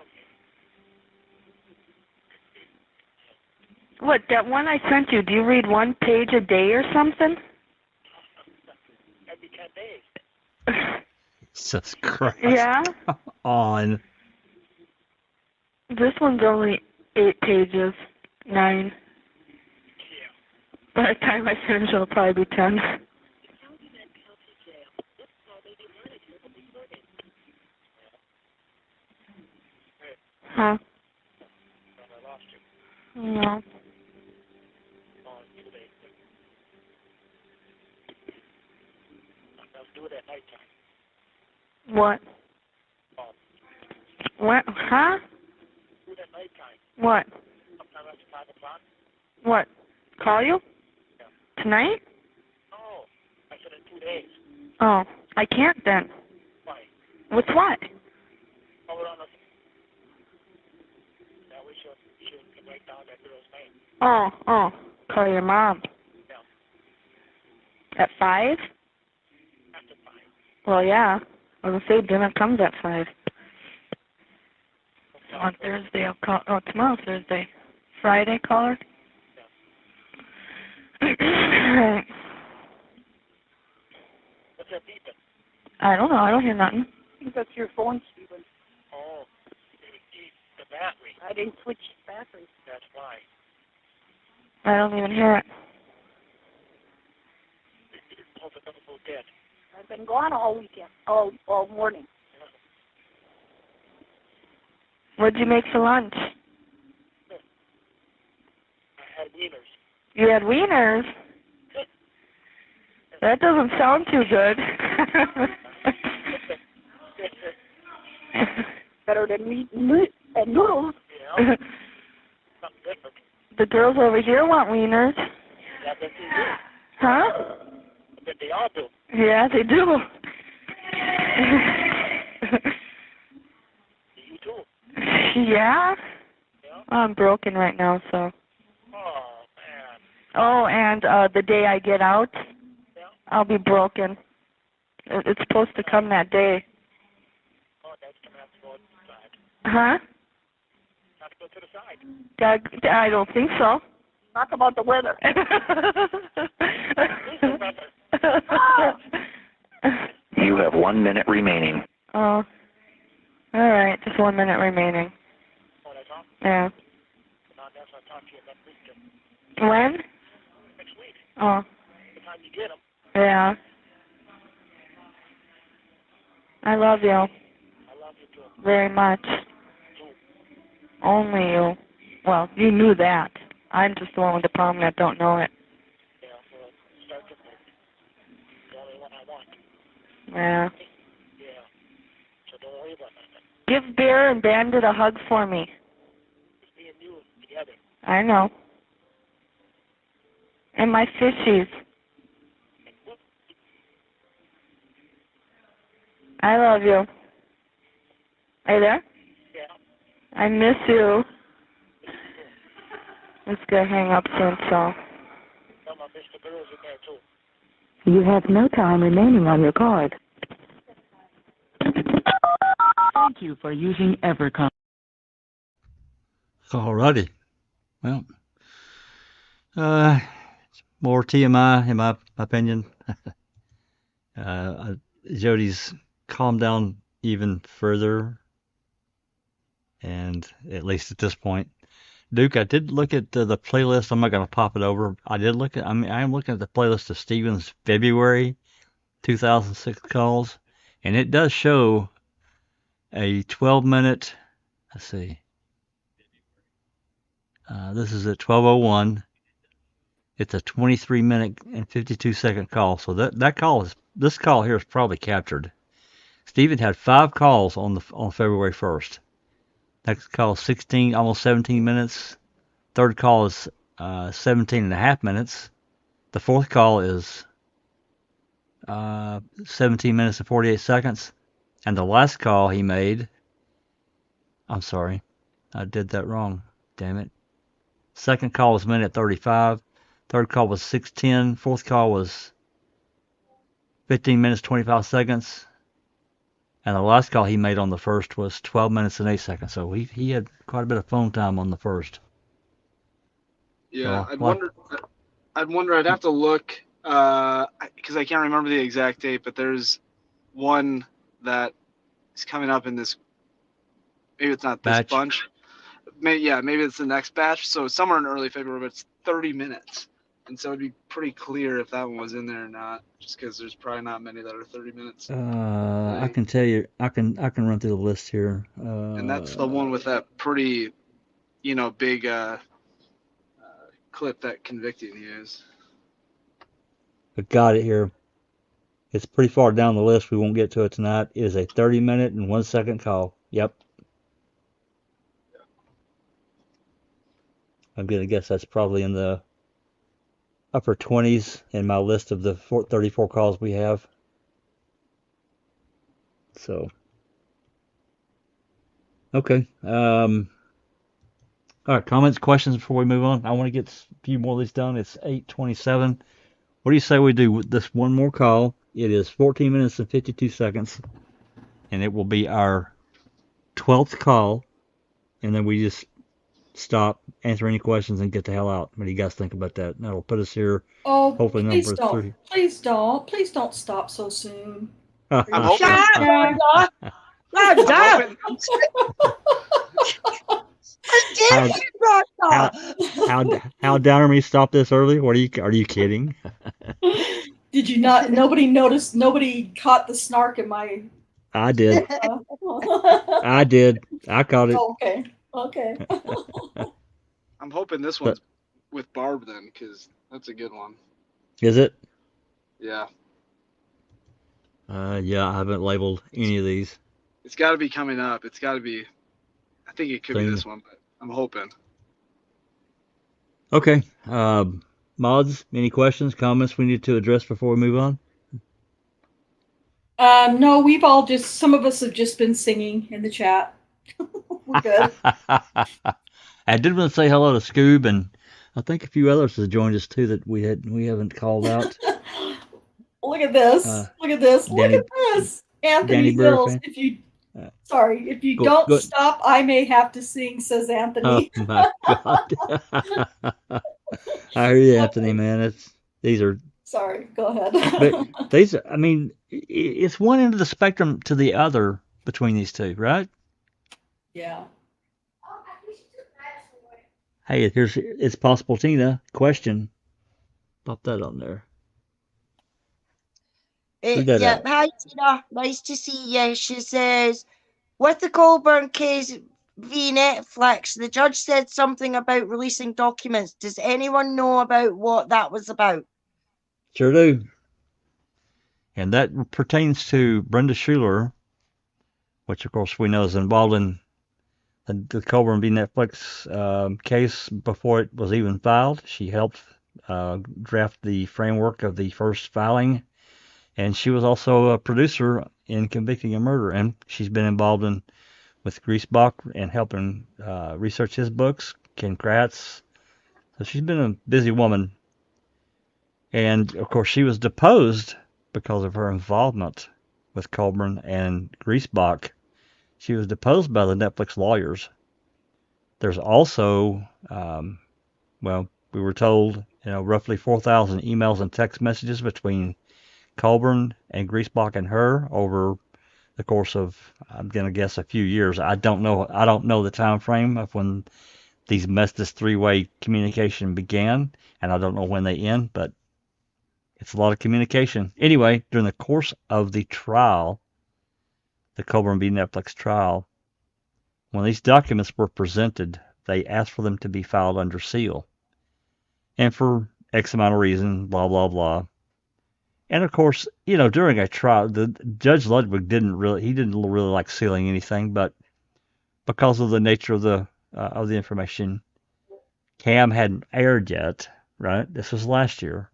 okay. What, that one I sent you, do you read 1 page a day or something? Every 10 days. Jesus Christ. Yeah? Come on. This one's only 8 pages. 9. By the time I finish, it'll probably be 10. Huh? I lost you. No. Oh, too late. I'll do it at nighttime. What? Oh, What? Huh? do it at nighttime. What? Sometime after 5 o'clock. What? Call you? Yeah. Tonight? No. I said in 2 days. Oh, I can't then. Why? With what? Hold on. That way she can write down that girl's name. Oh, call your mom. Yeah. At 5? After 5. Well, yeah. I was going to say dinner comes at 5. On Thursday, I'll call. Oh, tomorrow's Thursday. Friday, call her. Right. What's that beeping? I don't know. I don't hear nothing. I think that's your phone, Stephen. Oh, the battery. I didn't switch batteries. That's why. I don't even hear it. Both of them go dead. I've been gone all weekend, all morning. What'd you make for lunch? I had wieners. You had wieners? That doesn't sound too good. Better than meat and noodles. Yeah. Something different. The girls over here want wieners. Yeah, I bet they do. Huh? I bet they all do. Yeah, they do. You too. Yeah? Yeah. I'm broken right now, so. Oh, man. Oh, and the day I get out, Yeah. I'll be broken. It's supposed to come that day. Oh, that's going to have to go to the side. Huh? Have to go to the side. I don't think so. Talk about the weather. You have 1 minute remaining. Oh. All right, just 1 minute remaining. Oh, that's all? Yeah. That's what I'll talk to you next week. When? Next week. Oh. The time you get them. Yeah. I love you I love you too. very much. Only you. Well, you knew that. I'm just the one with the problem that don't know it. Yeah, well, start to think. The only one I want. Yeah. Yeah. So don't worry about nothing. Give Bear and Bandit a hug for me. It's me and you together. I know. And my fishies. I love you. Are you there? Yeah. I miss you. It's gonna hang up soon, so. Tell my Mr. Girls in there too. You have no time remaining on your card. Thank you for using Evercom. Alrighty. Well, more TMI in my opinion. Jodi's calmed down even further, and at least at this point. Duke, I did look at the playlist. I'm not going to pop it over. I am looking at the playlist of Stephen's February 2006 calls, and it does show a 12-minute. Let's see. This is at 12:01. It's a 23-minute and 52-second call. So this call here is probably captured. Stephen had 5 calls on February 1st. Next call is 16, almost 17 minutes. Third call is 17 and a half minutes. The fourth call is 17 minutes and 48 seconds. And the last call he made, I'm sorry, I did that wrong. Damn it. Second call was minute 35. Third call was 6:10. Fourth call was 15 minutes 25 seconds. And the last call he made on the first was 12 minutes and 8 seconds. So he had quite a bit of phone time on the first. Yeah, So, I'd have to look because I can't remember the exact date, but there's one that is coming up in this. Maybe it's not this bunch. Maybe it's the next batch. So somewhere in early February, but it's 30 minutes, and so it'd be pretty clear if that one was in there or not. Just because there's probably not many that are 30 minutes. I can tell you, I can run through the list here. And that's the one with that pretty, big clip that convicting used. I got it here. It's pretty far down the list. We won't get to it tonight. It is a 30-minute and 1 second call. Yep. I'm going to guess that's probably in the upper 20s in my list of the 34 calls we have. So, okay. All right, comments, questions before we move on? I want to get a few more of these done. It's 8:27. What do you say we do with this one more call? It is 14 minutes and 52 seconds, and it will be our 12th call, and then we just stop, answer any questions, and get the hell out. What do you guys think about that? That'll put us here, Oh, hopefully please number don't. 3. Please don't stop so soon. I'm hoping. Shut up, Brenda. I'm Brenda. hoping. How dare you, Brenda? How down are me stop this early? What are you kidding? Did you not? Nobody noticed. Nobody caught the snark in my. I did. I did. I caught it. Okay. Okay. I'm hoping this one's with Barb then, because that's a good one. Is it? Yeah. Yeah, I haven't labeled any of these. It's got to be coming up. It's got to be. I think it could be this one, but I'm hoping. Okay. Mods, any questions, comments we need to address before we move on? No, we've all just. Some of us have just been singing in the chat. We're good. I did want to say hello to Scoob, and I think a few others have joined us too that we haven't called out. Look at this. Look at this. Danny, Look at this. Anthony Danny Hills. Burfan. If you don't stop, I may have to sing, says Anthony. Oh my God. I hear you, Anthony, man. These are. Sorry, go ahead. But these, I mean, it's one end of the spectrum to the other between these two, right? Yeah. Hey, it's possible, Tina. Question. Pop that on there. Yeah, hi Tina, nice to see you. She says, with the Colburn case v Netflix, the judge said something about releasing documents. Does anyone know about what that was about? Sure do. And that pertains to Brenda Schuler, which of course we know is involved in the Colburn v Netflix case before it was even filed. She helped draft the framework of the first filing. And she was also a producer in Convicting a Murder, and she's been involved with Griesbach and helping research his books, Ken Kratz. So she's been a busy woman. And, of course, she was deposed because of her involvement with Colburn and Griesbach. She was deposed by the Netflix lawyers. There's also, we were told, roughly 4,000 emails and text messages between Colburn and Griesbach and her over the course of, I'm going to guess, a few years. I don't know the time frame of when this three-way communication began, and I don't know when they end, but it's a lot of communication. Anyway, during the course of the trial, the Colburn v. Netflix trial, when these documents were presented, they asked for them to be filed under seal. And for X amount of reason, blah, blah, blah. And of course, during a trial, Judge Ludwig didn't really like sealing anything, but because of the nature of the information, Cam hadn't aired yet, right? This was last year.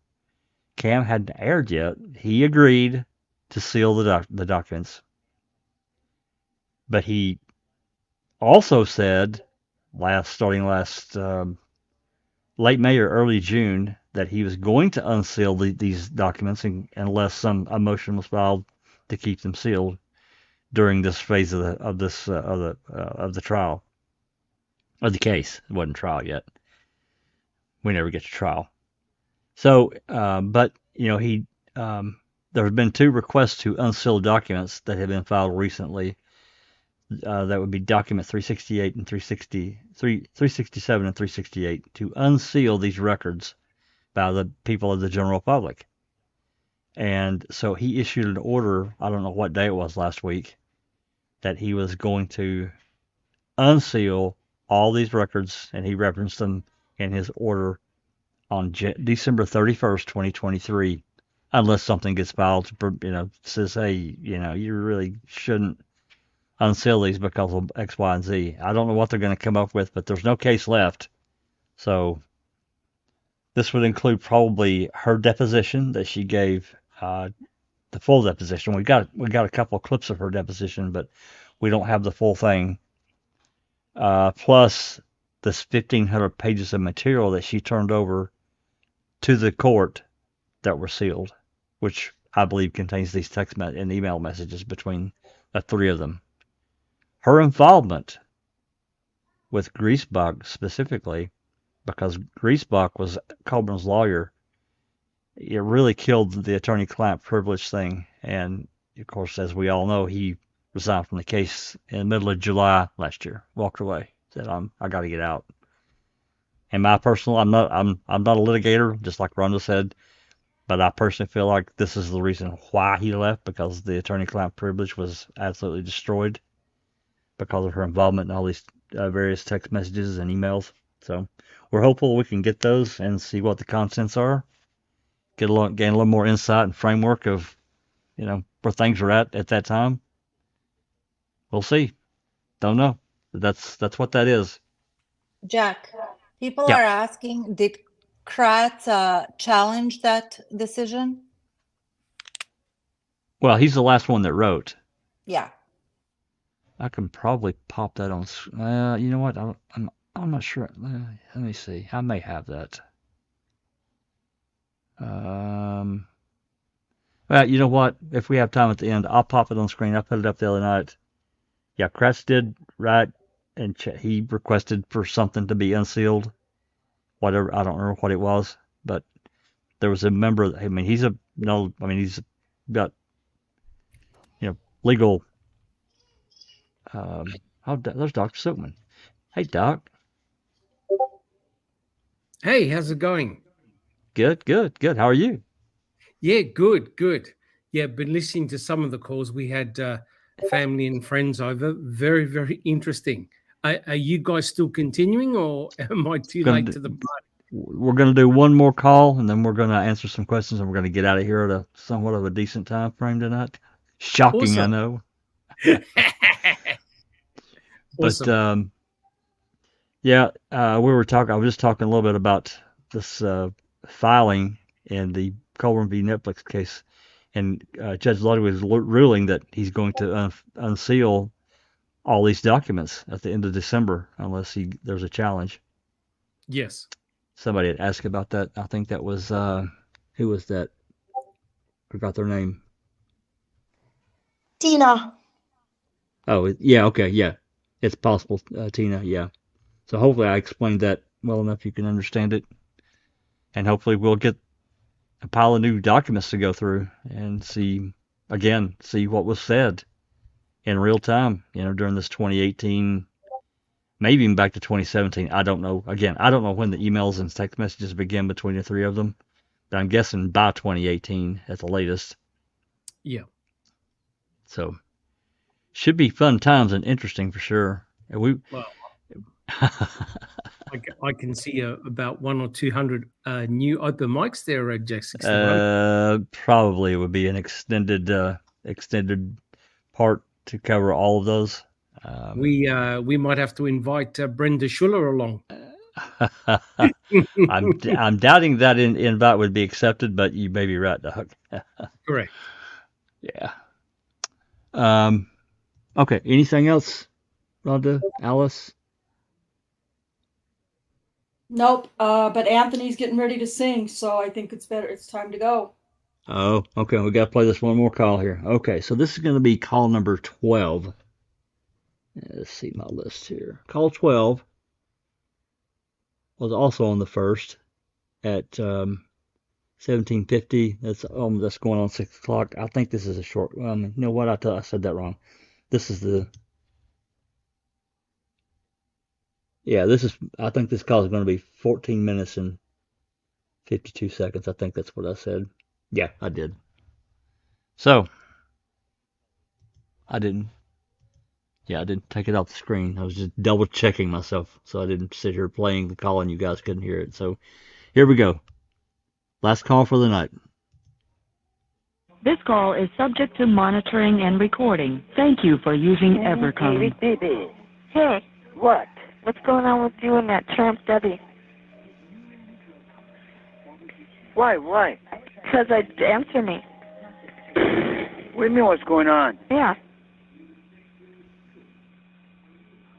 Cam hadn't aired yet. He agreed to seal the documents, but he also said starting last late May or early June that he was going to unseal these documents unless some motion was filed to keep them sealed during this phase of the trial, of the case. It wasn't trial yet. We never get to trial. So, but there have been 2 requests to unseal documents that have been filed recently. That would be document 368 and 367 and 368 to unseal these records by the people of the general public. And so he issued an order, I don't know what day it was last week, that he was going to unseal all these records, and he referenced them in his order on December 31st, 2023, unless something gets filed, says, hey, you really shouldn't unseal these because of X, Y, and Z. I don't know what they're going to come up with, but there's no case left. So this would include probably her deposition that she gave the the full deposition. We got a couple of clips of her deposition, but we don't have the full thing. Plus this 1,500 pages of material that she turned over to the court that were sealed, which I believe contains these text and email messages between the three of them. Her involvement with Griesbach specifically, because Griesbach was Coburn's lawyer, it really killed the attorney-client privilege thing. And, of course, as we all know, he resigned from the case in the middle of July last year, walked away, said, I got to get out. And my personal, I'm not a litigator, just like Rhonda said, but I personally feel like this is the reason why he left, because the attorney-client privilege was absolutely destroyed because of her involvement in all these various text messages and emails. So we're hopeful we can get those and see what the contents are, gain a little more insight and framework of, where things are at that time. We'll see. Don't know. That's what that is. Jack, people Yeah. are asking, did Kratz challenge that decision? Well, he's the last one that wrote. Yeah. I can probably pop that on. You know what? I'm not sure. Let me see. I may have that. Well, you know what? If we have time at the end, I'll pop it on screen. I put it up the other night. Yeah, Kratz did write, and he requested for something to be unsealed. Whatever, I don't remember what it was, but there was a member. I mean, he's got legal. There's Dr. Silkman. Hey, Doc. Hey, how's it going? Good. How are you? Yeah, good. Yeah, been listening to some of the calls. We had family and friends over. Very, very interesting. Are you guys still continuing, or am I too late to the party? We're going to do one more call, and then we're going to answer some questions, and we're going to get out of here at a somewhat of a decent time frame tonight. Shocking, awesome. I know. Awesome. But we were talking. I was just talking a little bit about this filing in the Coburn v. Netflix case, and Judge Ludwig was ruling that he's going to unseal all these documents at the end of December unless there's a challenge. Yes. Somebody had asked about that. I think that was who was that? Forgot their name. Tina. Oh, yeah. Okay, yeah. It's possible, Tina. Yeah. So hopefully I explained that well enough you can understand it, and hopefully we'll get a pile of new documents to go through and see what was said in real time. During this 2018, maybe even back to 2017. I don't know. Again, I don't know when the emails and text messages began between the three of them, but I'm guessing by 2018 at the latest. Yeah. So should be fun times and interesting for sure. Well, I can see about 100 or 200 new open mics there, Jack 61. Probably it would be an extended part to cover all of those. We might have to invite Brenda Schuler along. I'm doubting that invite would be accepted, but you may be right, Doc. Correct. Yeah. Okay. Anything else, Rhonda, Alice? Nope. But Anthony's getting ready to sing, so I think it's better. It's time to go. Oh, okay. We got to play this one more call here. Okay, so this is going to be call number 12. Let's see my list here. Call 12 was also on the first at 1750. That's going on 6 o'clock. I think this is a short. You know what? I said that wrong. This is the. Yeah, I think this call is going to be 14 minutes and 52 seconds. I think that's what I said. Yeah, I did. So, I didn't take it off the screen. I was just double checking myself so I didn't sit here playing the call and you guys couldn't hear it. So, here we go. Last call for the night. This call is subject to monitoring and recording. Thank you for using Evercom. Hey, What? what's going on with you and that tramp Debbie? Why? Because answer me. What do you mean what's going on? Yeah.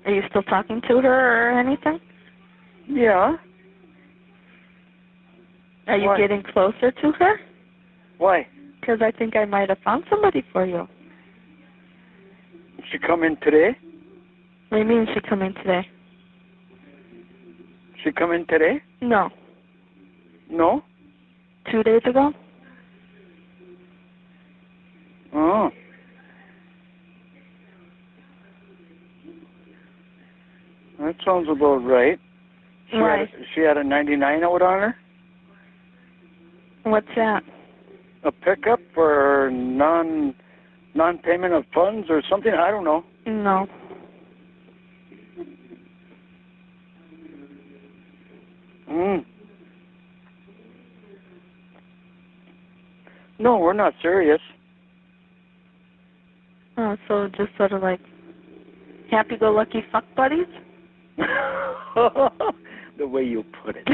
Are you still talking to her or anything? Yeah. Are you Why? getting closer to her? Why? Because I think I might have found somebody for you. She come in today? What do you mean she come in today? She come in today? No. No? 2 days ago? Oh. That sounds about right. Why? She had a 99 out on her? What's that? A pickup for non-payment of funds or something? I don't know. No. No, we're not serious. Oh, so just sort of like happy-go-lucky fuck buddies? The way you put it.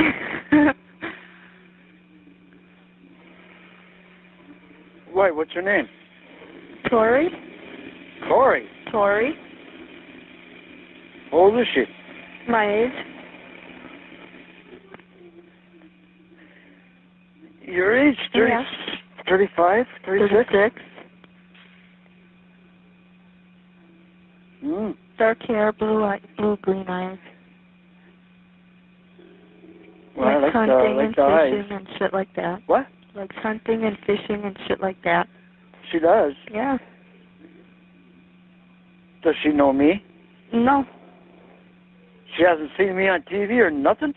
Why, what's your name? Tori? Corey. Tori? How old is she? My age? Your age? 30, Yeah. 35? 36? 36. Mm. Dark hair, blue-green eyes. Well, I Likes like hunting and the eyes. fishing and shit like that. What? Likes hunting and fishing and shit like that. She does? Yeah. Does she know me? No. She hasn't seen me on TV or nothing?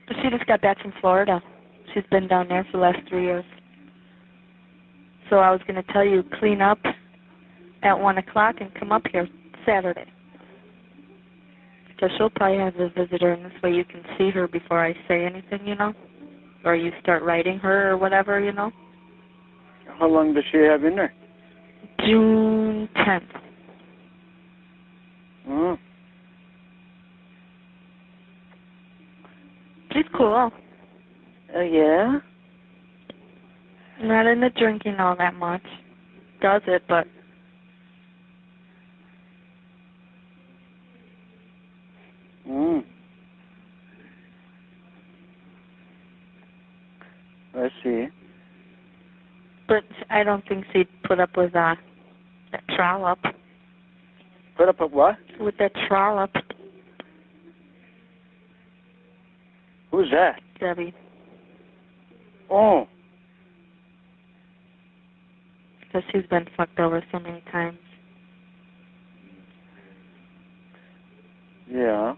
She just got back from Florida. She's been down there for the last 3 years. So I was going to tell you, clean up at 1 o'clock and come up here Saturday. Because she'll probably have a visitor, and this way you can see her before I say anything, you know? Or you start writing her or whatever, you know? How long does she have in there? June 10th. Mm. She's cool. Yeah? Not into drinking all that much. Does it, but... Mm. I see. But I don't think she'd put up with that trollop. Put up with what? With that trollop. Who's that? Debbie. Oh. Because she's been fucked over so many times. Yeah.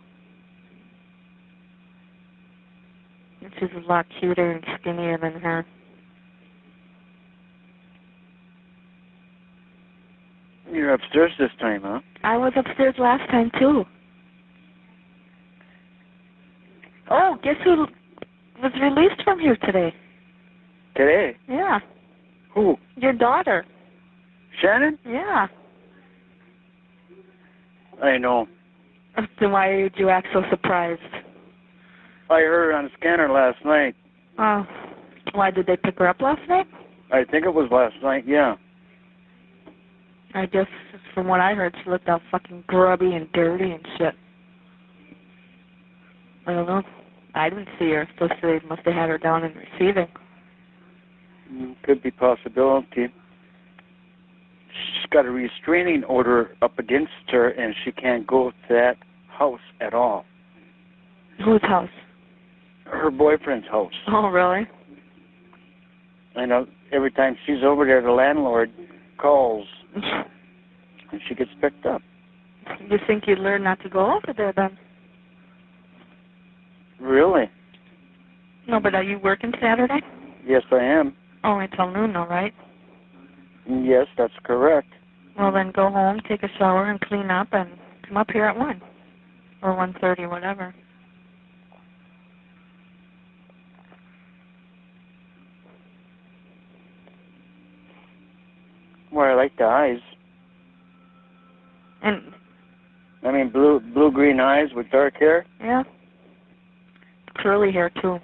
And she's a lot cuter and skinnier than her. You're upstairs this time, huh? I was upstairs last time, too. Oh, guess who was released from here today? Today? Yeah. Who? Your daughter. Shannon? Yeah. I know. Then why did you act so surprised? I heard her on the scanner last night. Oh. Why, did they pick her up last night? I think it was last night, yeah. I guess, from what I heard, she looked all fucking grubby and dirty and shit. I don't know. I didn't see her, so they must have had her down in receiving. Could be possibility. She's got a restraining order up against her, and she can't go to that house at all. Whose house? Her boyfriend's house. Oh, really? I know. Every time she's over there, the landlord calls, and she gets picked up. You think you'd learn not to go over there, then? Really? No, but are you working Saturday? Yes, I am. Only till noon, though, right? Yes, that's correct. Well, then go home, take a shower, and clean up, and come up here at 1. Or 1:30, whatever. Well, I like the eyes. And I mean, blue-green eyes with dark hair. yeah, curly hair too.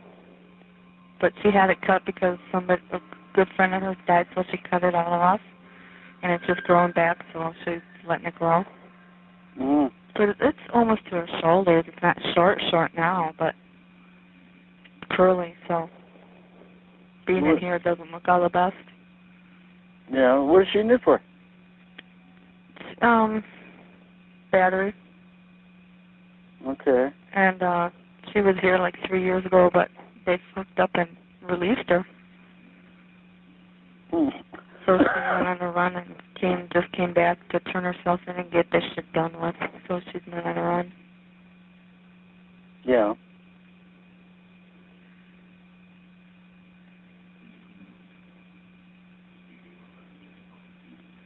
But she had it cut because a good friend of hers died, so she cut it all off. and it's just growing back, so she's letting it grow. Mm. But it's almost to her shoulders. It's not short now, but curly, so being in here doesn't look all the best. Yeah, what is she in it for? Battery. Okay. And she was here like 3 years ago, but they fucked up and released her. Hmm. So she went on a run and just came back to turn herself in and get this shit done with. So she's been on a run. Yeah.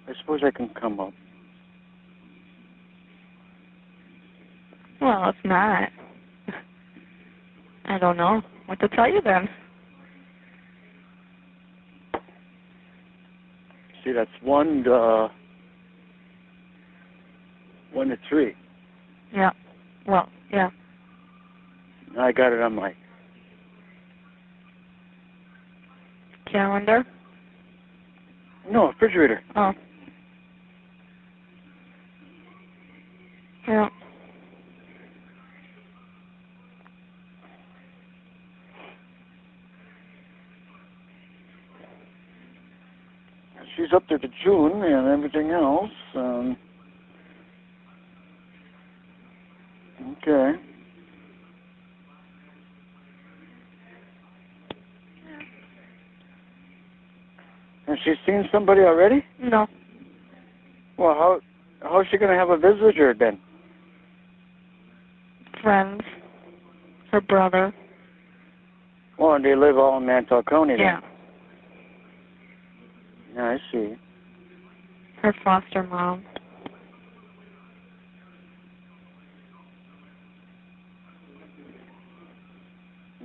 I suppose I can come up. Well, if not, I don't know what to tell you then. See, that's 1 to 3. Yeah. Well, yeah. I got it on my Calendar? no refrigerator. Oh. Yeah. She's up there to June and everything else. Okay. Has she seen somebody already? No. Well, how's she gonna have a visitor then? Friends. Her brother. Well, and they live all in Mantle County then? Yeah. Yeah, I see. Her foster mom.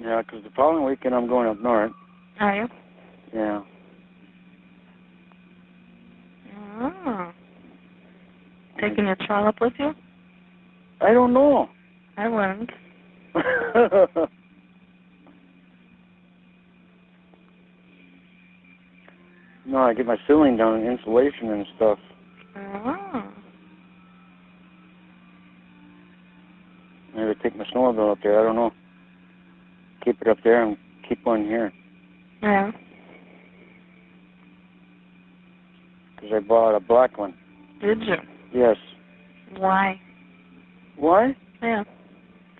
Yeah, 'cause the following weekend I'm going up north. Are you? Yeah. Oh. Taking your child up with you? I don't know. I wouldn't. No, I get my ceiling done, insulation and stuff. Oh. Maybe take my snowmobile up there. I don't know. Keep it up there and keep one here. Yeah. 'Cause I bought a black one. Did you? Yes. Why? Why? Yeah.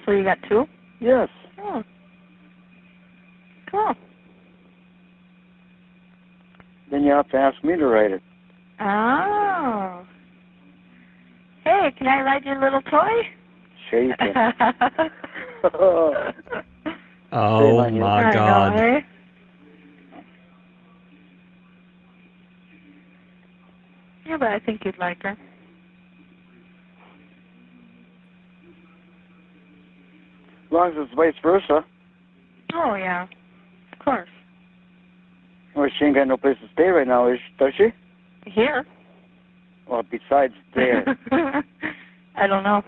So you got 2? Yes. Oh. Cool. Then you have to ask me to write it. Oh. Hey, can I ride your little toy? Sure you can. Oh my God. I know, eh? Yeah, but I think you'd like her. As long as it's vice versa. Oh, yeah. Of course. Well, she ain't got no place to stay right now, does she? Here? Well, besides there. I don't know.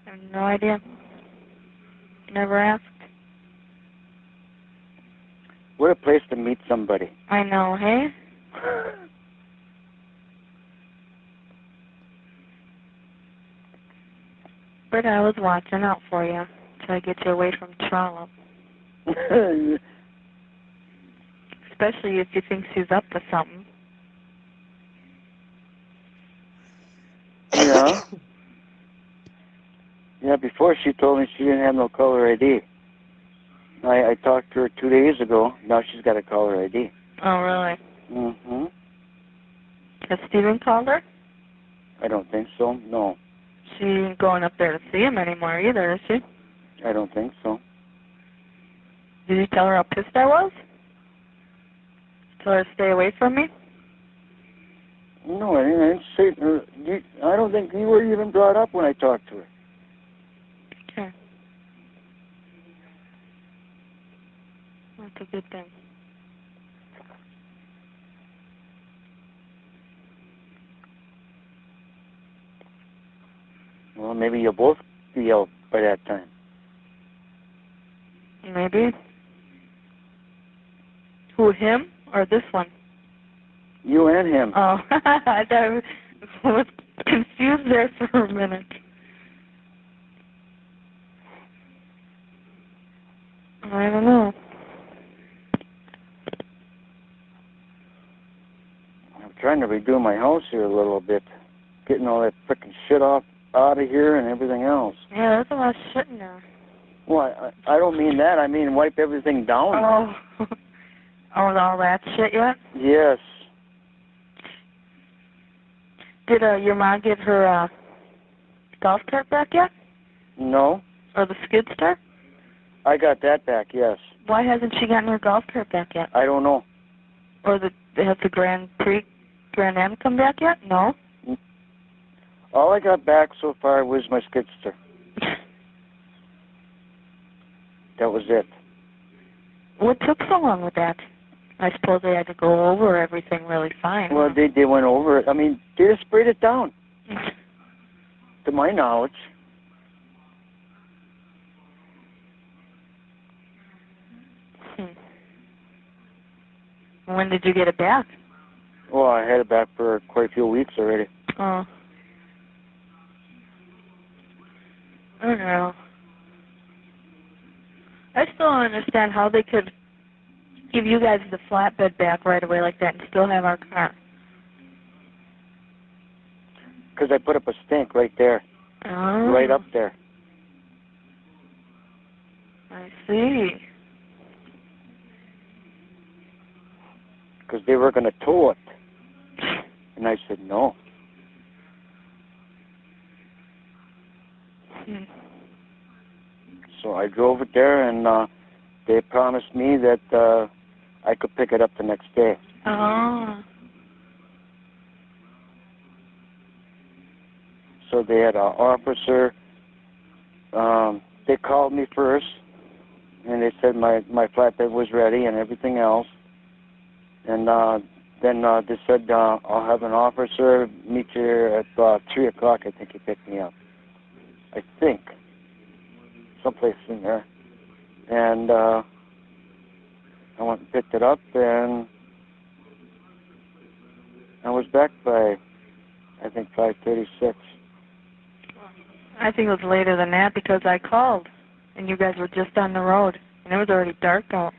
I have no idea. Never asked. What a place to meet somebody. I know, hey? But I was watching out for you, try to get you away from Trollope. Especially if you think she's up to something. Yeah. Yeah, before she told me she didn't have no caller ID. I talked to her 2 days ago. Now she's got a caller ID. Oh, really? Mm-hmm. Has Steven called her? I don't think so. No. She ain't going up there to see him anymore either, is she? I don't think so. Did you tell her how pissed I was? Tell her to stay away from me? No, I didn't say. I don't think you were even brought up when I talked to her. Okay. That's a good thing. Well, maybe you'll both be out by that time. Maybe. Who, him or this one? You and him. Oh, I was confused there for a minute. I don't know. I'm trying to redo my house here a little bit, getting all that frickin' shit out of here and everything else. Yeah, there's a lot of shit in there. Well, I don't mean that. I mean wipe everything down. Oh, oh, all that shit yet? Yes. Did your mom get her golf cart back yet? No. Or the skid steer? I got that back, yes. Why hasn't she gotten her golf cart back yet? I don't know. Or has the Grand Am come back yet? No. All I got back so far was my skid steer. That was it. What took so long with that? I suppose they had to go over everything really fine. Well, huh? they went over it. I mean, they just sprayed it down, to my knowledge. When did you get it back? Well, I had it back for quite a few weeks already. Oh. I don't know. I still don't understand how they could give you guys the flatbed back right away like that and still have our car. Because I put up a stink right there. Oh. Right up there. I see. Because they were going to tow it. And I said no. So I drove it there, and they promised me that I could pick it up the next day. Oh. So they had an officer. They called me first, and they said my flatbed was ready and everything else. And then they said, I'll have an officer meet you at 3 o'clock. I think he picked me up. I think. Someplace in there. And I went and picked it up, and I was back by, I think, 5:36. I think it was later than that because I called and you guys were just on the road and it was already dark out.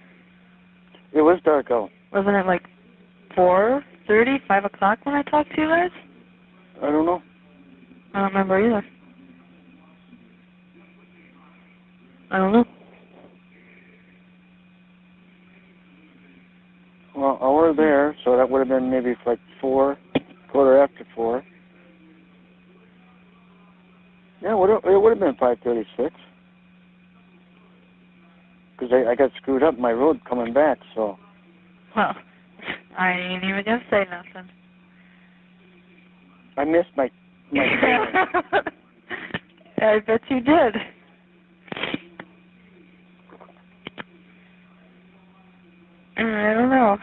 It was dark out. Wasn't it like 4:30, 5 o'clock when I talked to you guys? I don't know. I don't remember either. I don't know. Well, I was there, so that would have been maybe like 4, quarter after 4. Yeah, it would have been 5:36. Because I got screwed up my road coming back, so. Well, I ain't even gonna say nothing. I missed my I bet you did. I don't know.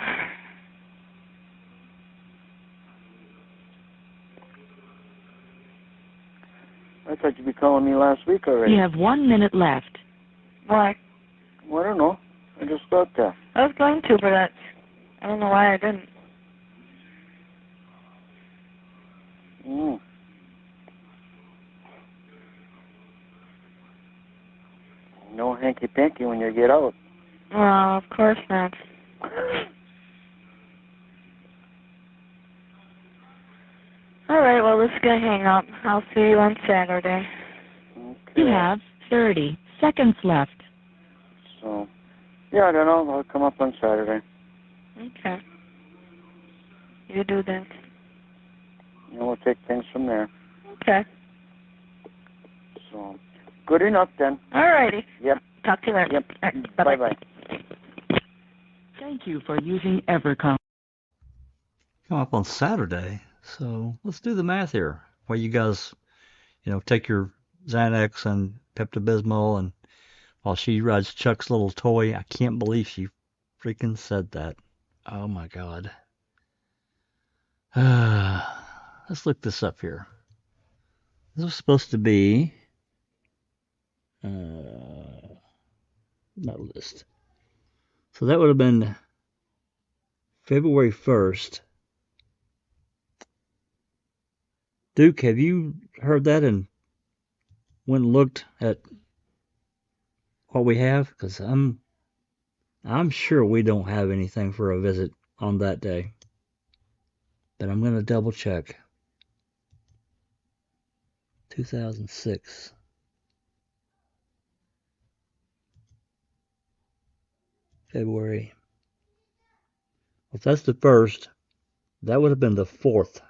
I thought you'd be calling me last week already. You have 1 minute left. Why? Well, I don't know. I just thought that. I was going to, but I don't know why I didn't. Mm. No hanky-panky when you get out. Well, of course not. All right, well, let's get hang up. I'll see you on Saturday. Okay. You have 30 seconds left. So, yeah, I don't know. I'll come up on Saturday. Okay. You do that. And we'll take things from there. Okay. So, good enough then. All righty. Yep. Talk to you later. Yep. All right, bye-bye. Bye-bye. Thank you for using Evercom. Come up on Saturday. So let's do the math here. While you guys, take your Xanax and Pepto-Bismol, and while she rides Chuck's little toy. I can't believe she freaking said that. Oh my God. Let's look this up here. This was supposed to be Not list. So that would have been February 1st. Duke, have you heard that and went and looked at what we have? Because I'm sure we don't have anything for a visit on that day. But I'm going to double check. 2006. February. If that's the 1st, that would have been the 4th.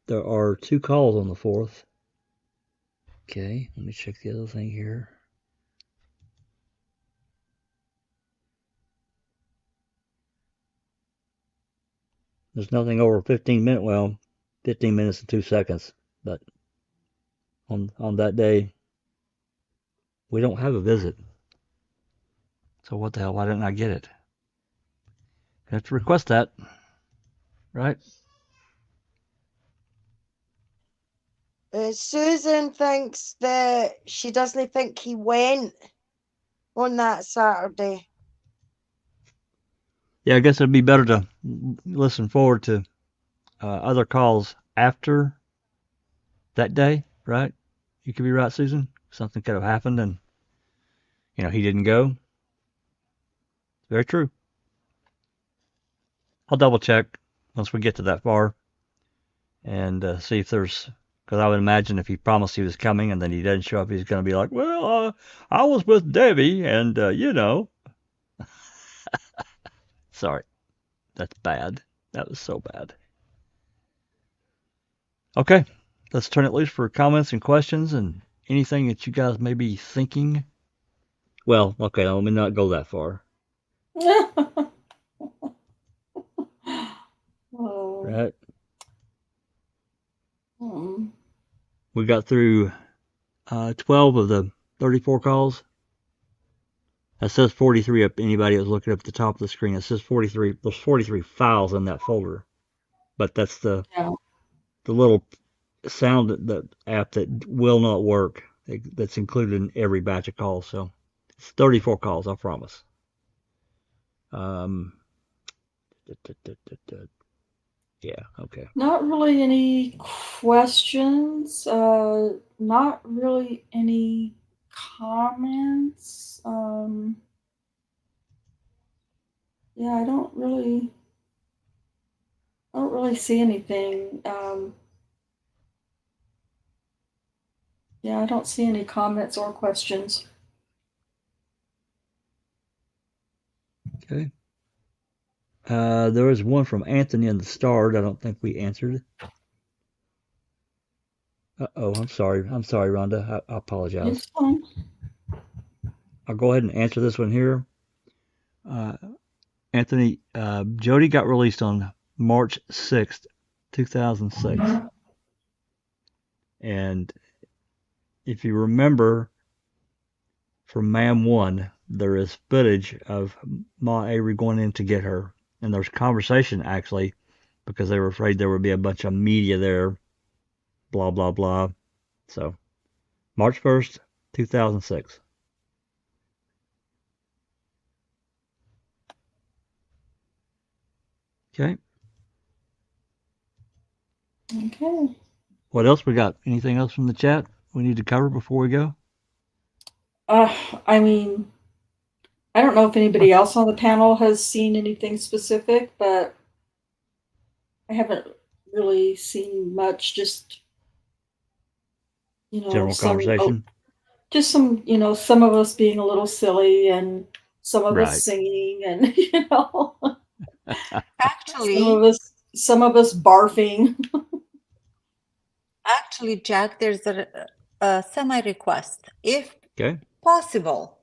There are 2 calls on the 4th. Okay, let me check the other thing here. There's nothing over 15 minutes. Well, 15 minutes and 2 seconds. But on that day, we don't have a visit. So what the hell? Why didn't I get it? I have to request that, right? Susan thinks that she doesn't think he went on that Saturday. Yeah, I guess it'd be better to listen forward to other calls after that day, right? You could be right, Susan. Something could have happened and, he didn't go. Very true. I'll double check once we get to that far and see if there's, because I would imagine if he promised he was coming and then he doesn't show up, he's going to be like, well, I was with Debbie and, Sorry. That's bad. That was so bad. Okay. Let's turn it loose for comments and questions and anything that you guys may be thinking. Well, okay, let me not go that far. Right? We got through 12 of the 34 calls. That says 43 up. Anybody that's looking up at the top of the screen, it says 43. There's 43 files in that folder. But that's the little sound that app that will not work. That's included in every batch of calls. So it's 34 calls, I promise. Yeah, okay. Not really any questions. Not really any comments. Yeah, I don't really see anything. Yeah, I don't see any comments or questions. Okay. There was one from Anthony in the Star. I don't think we answered. I'm sorry. I'm sorry, Rhonda. I apologize. It's fine. I'll go ahead and answer this one here. Anthony, Jodi got released on March 6th, 2006. And if you remember from MAM 1, there is footage of Ma Avery going in to get her. And there's conversation, actually, because they were afraid there would be a bunch of media there, blah, blah, blah. So, March 1st, 2006. Okay. Okay. What else we got? Anything else from the chat we need to cover before we go? I mean, I don't know if anybody else on the panel has seen anything specific, but I haven't really seen much. Just General conversation. Just some, some of us being a little silly and some of us singing and Actually, some of us barfing. Actually, Jack, there's a semi-request. If Okay. possible,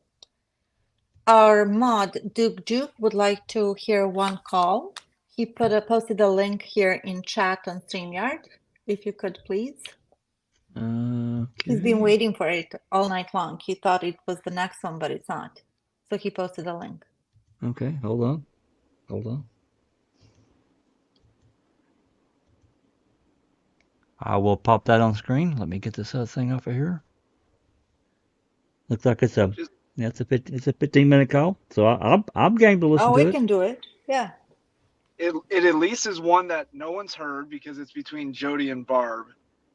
our mod, Duke would like to hear one call. He posted a link here in chat on StreamYard. If you could, please. Okay. He's been waiting for it all night long. He thought it was the next one, but it's not. So he posted a link. Okay, hold on. I will pop that on screen. Let me get this other thing off of here. Looks like it's a 15-minute call, so I'm game to listen Oh, to we it. can do it. Yeah. It at least is one that no one's heard because it's between Jodi and Barb,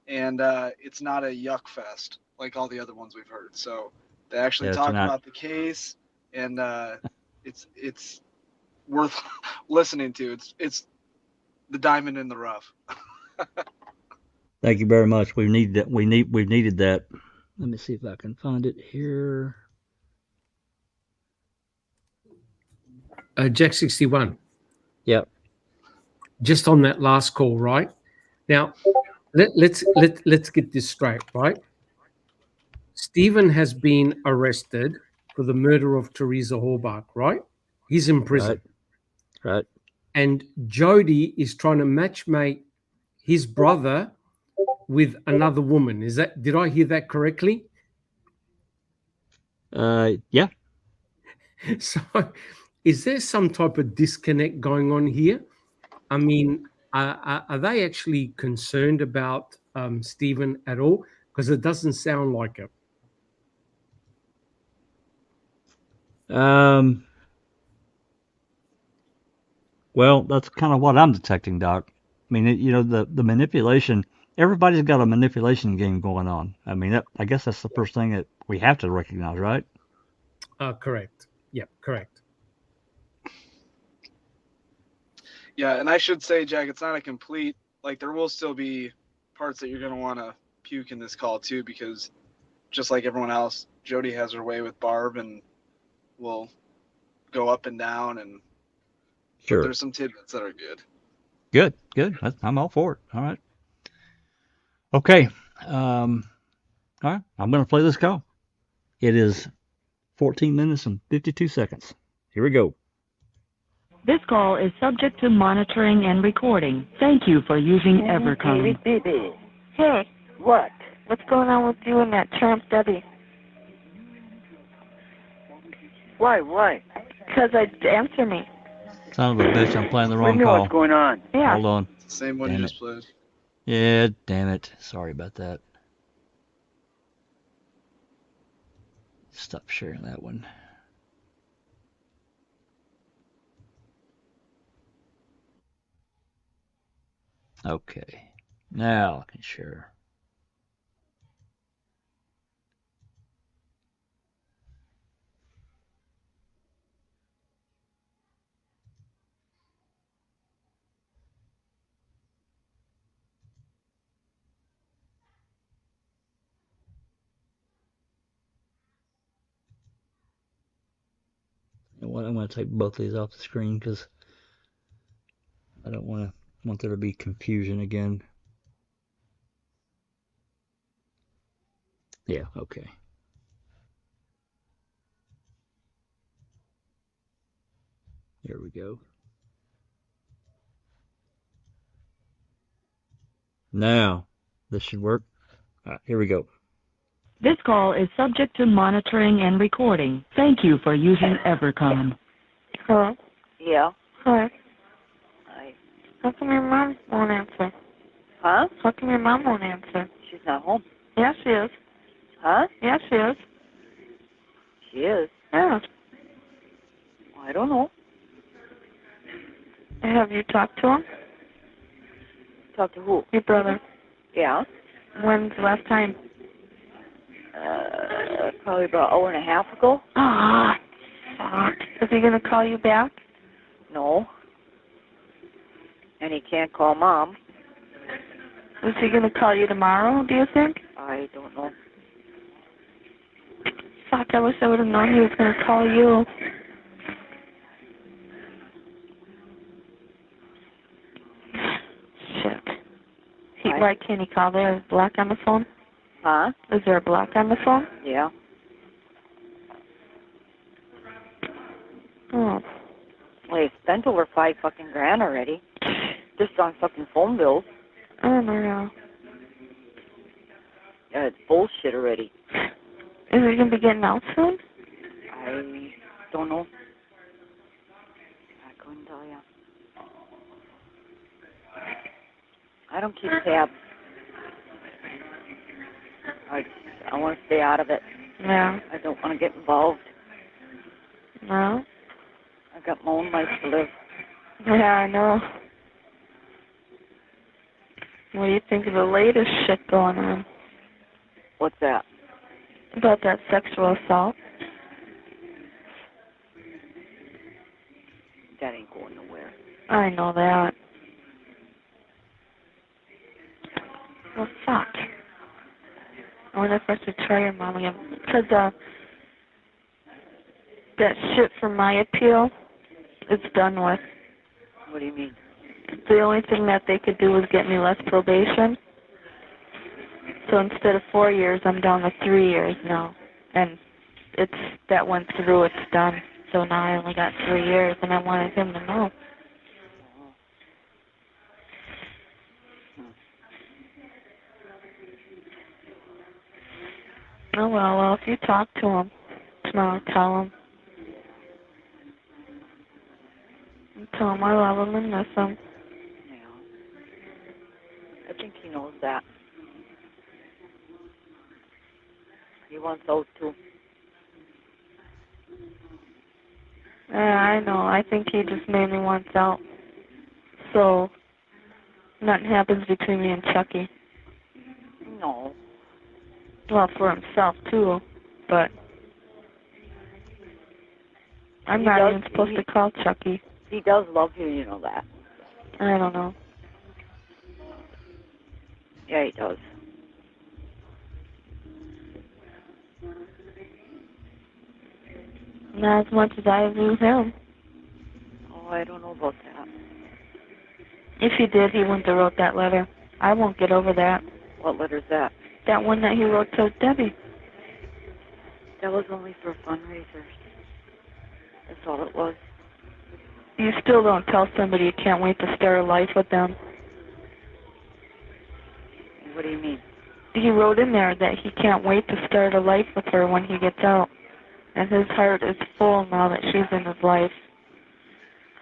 and it's not a yuck fest like all the other ones we've heard. So they actually Yeah, talk tonight. about the case, and it's worth listening to. It's the diamond in the rough. Thank you very much. We need that. We've needed that. Let me see if I can find it here. Jack 61. Yep. Just on that last call, right? Now, let's get this straight, right? Stephen has been arrested for the murder of Teresa Horbach, right? He's in prison. Right. And Jodi is trying to matchmake his brother with another woman. Did I hear that correctly? Yeah. So is there some type of disconnect going on here? I mean, are they actually concerned about Stephen at all? Because it doesn't sound like it. Well, that's kind of what I'm detecting, Doc. I mean, the manipulation. Everybody's got a manipulation game going on. I mean, I guess that's the first thing that we have to recognize, right? Correct. Yep, correct. Yeah, and I should say, Jack, it's not a complete, like, there will still be parts that you're going to want to puke in this call, too, because just like everyone else, Jodi has her way with Barb and will go up and down, and Sure. but there's some tidbits that are good. Good. I'm all for it. All right. Okay. All right. I'm going to play this call. It is 14 minutes and 52 seconds. Here we go. This call is subject to monitoring and recording. Thank you for using Evercom. Hey, what? What's going on with you and that tramp Debbie? Why? Because answer me. Son of a bitch, I'm playing the wrong You know call. what's going on? Yeah. Hold on. It's the same one Damn you it. just played. Yeah, damn it. Sorry about that. Stop sharing that one. Okay. Now I can share. You know what? I'm going to take both these off the screen because I don't want there to be confusion again. Yeah, okay. Here we go. Now, this should work. All right, here we go. This call is subject to monitoring and recording. Thank you for using Evercom. Hello? Yeah. Hi. Hi. How come your mom won't answer? Huh? How come your mom won't answer? She's not home. Yeah, she is. Huh? Yeah, she is. She is. Yeah. I don't know. Have you talked to him? Talk to who? Your brother. Yeah. When's the last time? Probably about an hour and a half ago. Ah, fuck. Is he gonna call you back? No. And he can't call Mom. Is he gonna call you tomorrow, do you think? I don't know. Fuck, I wish I would have known he was gonna call you. Shit. Why can't he call? There's a block on the phone? Huh? Is there a block on the phone? Yeah. Oh. Well, he spent over $5 fucking grand already. Just on fucking phone bills. I don't know. Yeah, it's bullshit already. Is he gonna be getting out soon? I don't know. I couldn't tell you. I don't keep tabs. I want to stay out of it. Yeah. I don't want to get involved. No? I've got my own life to live. Yeah, I know. What do you think of the latest shit going on? What's that? About that sexual assault? That ain't going nowhere. I know that. Well, fuck. I wonder if I should try your mom again. Because, that shit for my appeal, it's done with. What do you mean? The only thing that they could do was get me less probation. So instead of 4 years, I'm down to 3 years now. And that went through, it's done. So now I only got 3 years, and I wanted him to know. Oh, well, if you talk to him tomorrow, tell him. Tell him I love him and miss him. Yeah. I think he knows that. He wants out too. Yeah, I know. I think he just mainly wants out. So, nothing happens between me and Chucky. No. Well, for himself, too. But I'm not even supposed to call Chucky. He does love you, you know that. I don't know. Yeah, he does. Not as much as I do him. Oh, I don't know about that. If he did, he wouldn't have wrote that letter. I won't get over that. What letter's that? That one that he wrote to Debbie. That was only for fundraisers. That's all it was. You still don't tell somebody you can't wait to start a life with them. What do you mean? He wrote in there that he can't wait to start a life with her when he gets out. And his heart is full now that she's in his life.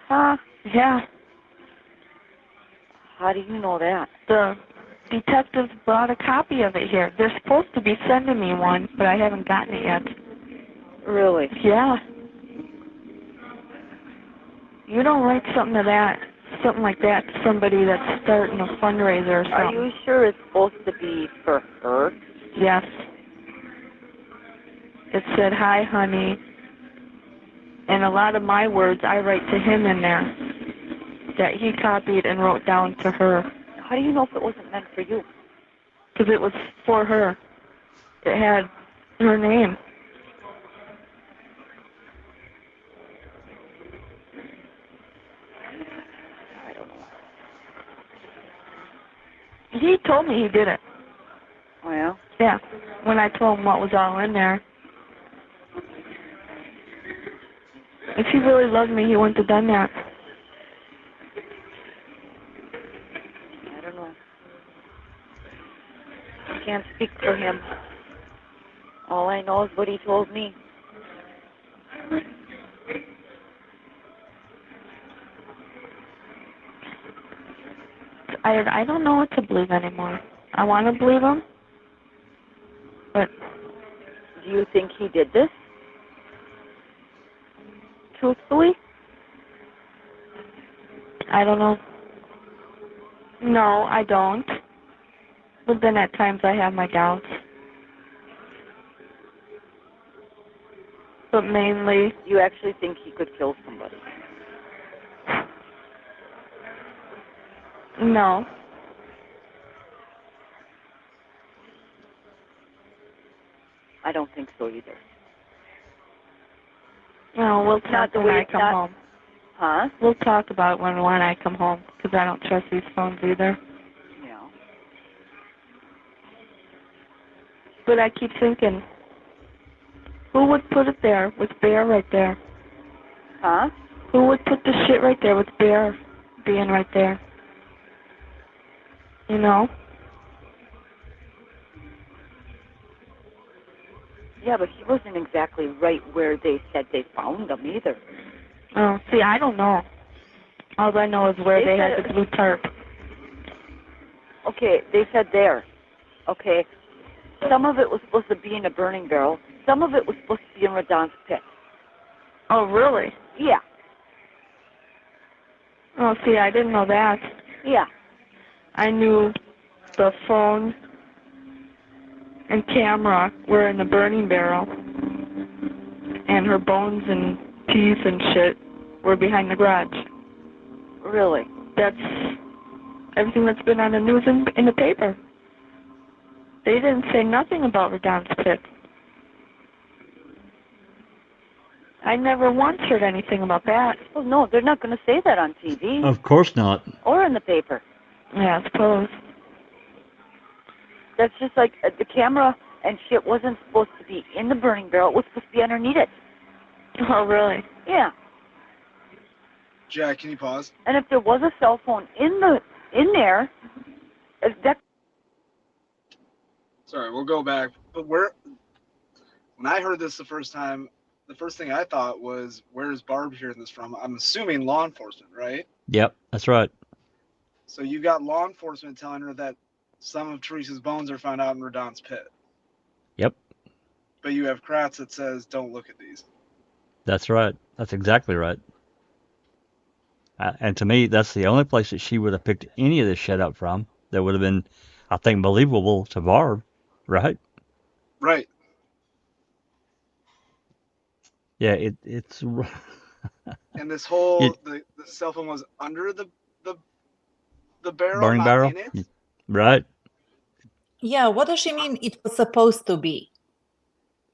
Huh? Yeah. How do you know that? The detectives brought a copy of it here. They're supposed to be sending me one, but I haven't gotten it yet. Really? Yeah. You don't write something like that to somebody that's starting a fundraiser or something. Are you sure it's supposed to be for her? Yes. It said, "Hi, honey." And a lot of my words I write to him in there that he copied and wrote down to her. How do you know if it wasn't meant for you? Because it was for her. It had her name. I don't know. He told me he did it. Oh, yeah? Yeah. When I told him what was all in there. If he really loved me, he wouldn't have done that. I don't know. I can't speak for him. All I know is what he told me. I don't know what to believe anymore. I want to believe him, but do you think he did this? Truthfully, I don't know. No, I don't. But then at times I have my doubts. But mainly, You actually think he could kill somebody? no. I don't think so either. No, we'll Not talk the when way I it's come not- home. Huh? We'll talk about it when I come home, because I don't trust these phones either. Yeah. But I keep thinking, who would put it there with Bear right there? Huh? Who would put the shit right there with Bear being right there? You know? Yeah, but he wasn't exactly right where they said they found him either. Oh, see, I don't know. All I know is where they had the blue tarp. Okay, they said there. Okay. Some of it was supposed to be in a burning barrel. Some of it was supposed to be in Radon's pit. Oh, really? Yeah, Oh, see, I didn't know that. yeah. I knew the phone and camera were in the burning barrel, and her bones and teeth and shit were behind the garage. Really? That's everything that's been on the news and in the paper. They didn't say nothing about Radon's pit. I never once heard anything about that. Well, no, they're not going to say that on TV Of course not. or in the paper. Yeah, I suppose. That's just like the camera and shit wasn't supposed to be in the burning barrel. It was supposed to be underneath it. Oh, really? Yeah. Jack, can you pause? And if there was a cell phone in there, that. Sorry, we'll go back. But when I heard this the first time, the first thing I thought was, where's Barb hearing this from? I'm assuming law enforcement, right? Yep, that's right. So you got law enforcement telling her that some of Teresa's bones are found out in Radon's pit. Yep, But you have Kratz that says, don't look at these. that's right. That's exactly right. And to me, that's the only place that she would have picked any of this shit up from that would have been, I think, believable to Barb, right? Right. Yeah, it's. And this whole, the cell phone was under the barrel, Burning not barrel? in it? Right. Yeah, what does she mean it was supposed to be?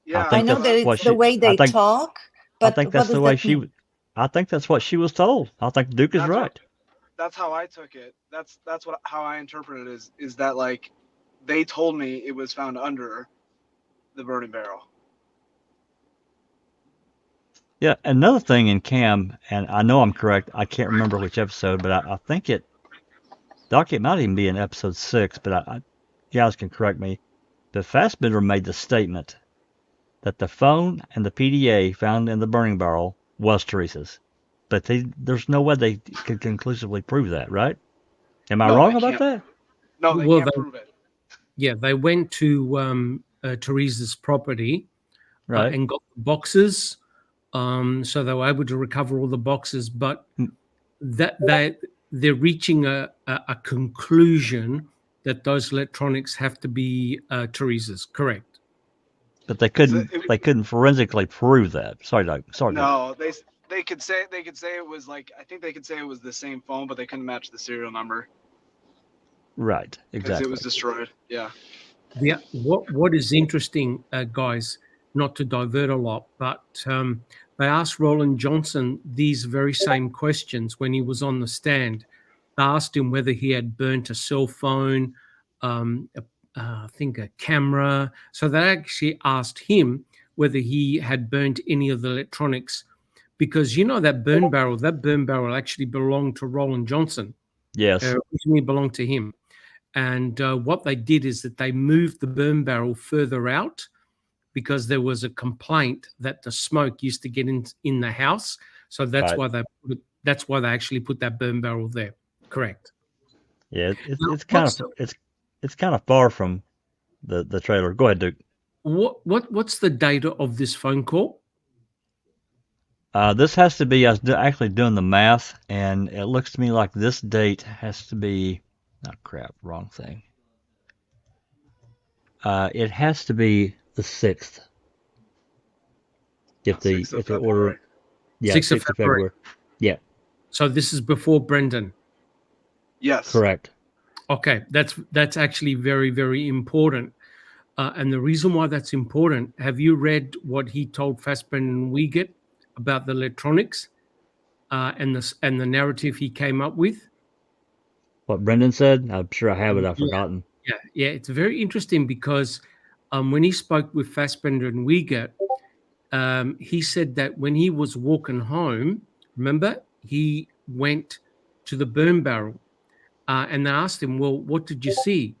Yeah. I know that it's the way they talk, but I think what that's does the way that mean? I think that's what she was told. I think Duke is right. That's how I took it. That's how I interpreted it is that, like, they told me it was found under the burning barrel. Yeah, another thing in Cam, and I know I'm correct, I can't remember which episode, but I think Doc, it might even be in episode 6, but you guys can correct me. The Fassbender made the statement that the phone and the PDA found in the burning barrel was Teresa's. But there's no way they could conclusively prove that, right? Am I wrong about that? No, they can't prove it. Yeah, they went to Teresa's property Right. and got the boxes. So they were able to recover all the boxes, but they're reaching a conclusion that those electronics have to be Teresa's, correct? But they couldn't forensically prove that. Sorry, Doug. Sorry, Doug. No, they could say it was, like, I think they could say it was the same phone, but they couldn't match the serial number. Right, Because exactly. it was destroyed. Yeah. Yeah. What is interesting, guys, not to divert a lot, but they asked Roland Johnson these very same questions when he was on the stand. They asked him whether he had burnt a cell phone, I think a camera. So they actually asked him whether he had burnt any of the electronics, because you know that burn barrel actually belonged to Roland Johnson. Yes. Originally belonged to him. And what they did is that they moved the burn barrel further out because there was a complaint that the smoke used to get in the house. So that's why they actually put that burn barrel there. Correct. Yeah, it's kind of far from the trailer. Go ahead, Duke. What's the data of this phone call? This has to be, I was actually doing the math, and it looks to me like this date has to be, wrong thing. It has to be the 6th. If the order, yeah, 6th of February. Yeah. So this is before Brendan. Yes. Correct. Okay, that's actually very, very important. And the reason why that's important, have you read what he told Fassbender and Wiegert about the electronics and the narrative he came up with? What Brendan said? I'm sure I have it. I've forgotten. Yeah. It's very interesting because when he spoke with Fassbender and Wiegert, he said that when he was walking home, remember, he went to the burn barrel and they asked him, well, what did you see?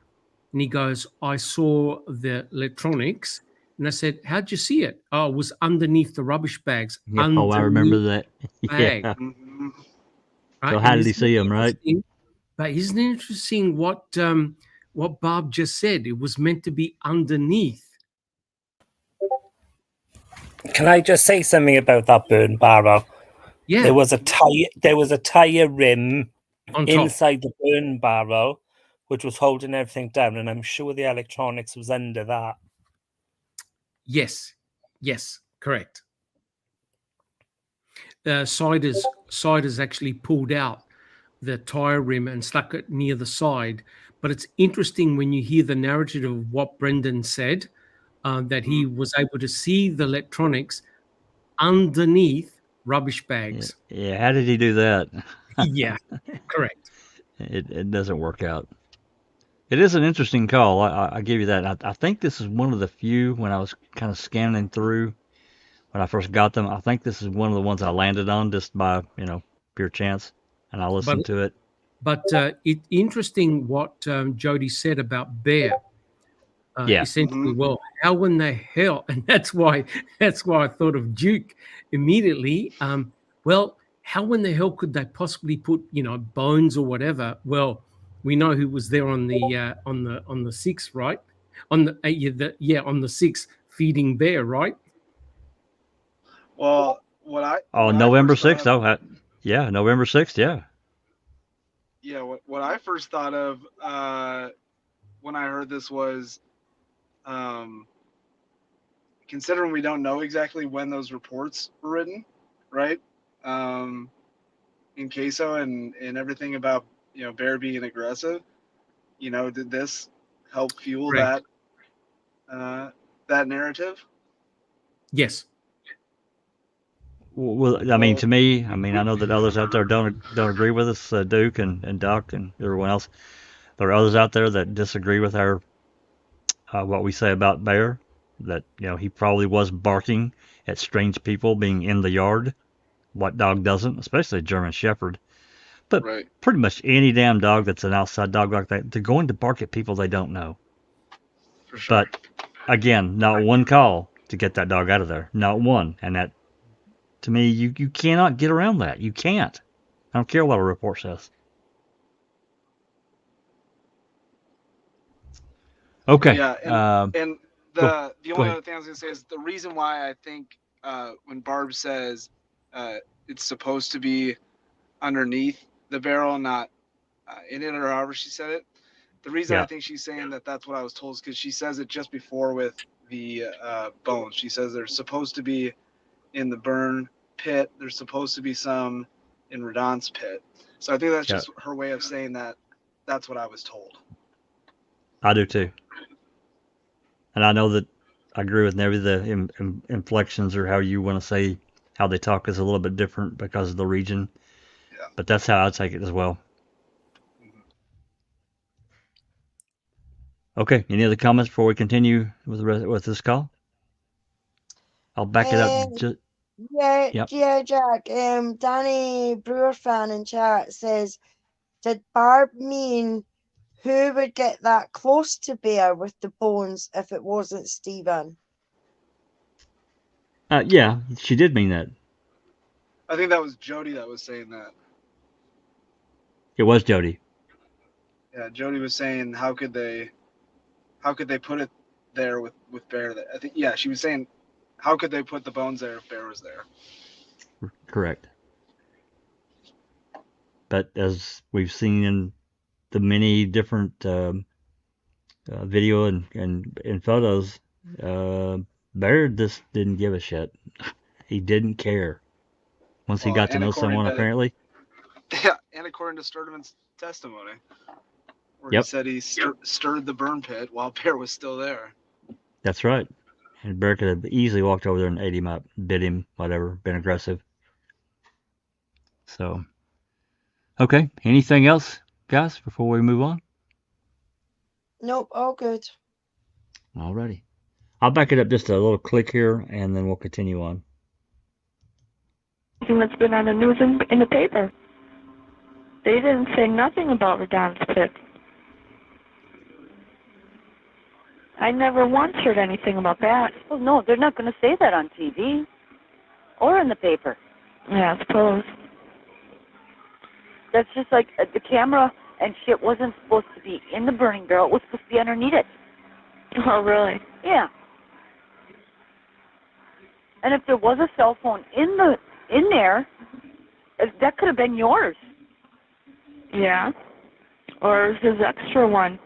And he goes, I saw the electronics. And I said, how'd you see it? Oh, it was underneath the rubbish bags. Yeah, I remember that. Bag. Yeah. Right? So how did he see them, right? But isn't it interesting what what Barb just said. It was meant to be underneath. Can I just say something about that burn barrel? Yeah. There was a tire rim on top inside the burn barrel, which was holding everything down, and I'm sure the electronics was under that. Yes, correct. Siders actually pulled out the tire rim and stuck it near the side. But it's interesting when you hear the narrative of what Brendan said, that he was able to see the electronics underneath rubbish bags. Yeah, how did he do that? Yeah, correct. It doesn't work out. It is an interesting call. I give you that. I think this is one of the few, when I was kind of scanning through when I first got them, I think this is one of the ones I landed on just by, pure chance, and I listened to it. But it's interesting what Jodi said about Bear. Yeah. Essentially, well, how in the hell? And that's why I thought of Duke immediately. Well, how in the hell could they possibly put bones or whatever? Well, we know who was there on the 6th, right? On the on the 6th feeding Bear, right? Well, November 6th. Yeah, November 6th. Yeah. Yeah, what I first thought of when I heard this was, considering we don't know exactly when those reports were written, right? In CASO and everything about Bear being aggressive, did this help fuel Correct. that narrative? Yes. Well, I mean, to me, I know that others out there don't agree with us, Duke and Doc and everyone else. There are others out there that disagree with our what we say about Bear. That he probably was barking at strange people being in the yard. What dog doesn't, especially a German Shepherd. But pretty much any damn dog that's an outside dog like that, they're going to bark at people they don't know. For sure. But again, not one call to get that dog out of there. Not one. And that, to me, you cannot get around that. You can't. I don't care what a report says. Okay. Yeah, and the only other thing I was going to say is the reason why I think when Barb says it's supposed to be underneath the barrel, not in it, or however she said it, the reason I think she's saying that's what I was told is because she says it just before with the bones. She says they're supposed to be in the burn pit. There's supposed to be some in Redon's pit. So I think that's just her way of saying that. That's what I was told. I do too. And I know that I agree with maybe the inflections or how you want to say how they talk is a little bit different because of the region. Yeah. But that's how I take it as well. Okay. Any other comments before we continue with this call? I'll back it up. Yeah, Jack. Danny Brewer fan in chat says, did Barb mean who would get that close to Bear with the bones if it wasn't Stephen? Yeah, she did mean that. I think that was Jodi that was saying that. It was Jodi. Yeah, Jodi was saying how could they put it there with Bear? I think she was saying how could they put the bones there if Bear was there? Correct. But as we've seen in the many different video and photos, Bear just didn't give a shit. He didn't care. Once he got to know someone, apparently. Yeah, and according to Sturdivant's testimony, where he said he stirred the burn pit while Bear was still there. That's right. And Bear could have easily walked over there and ate him up, bit him, whatever, been aggressive. So, okay. Anything else, guys, before we move on? Nope, all good. Alrighty. I'll back it up just a little click here, and then we'll continue on. That's been on the news in the paper. They didn't say nothing about Redon's pit. I never once heard anything about that. Well, no, they're not going to say that on TV or in the paper. Yeah, I suppose. That's just like the camera and shit wasn't supposed to be in the burning barrel. It was supposed to be underneath it. Oh, really? Yeah. And if there was a cell phone in there, that could have been yours. Yeah. Or his extra one.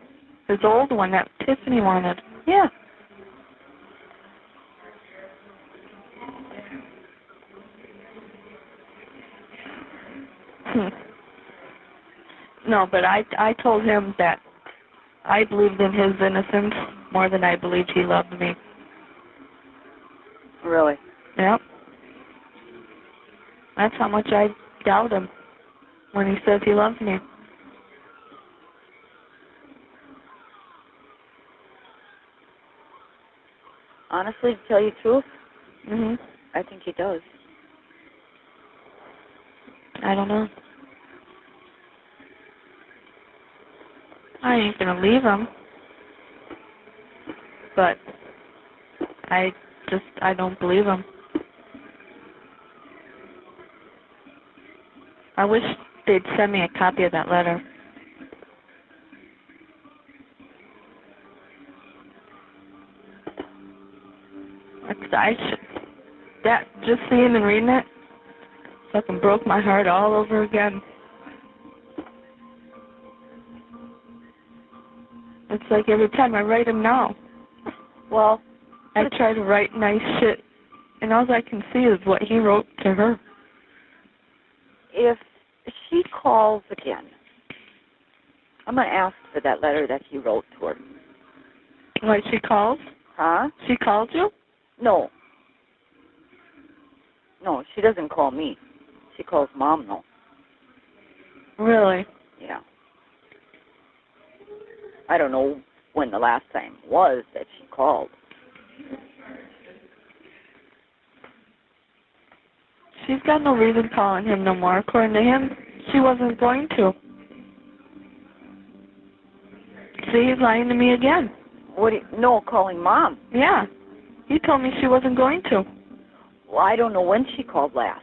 His old one that Tiffany wanted. Yeah. No, but I told him that I believed in his innocence more than I believed he loved me. Really? Yep. That's how much I doubt him when he says he loves me. Honestly, to tell you the truth, Mhm. I think he does. I don't know. I ain't gonna leave him. But I don't believe him. I wish they'd send me a copy of that letter. Just seeing and reading it fucking broke my heart all over again. It's like every time I write him now. Well, I try to write nice shit, and all I can see is what he wrote to her. If she calls again, I'm going to ask for that letter that he wrote to her. What, she calls? Huh? She called you? No. No, she doesn't call me. She calls Mom, though. Really? Yeah. I don't know when the last time was that she called. She's got no reason calling him no more. According to him, she wasn't going to. See, he's lying to me again. No, calling Mom. Yeah. He told me she wasn't going to. Well, I don't know when she called last.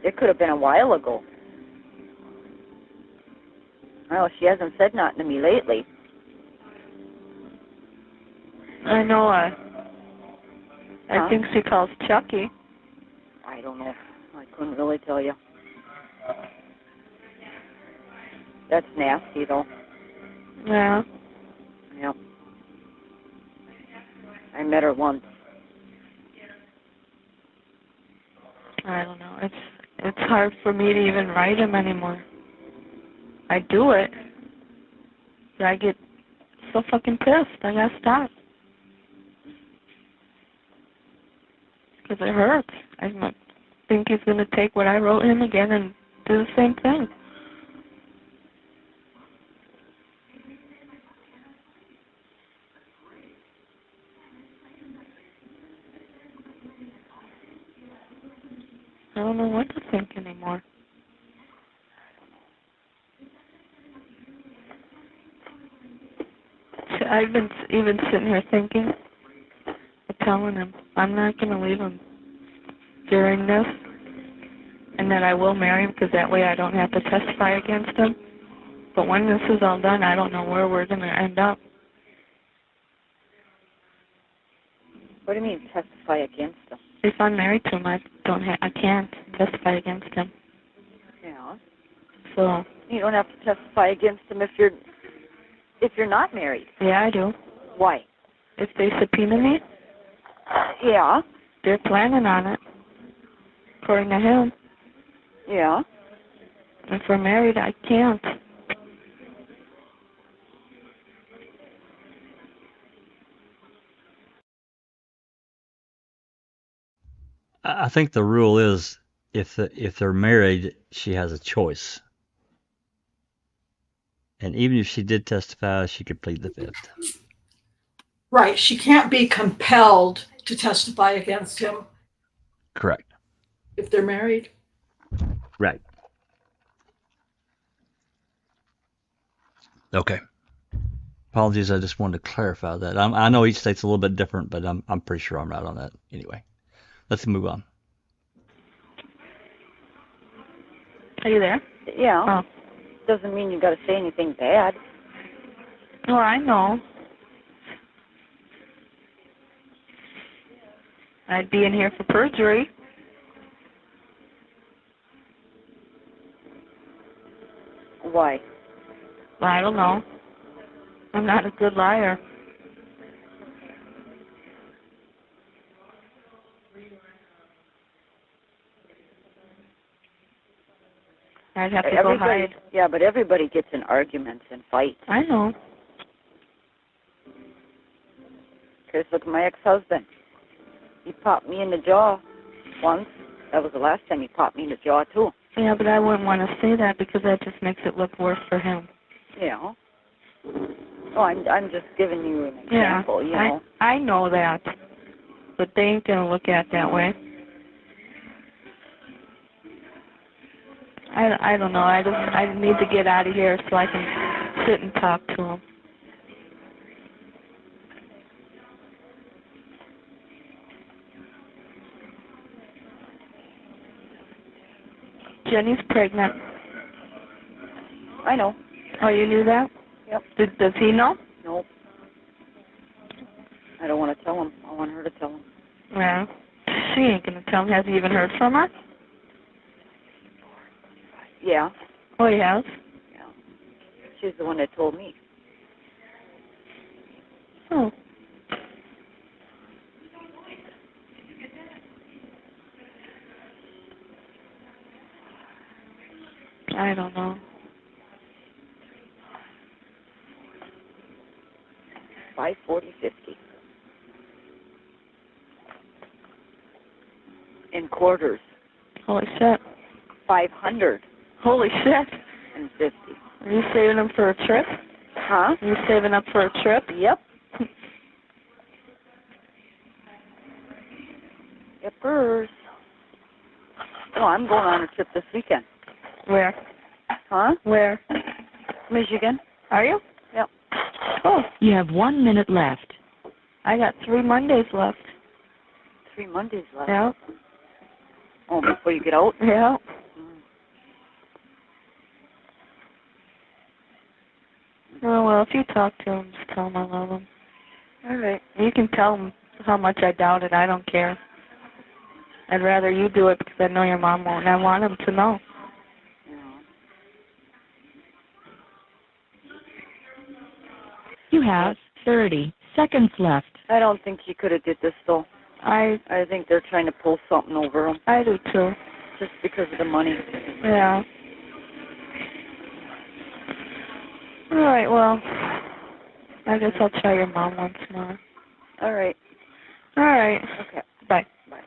It could have been a while ago. Well, she hasn't said nothing to me lately. I know. I Huh? think she calls Chucky. I don't know. I couldn't really tell you. That's nasty, though. Yeah. Yep. I met her once. I don't know. It's hard for me to even write him anymore. I do it, but I get so fucking pissed. I gotta stop. Because it hurts. I think he's gonna take what I wrote him again and do the same thing. I don't know what to think anymore. I've been even sitting here thinking, telling him I'm not going to leave him during this, and that I will marry him because that way I don't have to testify against him. But when this is all done, I don't know where we're going to end up. What do you mean, testify against him? If I'm married to him, I can't testify against him. Yeah. So you don't have to testify against him if you're not married. Yeah, I do. Why? If they subpoena me? Yeah. They're planning on it, according to him. Yeah. If we're married, I can't. I think the rule is if they're married, she has a choice. And even if she did testify, she could plead the fifth. Right. She can't be compelled to testify against him Correct. if they're married. Right. Okay. Apologies, I just wanted to clarify that. I know each state's a little bit different, but I'm pretty sure I'm right on that. Anyway, let's move on. Are you there? Yeah. Oh. Doesn't mean you got to say anything bad. Well, I know. I'd be in here for perjury. Why? I don't know. I'm not a good liar. I'd have to go hide. Yeah, but everybody gets in arguments and fights. I know. Because look at my ex-husband. He popped me in the jaw once. That was the last time he popped me in the jaw, too. Yeah, but I wouldn't want to say that because that just makes it look worse for him. Yeah. Oh, I'm just giving you an example, you know. I know that. But they ain't going to look at it that way. I don't know. I need to get out of here so I can sit and talk to him. Jenny's pregnant. I know. Oh, you knew that? Yep. Does he know? Nope. I don't want to tell him. I want her to tell him. Yeah. She ain't going to tell him. Has he even heard from her? Yeah. Oh, he has? Yeah. She's the one that told me. Oh. I don't know. 540.50. In quarters. Holy shit. 500. Holy shit. And 50. Are you saving them for a trip? Huh? Are you saving up for a trip? Yep. Yippers. Oh, I'm going on a trip this weekend. Where? Huh? Where? Michigan. Are you? Yep. Oh. You have 1 minute left. I got 3 Mondays left. 3 Mondays left. Yeah. Oh, before you get out? Yeah. Oh, well, if you talk to him, just tell him I love him. All right. You can tell him how much I doubt it. I don't care. I'd rather you do it because I know your mom won't, and I want him to know. You have 30 seconds left. I don't think he could have did this, though. I think they're trying to pull something over him. I do, too. Just because of the money. Yeah. All right, well, I guess I'll try your mom once more. All right. All right. Okay. Bye. Bye.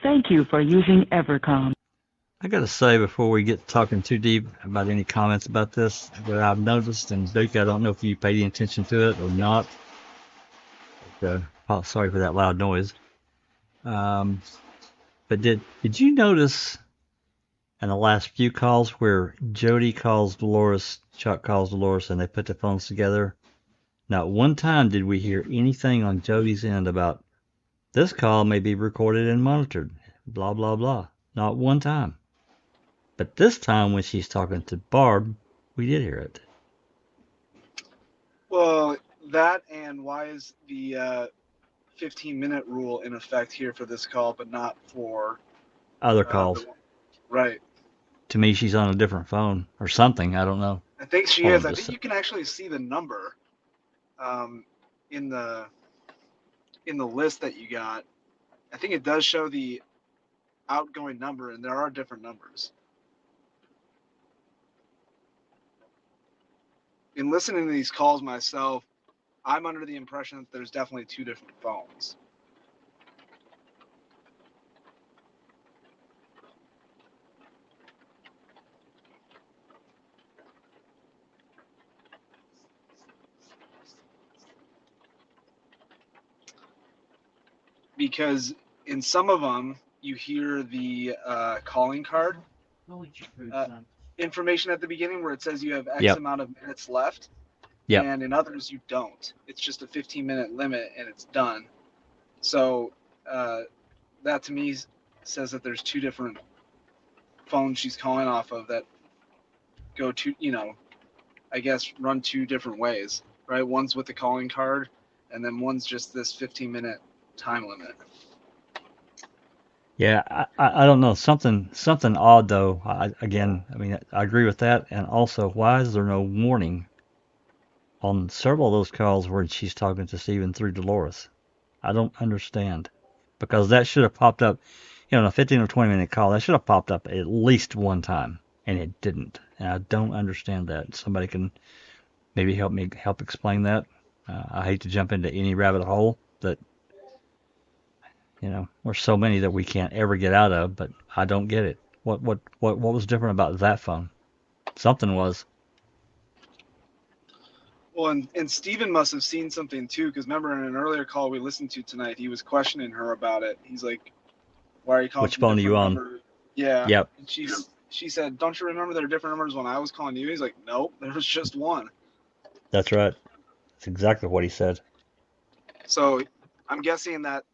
Thank you for using Evercom. I got to say before we get talking too deep about any comments about this, that I've noticed, and Duke, I don't know if you paid any attention to it or not. But, sorry for that loud noise. But did you notice in the last few calls where Jodi calls Dolores, Chuck calls Dolores, and they put the phones together? Not one time did we hear anything on Jodi's end about this call may be recorded and monitored, blah, blah, blah. Not one time. But this time when she's talking to Barb, we did hear it. Well, that and why is the 15-minute rule in effect here for this call, but not for Other calls. Right. To me, she's on a different phone or something. I don't know. I think she is. I think you can actually see the number in the list that you got. I think it does show the outgoing number, and there are different numbers. In listening to these calls myself, I'm under the impression that there's definitely two different phones. Because in some of them, you hear the calling card information at the beginning where it says you have X amount of minutes left. Yep. And in others, you don't. It's just a 15-minute limit, and it's done. So that, to me, says that there's two different phones she's calling off of that go to, I guess run two different ways, right? One's with the calling card, and then one's just this 15-minute time limit. Yeah, I don't know. Something odd though. I agree with that. And also, why is there no warning on several of those calls where she's talking to Stephen through Dolores? I don't understand. Because that should have popped up, a 15 or 20-minute call, that should have popped up at least one time, and it didn't. And I don't understand that. Somebody can maybe help explain that. I hate to jump into any rabbit hole that, there's so many that we can't ever get out of, but I don't get it. What was different about that phone? Something was. Well, and Steven must have seen something too, because remember in an earlier call we listened to tonight, he was questioning her about it. He's like, "Why are you calling Which from phone are you different on?" numbers?" Yeah. Yep. And she said, "Don't you remember there are different numbers when I was calling you?" He's like, "Nope, there was just one." That's right. That's exactly what he said. So I'm guessing that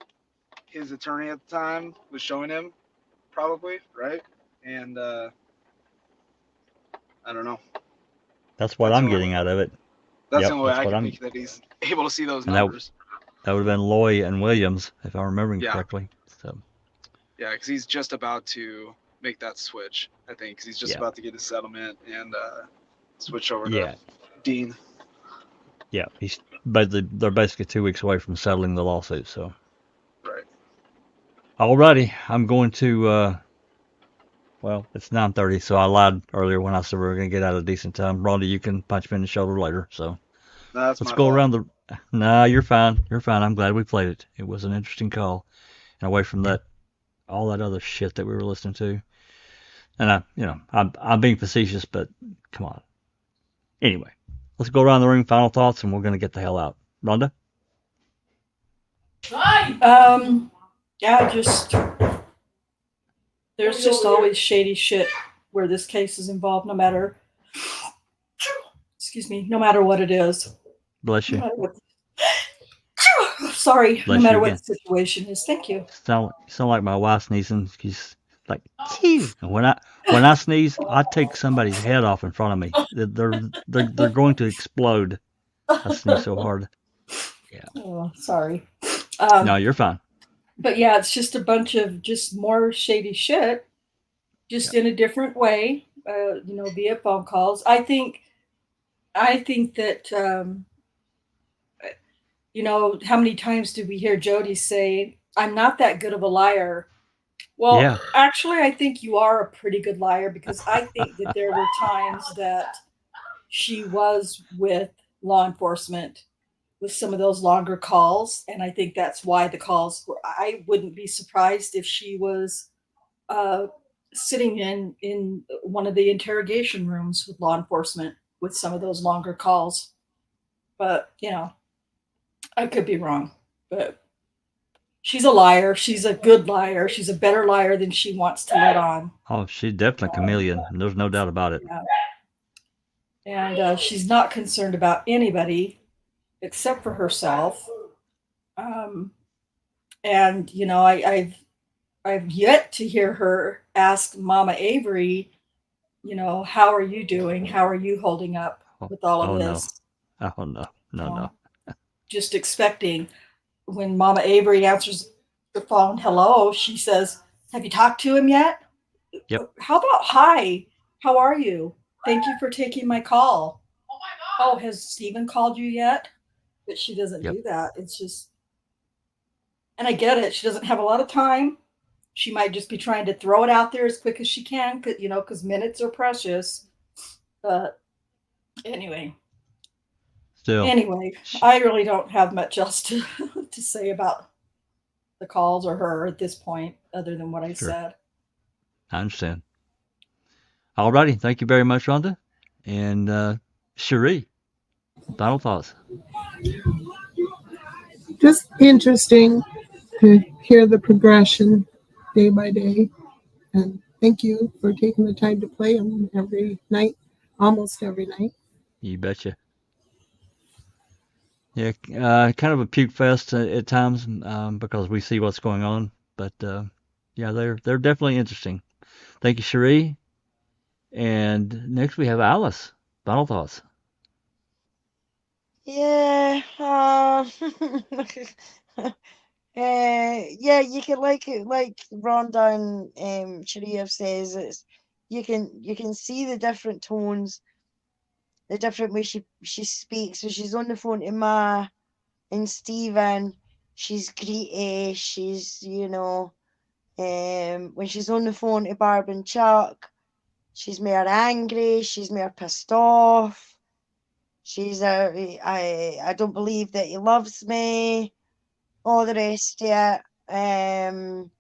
his attorney at the time was showing him, probably, right? And I don't know. That's what I'm getting out of it. That's Yep, the only way that's I what can I'm. think that he's able to see those And numbers. that would have been Loy and Williams, if I'm remembering Yeah. correctly. So Yeah, because he's just about to make that switch, I think, because he's just Yeah. about to get his settlement and switch over yeah, to Dean. yeah. They're basically 2 weeks away from settling the lawsuit. So Right. alrighty, I'm going to. Well, it's 9:30, so I lied earlier when I said we were going to get out at a decent time. Rhonda, you can punch me in the shoulder later. So No, that's let's my go fault. around the. Nah, you're fine. You're fine. I'm glad we played it. It was an interesting call, and away from all that other shit that we were listening to. And I'm being facetious, but come on. Anyway, let's go around the room. Final thoughts, and we're going to get the hell out. Rhonda? Yeah, there's just always shady shit where this case is involved, no matter what it is. Bless you. No matter what, sorry, Bless no you matter what again. the situation is. Thank you. You sound like my wife sneezing. She's like, "Phew." And when I sneeze, I take somebody's head off in front of me. They're going to explode. I sneeze so hard. Yeah. Oh, sorry. No, you're fine. But yeah, it's just a bunch of just more shady shit, just in a different way, via phone calls. I think that, how many times do we hear Jodi say, "I'm not that good of a liar"? Well, Yeah. actually, I think you are a pretty good liar, because I think that there were times that she was with law enforcement with some of those longer calls. And I think that's why the calls were, I wouldn't be surprised if she was sitting in one of the interrogation rooms with law enforcement with some of those longer calls. But, I could be wrong, but she's a liar. She's a good liar. She's a better liar than she wants to let on. Oh, she's definitely a chameleon. There's no doubt about it. Yeah. And she's not concerned about anybody except for herself. And I've yet to hear her ask Mama Avery, how are you doing? How are you holding up with all of this? No. Oh no. Just expecting when Mama Avery answers the phone, hello, she says, "Have you talked to him yet?" Yep. How about hi? How are you? Thank you for taking my call. Oh, has Stephen called you yet? But she doesn't do that. It's just, and I get it. She doesn't have a lot of time. She might just be trying to throw it out there as quick as she can, because minutes are precious. But anyway. Anyway, I really don't have much else to say about the calls or her at this point, other than what I said. I understand. All righty. Thank you very much, Rhonda. And Cherie, final thoughts. Just interesting to hear the progression day by day. And thank you for taking the time to play them every night, almost every night. You betcha. Yeah, kind of a puke fest at times because we see what's going on. But yeah, they're definitely interesting. Thank you, Cherie. And next we have Alice. Final thoughts. Yeah. Yeah, you can like Rhonda and Sharia says, it's you can see the different tones, the different way she speaks. When she's on the phone to Ma and Stephen, she's greedy, she's when she's on the phone to Barb and Chuck, she's more angry, she's more pissed off. She's I don't believe that he loves me, all the rest of it.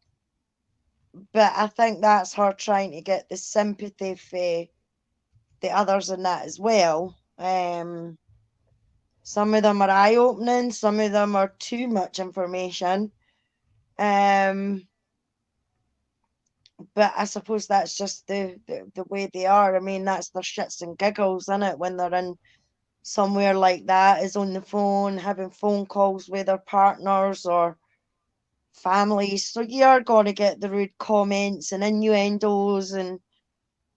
But I think that's her trying to get the sympathy for the others in that as well. Some of them are eye-opening, some of them are too much information. But I suppose that's just the way they are. I mean, that's their shits and giggles, isn't it, when they're in somewhere like that, is on the phone, having phone calls with their partners or families. So you're going to get the rude comments and innuendos and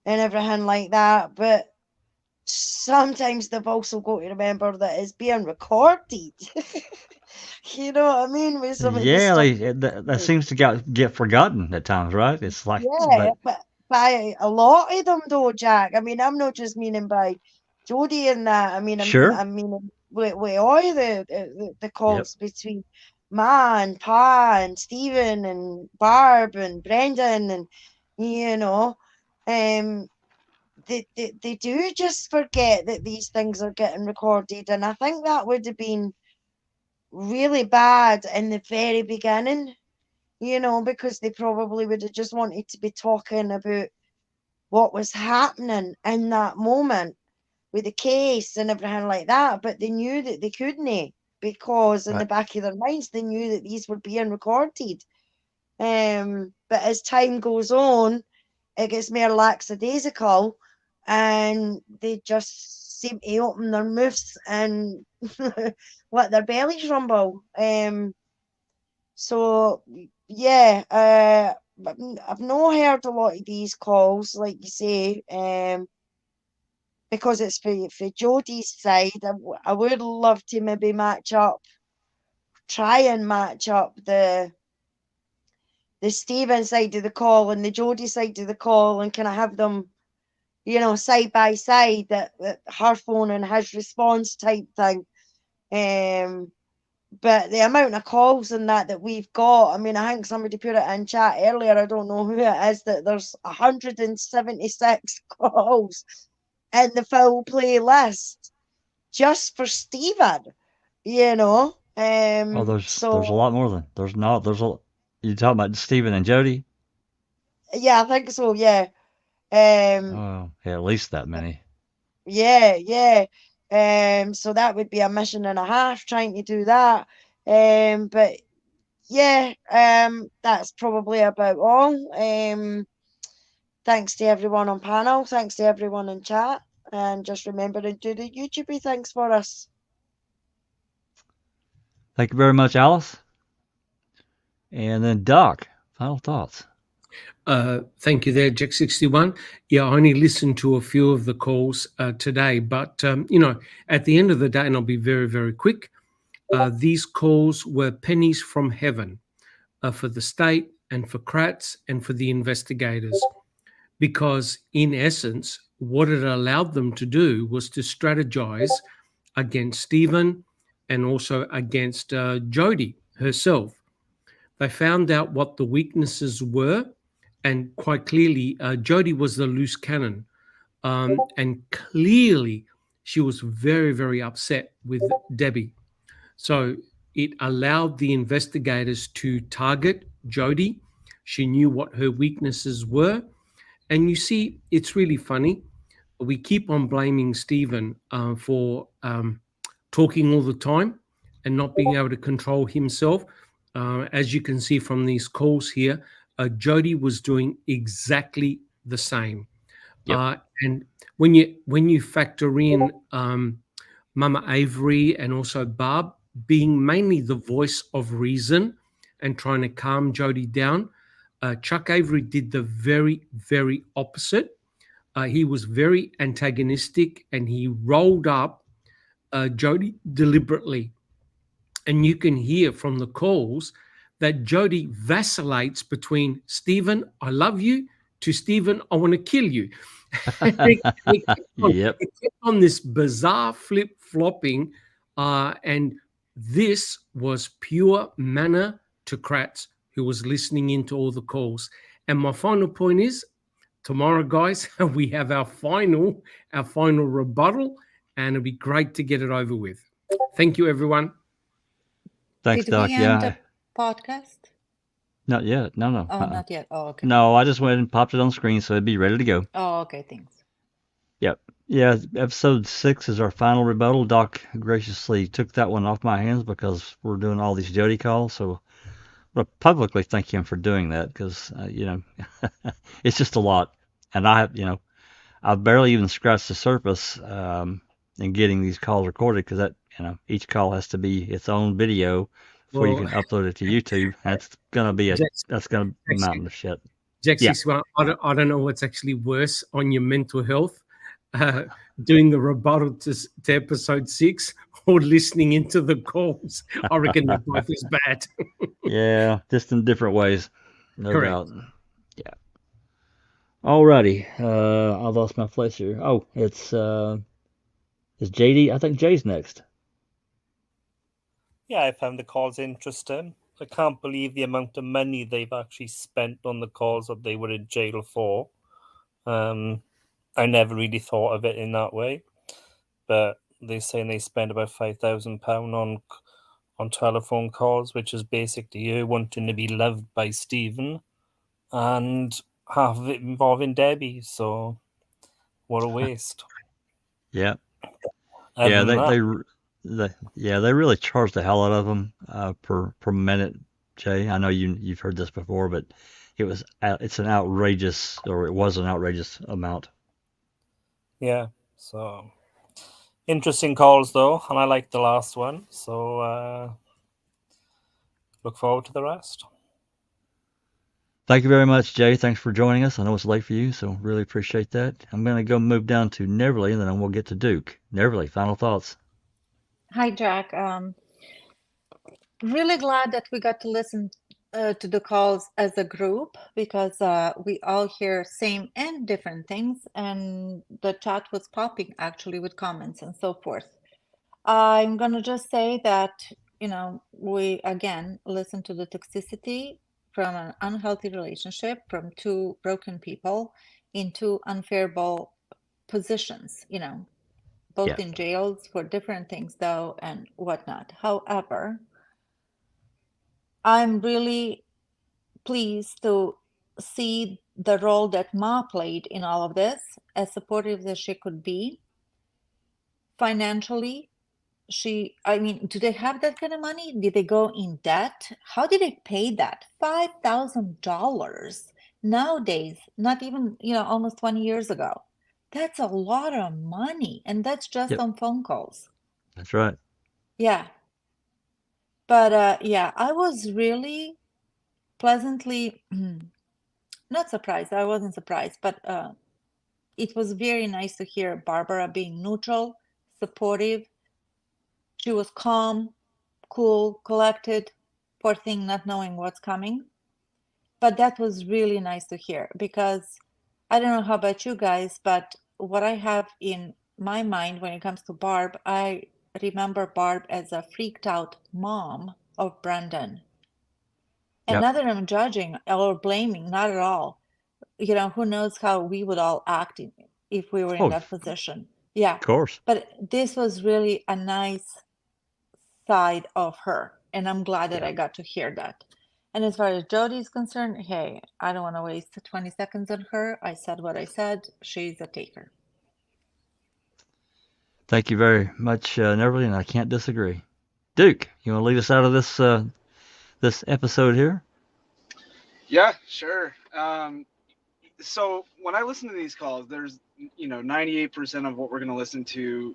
everything like that. But sometimes they've also got to remember that it's being recorded. You know what I mean? With some of the Yeah, stuff. that seems to get forgotten at times, right? It's like, Yeah, but by a lot of them though, Jack. I mean, I'm not just meaning by Jodi and that. I mean, Sure. I'm meaning with all the calls between Ma and Pa and Stephen and Barb and Brendan and they do just forget that these things are getting recorded, and I think that would have been really bad in the very beginning, because they probably would have just wanted to be talking about what was happening in that moment with the case and everything like that, but they knew that they couldn't, because in the back of their minds they knew that these were being recorded. But as time goes on, it gets more lackadaisical, and they just seem to open their mouths and let their bellies rumble. So yeah, I've not heard a lot of these calls, like you say, because it's for Jodi's side. I would love to maybe try and match up the Stephen side of the call and the Jodi side of the call, and kind of have them, side by side, that her phone and his response type thing. But the amount of calls and that we've got, I mean, I think somebody put it in chat earlier, I don't know who it is, that there's 176 calls in the full playlist just for Stephen, oh, there's a lot more than you talking about Stephen and Jodi? Yeah, I think so, yeah. Oh, yeah, at least that many. Yeah. So that would be a mission and a half trying to do that. But yeah, that's probably about all. Thanks to everyone on panel, thanks to everyone in chat, and just remember to do the YouTubey things for us. Thank you very much, Alice. And then Doc, final thoughts. Thank you there, Jack61. Yeah, I only listened to a few of the calls today, but, at the end of the day, and I'll be very, very quick, these calls were pennies from heaven for the state and for Kratz and for the investigators, because in essence, what it allowed them to do was to strategize against Stephen and also against Jodi herself. They found out what the weaknesses were, and quite clearly, Jodi was the loose cannon. And clearly, she was very, very upset with Debbie. So it allowed the investigators to target Jodi. She knew what her weaknesses were. And you see, it's really funny. We keep on blaming Stephen for talking all the time and not being able to control himself. As you can see from these calls here, Jodi was doing exactly the same. And when you factor in Mama Avery and also Barb being mainly the voice of reason and trying to calm Jodi down, Chuck Avery did the very, very opposite. He was very antagonistic, and he rolled up Jodi deliberately. And you can hear from the calls that Jodi vacillates between Stephen, I love you, to Stephen, I want to kill you. Yep. It kept on this bizarre flip-flopping, and this was pure manatocrats who was listening into all the calls. And my final point is, tomorrow, guys, we have our final rebuttal, and it'll be great to get it over with. Thank you, everyone. Thanks, Did Doc. we Yeah. end the podcast? Not yet. No. Oh, not yet. Oh, okay. No, I just went and popped it on screen so it'd be ready to go. Oh, okay. Thanks. Yep. Yeah, episode 6 is our final rebuttal. Doc graciously took that one off my hands because we're doing all these Jodi calls. So I publicly thank him for doing that because, it's just a lot. And I've barely even scratched the surface in getting these calls recorded because each call has to be its own video before you can upload it to YouTube. That's gonna be a mountain of shit. Jaxie, well, I don't know what's actually worse on your mental health, doing the rebuttal to episode 6 or listening into the calls. I reckon they're both as bad. Yeah, just in different ways, no Correct. doubt. Yeah. Alrighty, I lost my place here. Oh, it's JD. I think Jay's next. Yeah, I found the calls interesting. I can't believe the amount of money they've actually spent on the calls that they were in jail for. I never really thought of it in that way, but they're saying they spent about £5,000 on telephone calls, which is basically her wanting to be loved by Stephen and half of it involving Debbie. So what a waste. Yeah. Other Yeah, than they really charge the hell out of them per minute, Jay. I know you've heard this before, but it's an outrageous, or it was an outrageous amount. Yeah, so interesting calls though, and I liked the last one. So look forward to the rest. Thank you very much, Jay. Thanks for joining us. I know it's late for you, so really appreciate that. I'm going to go move down to Neverly, and then we'll get to Duke. Neverly, final thoughts. Hi, Jack. Really glad that we got to listen to the calls as a group because we all hear same and different things, and the chat was popping actually with comments and so forth. I'm gonna just say that, we again listen to the toxicity from an unhealthy relationship from two broken people in two unfavorable positions, both in jails for different things though and whatnot. However, I'm really pleased to see the role that Ma played in all of this, as supportive as she could be. Financially, do they have that kind of money? Did they go in debt? How did they pay that? $5,000 nowadays, not even, almost 20 years ago. That's a lot of money. And that's just on phone calls. That's right. Yeah. But yeah, I was really pleasantly not surprised. I wasn't surprised, but it was very nice to hear Barbara being neutral, supportive. She was calm, cool, collected, poor thing not knowing what's coming. But that was really nice to hear because I don't know how about you guys, but what I have in my mind when it comes to Barb, I remember Barb as a freaked out mom of Brendan. And not that I'm judging or blaming, not at all. Who knows how we would all act if we were in that position. Yeah. Of course. But this was really a nice side of her. And I'm glad that I got to hear that. And as far as Jodi is concerned, hey, I don't want to waste 20 seconds on her. I said what I said. She's a taker. Thank you very much, Neverly, and I can't disagree. Duke, you want to lead us out of this episode here? Yeah, sure. So when I listen to these calls, there's 98% of what we're going to listen to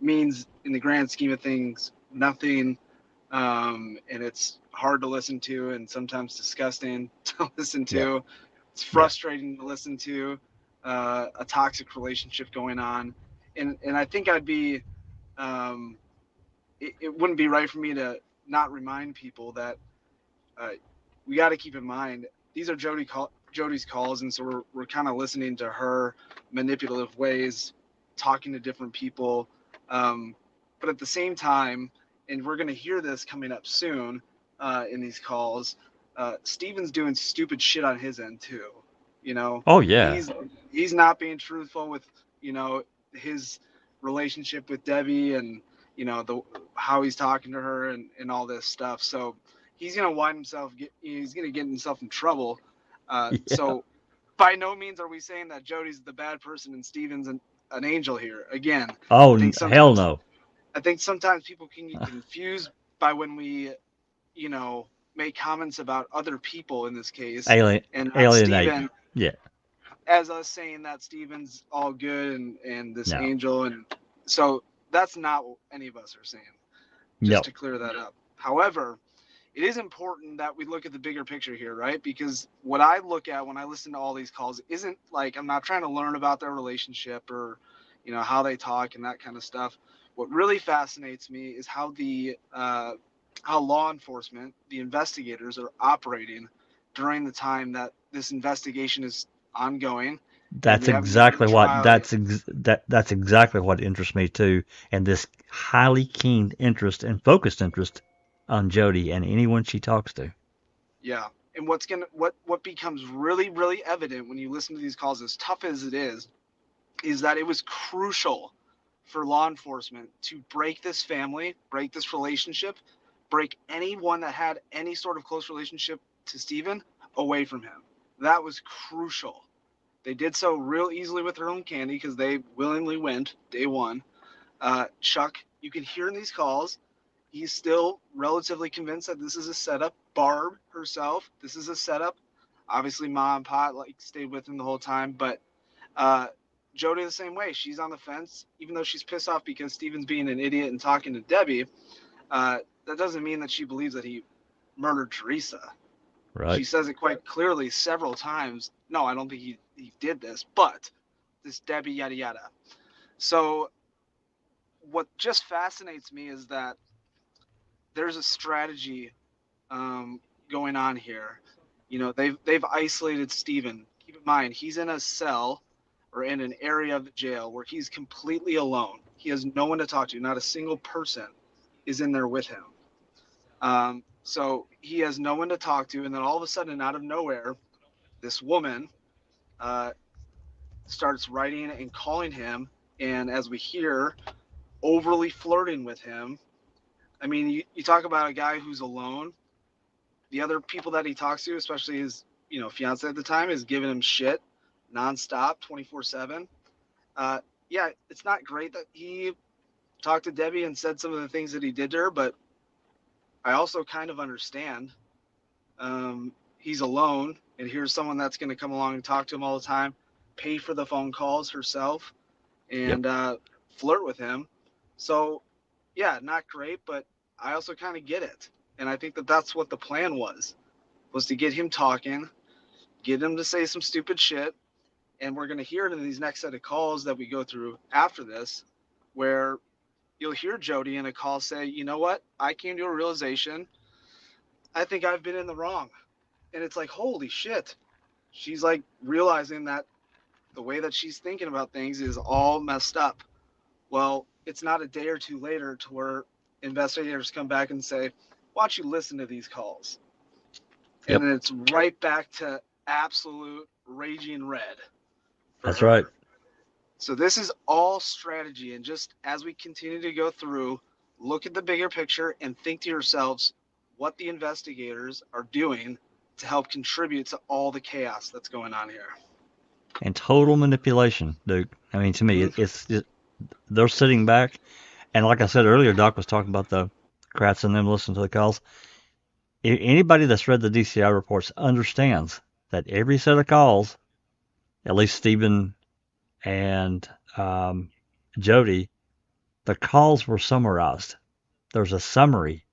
means, in the grand scheme of things, nothing. and it's hard to listen to and sometimes disgusting to listen Yep. to. It's frustrating to listen to, a toxic relationship going on. And I think I'd be, it wouldn't be right for me to not remind people that we got to keep in mind these are Jodi's calls, and so we're kind of listening to her manipulative ways, talking to different people, but at the same time, and we're going to hear this coming up soon in these calls, Steven's doing stupid shit on his end too. You know, Oh, yeah. he's not being truthful with, you know, his relationship with Debbie, and you know how he's talking to her and all this stuff. So he's gonna he's gonna get himself in trouble. So by no means are we saying that Jodi's the bad person and Steven's an angel here. Again, Oh, I think hell no. I think sometimes people can get confused by when we, you know, make comments about other people in this case, and not Alienate. Steven, Yeah. as us saying that Steven's all good and this No. angel. And so that's not what any of us are saying, just to clear that up. However, it is important that we look at the bigger picture here, right? Because what I look at when I listen to all these calls isn't like, I'm not trying to learn about their relationship or, you know, how they talk and that kind of stuff. What really fascinates me is how how law enforcement, the investigators, are operating during the time that this investigation is ongoing. That's exactly what that's exactly what interests me too, and this highly keen interest and focused interest on Jodi and anyone she talks to. Yeah, and what becomes really, really evident when you listen to these calls, as tough as it is that it was crucial for law enforcement to break this family, break this relationship, break anyone that had any sort of close relationship to Steven away from him. That was crucial. They did so real easily with their own candy because they willingly went day one. Chuck, you can hear in these calls, he's still relatively convinced that this is a setup. Barb herself, this is a setup. Obviously, Mom and Pot stayed with him the whole time, but Jodi the same way. She's on the fence, even though she's pissed off because Steven's being an idiot and talking to Debbie. That doesn't mean that she believes that he murdered Teresa. Right. She says it quite clearly several times. No, I don't think he did this, but this Debbie, yada, yada. So what just fascinates me is that there's a strategy going on here. You know, they've isolated Steven. Keep in mind, he's in a cell or in an area of the jail where he's completely alone. He has no one to talk to. Not a single person is in there with him. So he has no one to talk to. And then all of a sudden, out of nowhere, this woman starts writing and calling him. And as we hear, overly flirting with him. I mean, you talk about a guy who's alone. The other people that he talks to, especially his, you know, fiance at the time, is giving him shit nonstop, 24/7. Yeah, it's not great that he talked to Debbie and said some of the things that he did to her, but I also kind of understand. He's alone, and here's someone that's going to come along and talk to him all the time, pay for the phone calls herself, and flirt with him. So, yeah, not great, but I also kind of get it. And I think that that's what the plan was to get him talking, get him to say some stupid shit. And we're going to hear it in these next set of calls that we go through after this, where you'll hear Jodi in a call say, you know what? I came to a realization. I think I've been in the wrong. And it's like, holy shit. She's like realizing that the way that she's thinking about things is all messed up. Well, it's not a day or two later to where investigators come back and say, why don't you listen to these calls? And then it's right back to absolute raging red. That's right. So this is all strategy. And just as we continue to go through, look at the bigger picture and think to yourselves what the investigators are doing to help contribute to all the chaos that's going on here. And total manipulation, Duke. I mean, to me, they're sitting back. And like I said earlier, Doc was talking about the Kratz and them listening to the calls. Anybody that's read the DCI reports understands that every set of calls, at least Steven and Jodi, the calls were summarized. There's a summary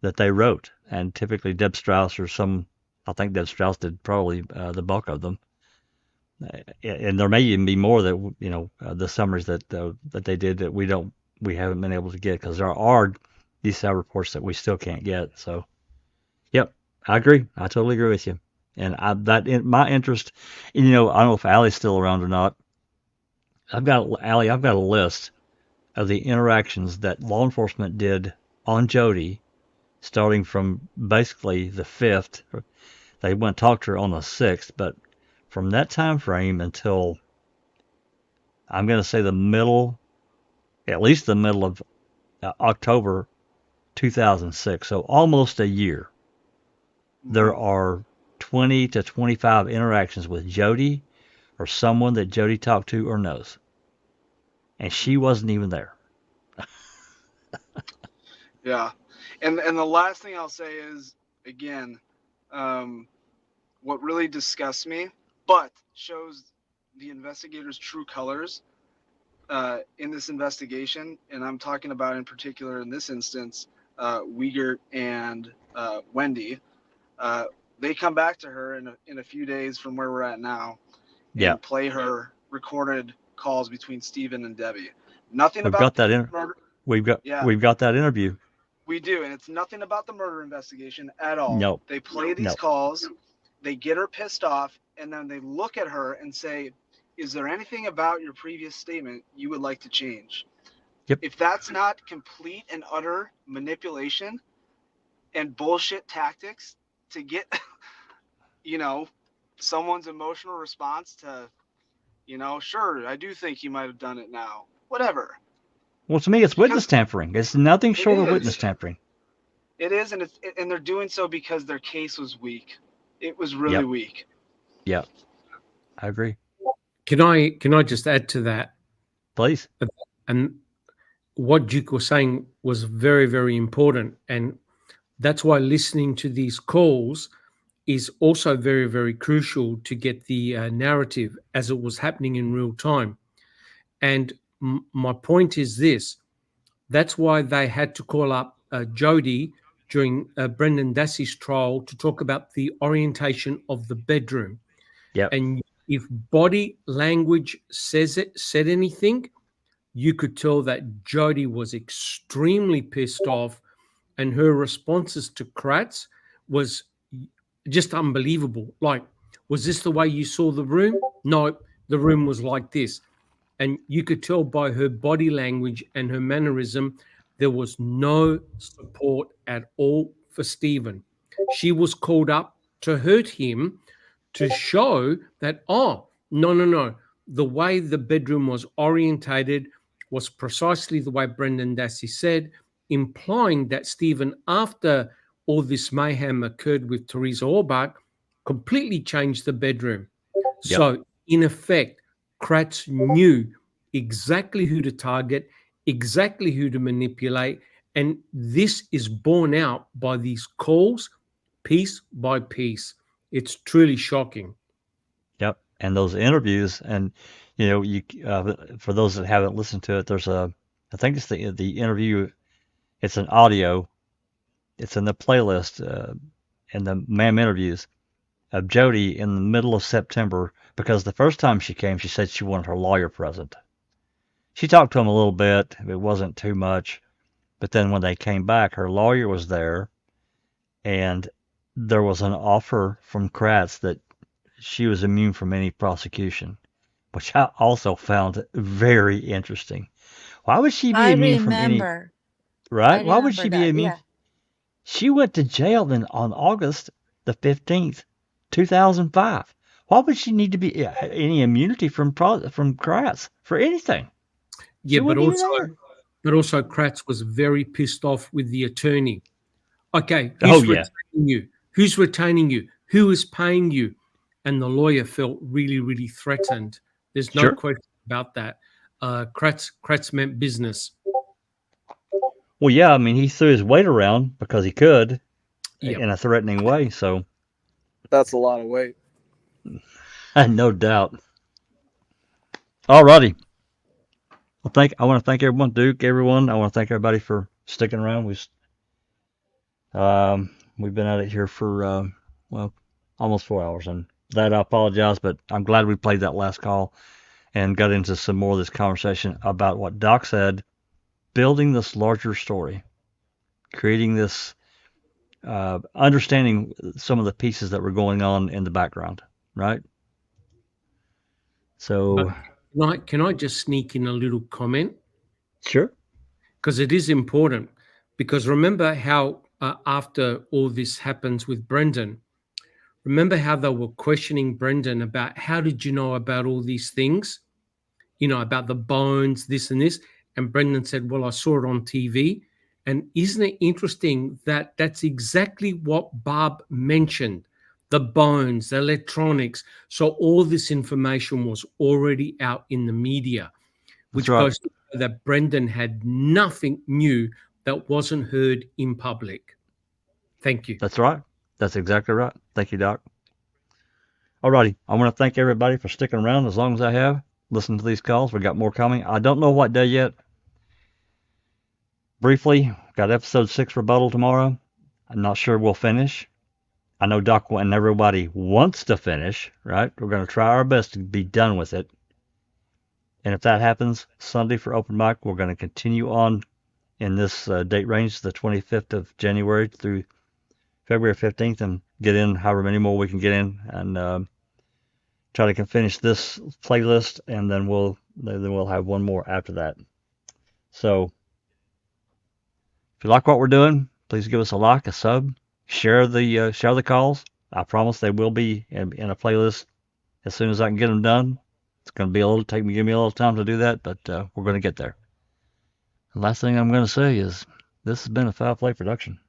that they wrote, and typically Deb Strauss I think Deb Strauss did probably the bulk of them. And there may even be more that the summaries that they did that we haven't been able to get, because there are DCI reports that we still can't get. So, yep, I agree. I totally agree with you. And my interest, and, I don't know if Allie's still around or not. I've got a list of the interactions that law enforcement did on Jodi, starting from basically the 5th. They went and talked to her on the 6th, but from that time frame until, I'm going to say at least the middle of October 2006, so almost a year, there are 20 to 25 interactions with Jodi or someone that Jodi talked to or knows. And she wasn't even there. Yeah. And the last thing I'll say is, again, what really disgusts me, but shows the investigators' true colors in this investigation, and I'm talking about in particular in this instance, Wiegert and Wendy. They come back to her in a few days from where we're at now, and play her recorded calls between Stephen and Debbie. Nothing We've about got that murder. We've got that interview. We do, and it's nothing about the murder investigation at all. No. They play these calls, they get her pissed off, and then they look at her and say, is there anything about your previous statement you would like to change? Yep. If that's not complete and utter manipulation and bullshit tactics to get, someone's emotional response to, sure, I do think he might have done it now. Whatever. Well, to me, it's witness tampering. It's nothing short of witness tampering. It is, and they're doing so because their case was weak. It was really weak. Yeah, I agree. Can I just add to that? Please. And what Duke was saying was very, very important. And that's why listening to these calls is also very, very crucial to get the narrative as it was happening in real time. And my point is this. That's why they had to call up Jodi during Brendan Dassey's trial to talk about the orientation of the bedroom. Yeah. And if body language said anything, you could tell that Jodi was extremely pissed off, and her responses to Kratz was just unbelievable. Like, was this the way you saw the room? No, the room was like this. And you could tell by her body language and her mannerism, there was no support at all for Stephen. She was called up to hurt him, to show that, no. The way the bedroom was orientated was precisely the way Brendan Dassey said, implying that Stephen, after all this mayhem occurred with Teresa Orbach, completely changed the bedroom. Yep. So, in effect, Kratz knew exactly who to target, exactly who to manipulate, and this is borne out by these calls, piece by piece. It's truly shocking. Yep, and those interviews, and for those that haven't listened to it, I think it's the interview. It's an audio. It's in the playlist in the MAM interviews of Jodi in the middle of September, because the first time she came, she said she wanted her lawyer present. She talked to him a little bit. It wasn't too much. But then when they came back, her lawyer was there, and there was an offer from Kratz that she was immune from any prosecution, which I also found very interesting. Why would she be immune from any? Right? Why would she be immune? Yeah. She went to jail on August the 15th, 2005. Why would she need to be any immunity from Kratz for anything? Yeah, but also Kratz was very pissed off with the attorney. Okay, retaining you? Who's retaining you? Who is paying you? And the lawyer felt really, really threatened. There's no question about that. Kratz meant business. Well, yeah, I mean, he threw his weight around because he could in a threatening way. So that's a lot of weight. No doubt. All righty. Well, I want to thank everyone, Duke, everyone. I want to thank everybody for sticking around. We've been at it here for, well, almost 4 hours, and that I apologize, but I'm glad we played that last call and got into some more of this conversation about what Doc said, building this larger story, creating this, understanding some of the pieces that were going on in the background, right? So, Can I just sneak in a little comment? Sure. Because it is important. Because remember how after all this happens with Brendan, remember how they were questioning Brendan about how did you know about all these things? You know, about the bones, this and this. And Brendan said, well, I saw it on TV. And isn't it interesting that that's exactly what Barb mentioned? The bones, the electronics. So all this information was already out in the media, which right. goes to show that Brendan had nothing new that wasn't heard in public. Thank you. That's right. That's exactly right. Thank you, Doc. Alrighty. I want to thank everybody for sticking around as long as I have. Listen to these calls. We got more coming. I don't know what day yet. Briefly, got episode 6 rebuttal tomorrow. I'm not sure we'll finish. I know Doc and everybody wants to finish, right? We're going to try our best to be done with it. And if that happens, Sunday for open mic, we're going to continue on in this date range, the 25th of January through February 15th, and get in however many more we can get in, and try to finish this playlist, and then we'll have one more after that. So if you like what we're doing, please give us a like, a sub, share the calls. I promise they will be in a playlist as soon as I can get them done. It's going to be give me a little time to do that, but we're going to get there. The last thing I'm going to say is this has been a Foul Play production.